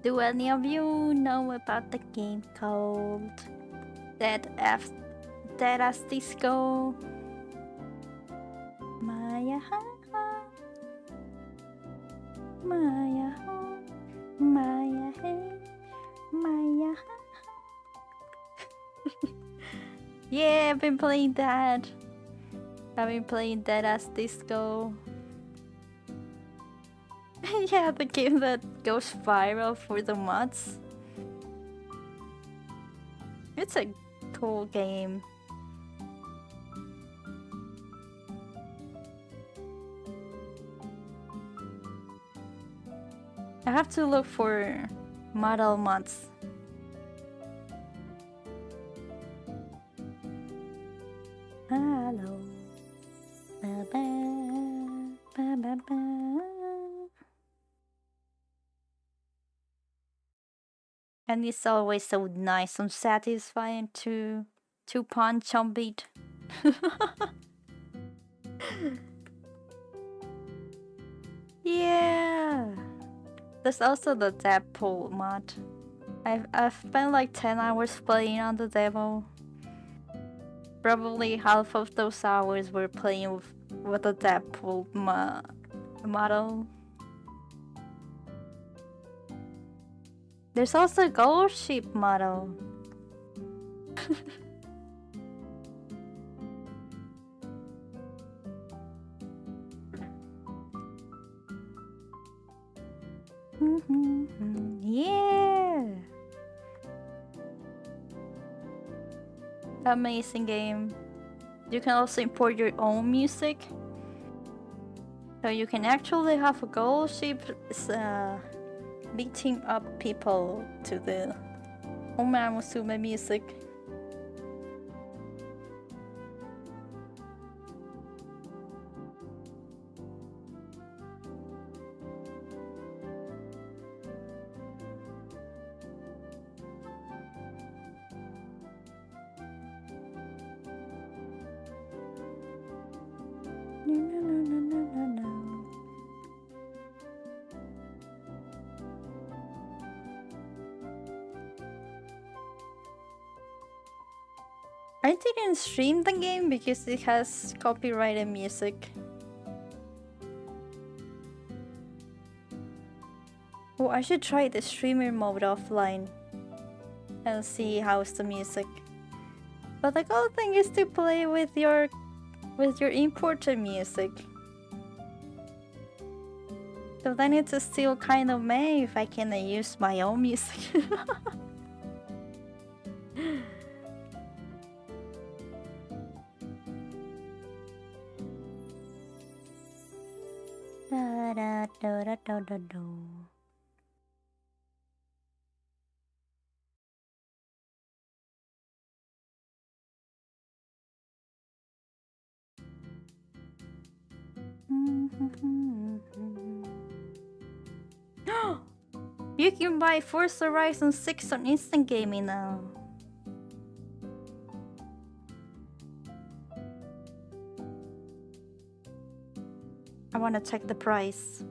Do any of you know about the game called Dead as Disco? Maya ha ha, Maya ha, Maya hey, Maya ha. Yeah, I've been playing that. I've been playing Dead as Disco. Yeah, the game that goes viral for the mods. It's a cool game. I have to look for model mods. Hello. Ba ba ba ba ba. And it's always so nice and satisfying to punch on beat. Yeah. There's also the Deadpool mod. I've spent like 10 hours playing on the demo. Probably half of those hours were playing with the Deadpool model. There's also a gold ship model. Yeah! Amazing game. You can also import your own music. So you can actually have a gold ship beating up people to the Oma Musume music. No. I didn't stream the game because it has copyrighted music. Oh, I should try the streamer mode offline and see how's the music. But the cool thing is to play with your imported music. So then it's still kind of meh if I can use my own music. You can buy Forza Horizon 6 on Instant Gaming now. I wanna check the price.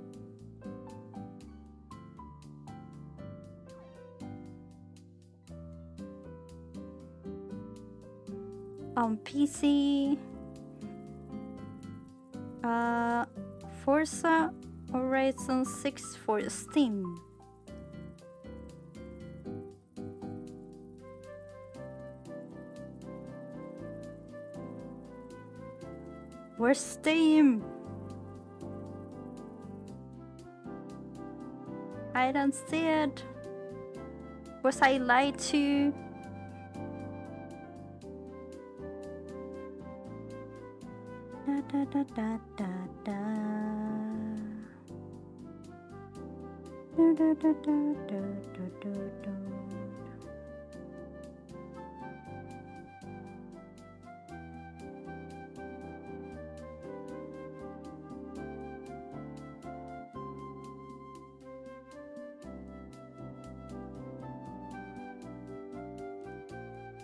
On PC, Forza Horizon 6 for Steam. Where's Steam? I don't see it. Was I lied to? Da da da da da da. Da da da da da da da da.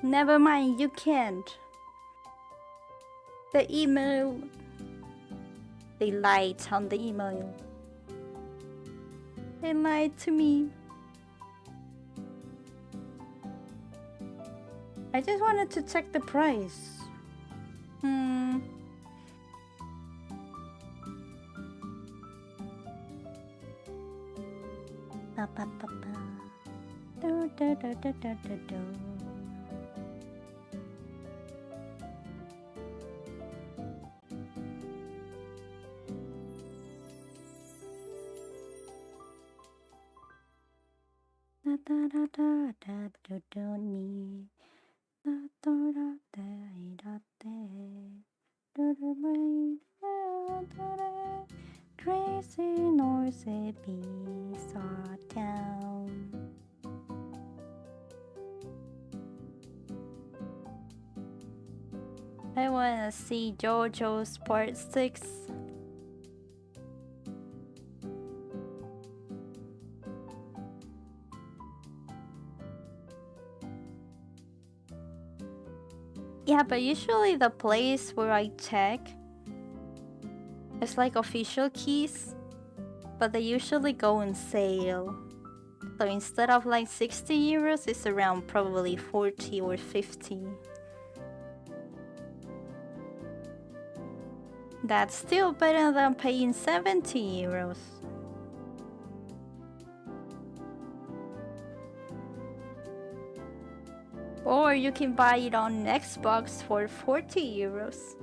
Never mind, you can't. The email. They lied on the email. They lied to me. I just wanted to check the price. Ba, ba, ba, ba. Do, do, do, do, do, do, do. Da, da, da, da, da, do, do, ni. Da, da, da, da, da, da. Do, do, da, da, da. Crazy, noisy beast our town. I wanna see JoJo's Part 6. Yeah, but usually the place where I check is like official keys, but they usually go on sale. So instead of like 60 euros, it's around probably 40 or 50. That's still better than paying 70 euros. Or you can buy it on Xbox for 40 euros.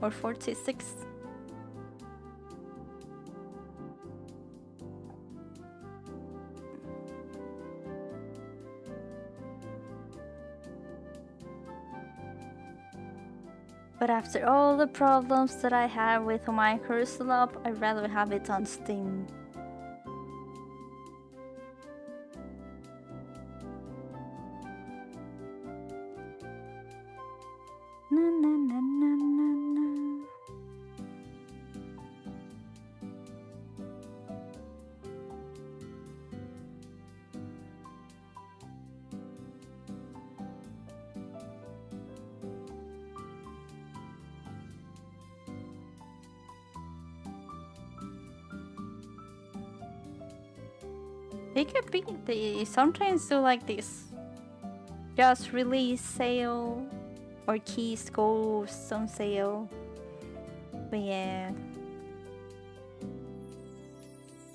Or 46. But after all the problems that I have with my Microsoft, I'd rather have it on Steam. Na, na, na, na, na, na. They could be. They sometimes do like this just release sale or keys go on sale. But yeah,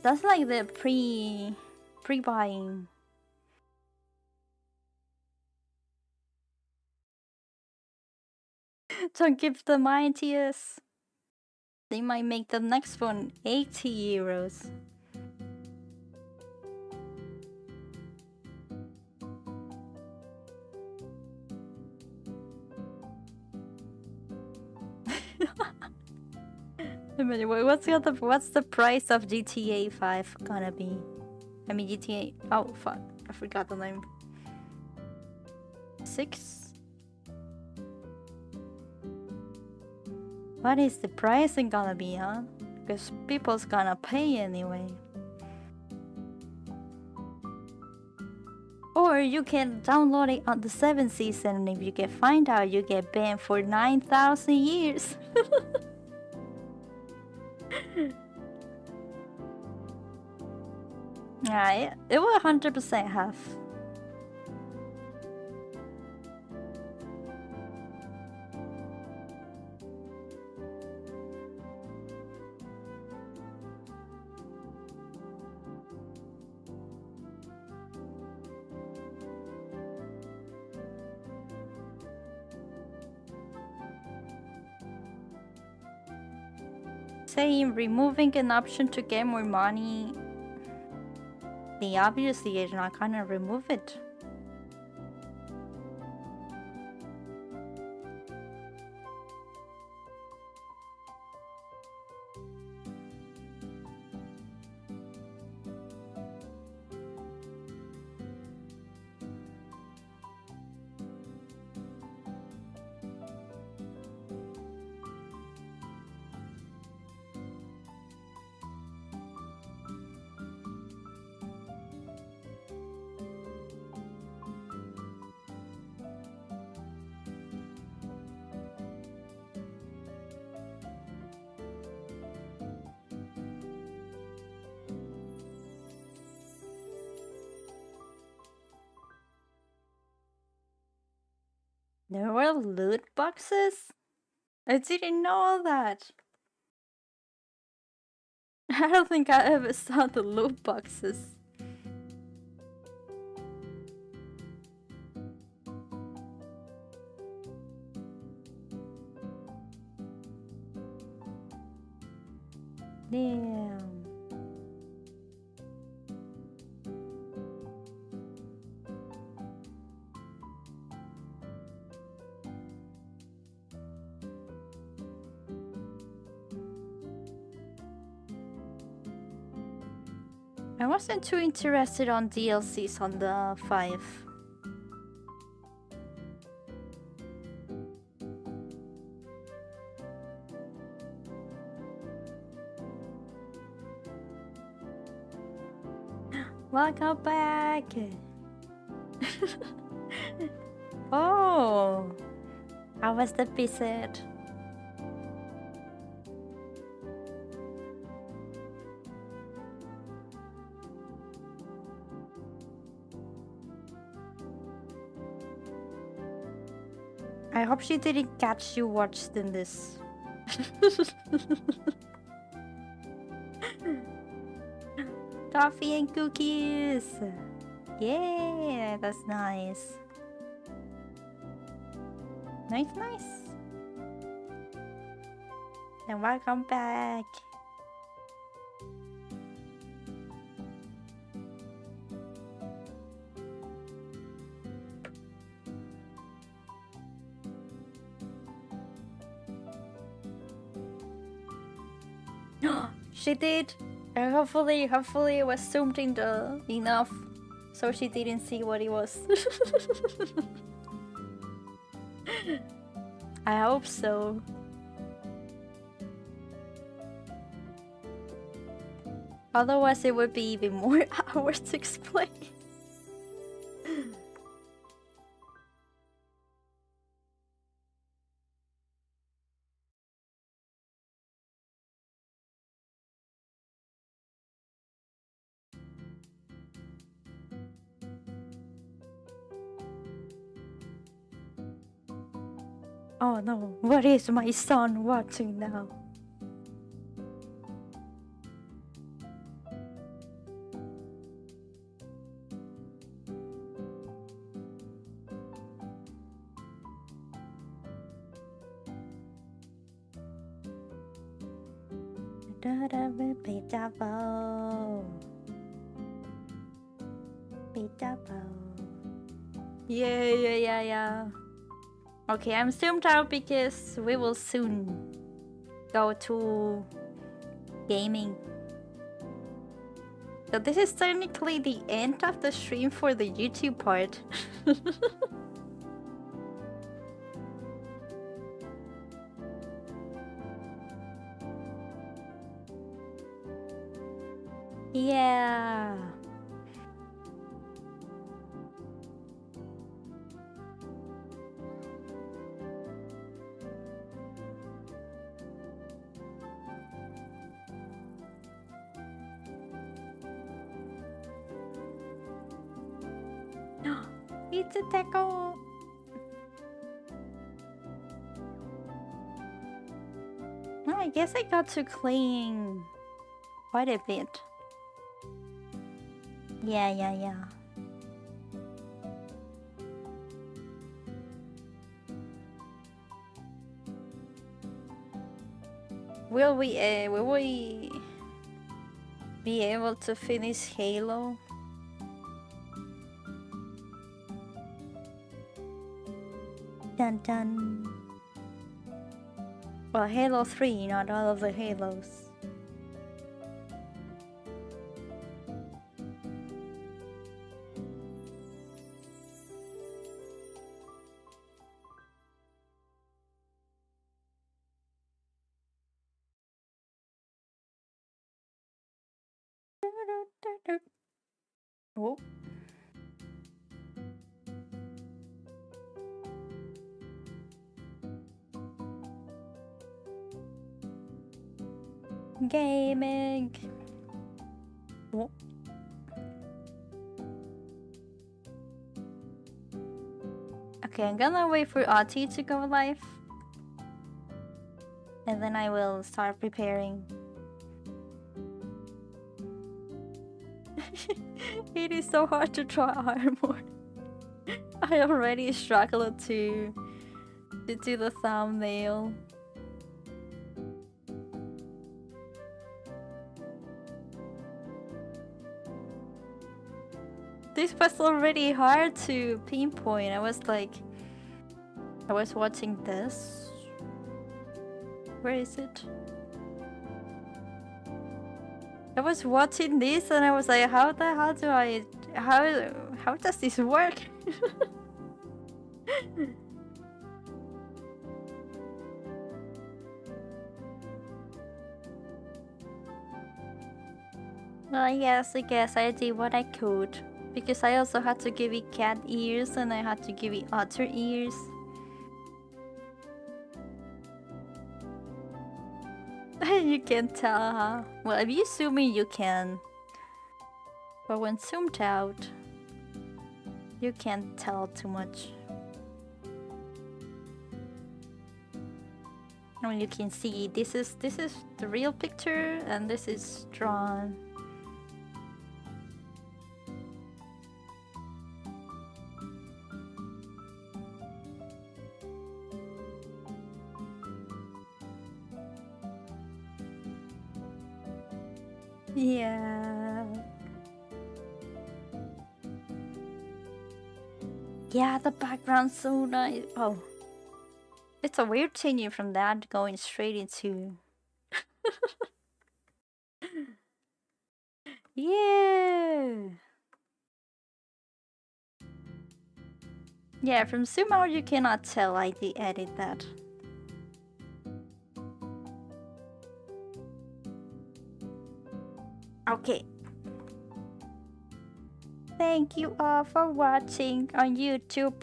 that's like the pre-buying. Don't give them ideas. They might make the next one 80 euros. What's the price of GTA 5 gonna be? I mean GTA. Oh fuck, I forgot the name. 6. What is the pricing gonna be, huh? Because people's gonna pay anyway. Or you can download it on the 7th season, and if you get find out, you get banned for 9,000 years. Yeah, it will 100% have. Saying removing an option to get more money, they obviously are not gonna remove it. There were loot boxes? I didn't know that. I don't think I ever saw the loot boxes. Damn. I wasn't too interested on DLCs on the 5. Welcome back! Oh! How was the visit? I hope she didn't catch you watching this. Toffee and cookies! Yeah, that's nice. Nice. And welcome back. She did. Hopefully it was zoomed in enough so she didn't see what it was. I hope so. Otherwise it would be even more hours to explain. Oh no, what is my son watching now? Yeah. Okay, I'm zoomed out because we will soon go to gaming. So this is technically the end of the stream for the YouTube part. Yeah. It's a taco. Well, I guess I got to clean quite a bit. Yeah. Will we be able to finish Halo? Dun. Well, Halo 3, not all of the Halos. Oh. Gaming. Oh. Okay, I'm gonna wait for Ati to go live. And then I will start preparing. It is so hard to draw armor. I already struggled to do the thumbnail. This was already hard to pinpoint. I was watching this. Where is it? I was watching this and I was like, how the hell do I... How does this work? Well, I guess I did what I could. Because I also had to give it cat ears and I had to give it otter ears. You can tell, huh? Well, if you zoom in, you can. But when zoomed out, you can't tell too much. I mean, you can see this is the real picture and this is drawn. Yeah. Yeah, the background's so nice. Oh. It's a weird changing from that going straight into... Yeah. Yeah, from zoom out you cannot tell I did edit that. Okay. Thank you all for watching on YouTube.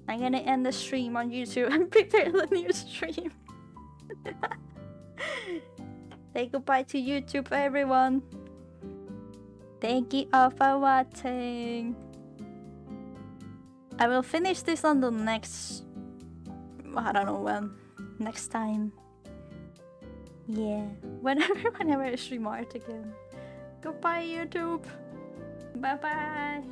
I'm gonna end the stream on YouTube and prepare the new stream. Say goodbye to YouTube, everyone. Thank you all for watching. I will finish this on the next... I don't know when. Next time. Yeah. Whenever I stream art again. Goodbye, YouTube. Bye bye.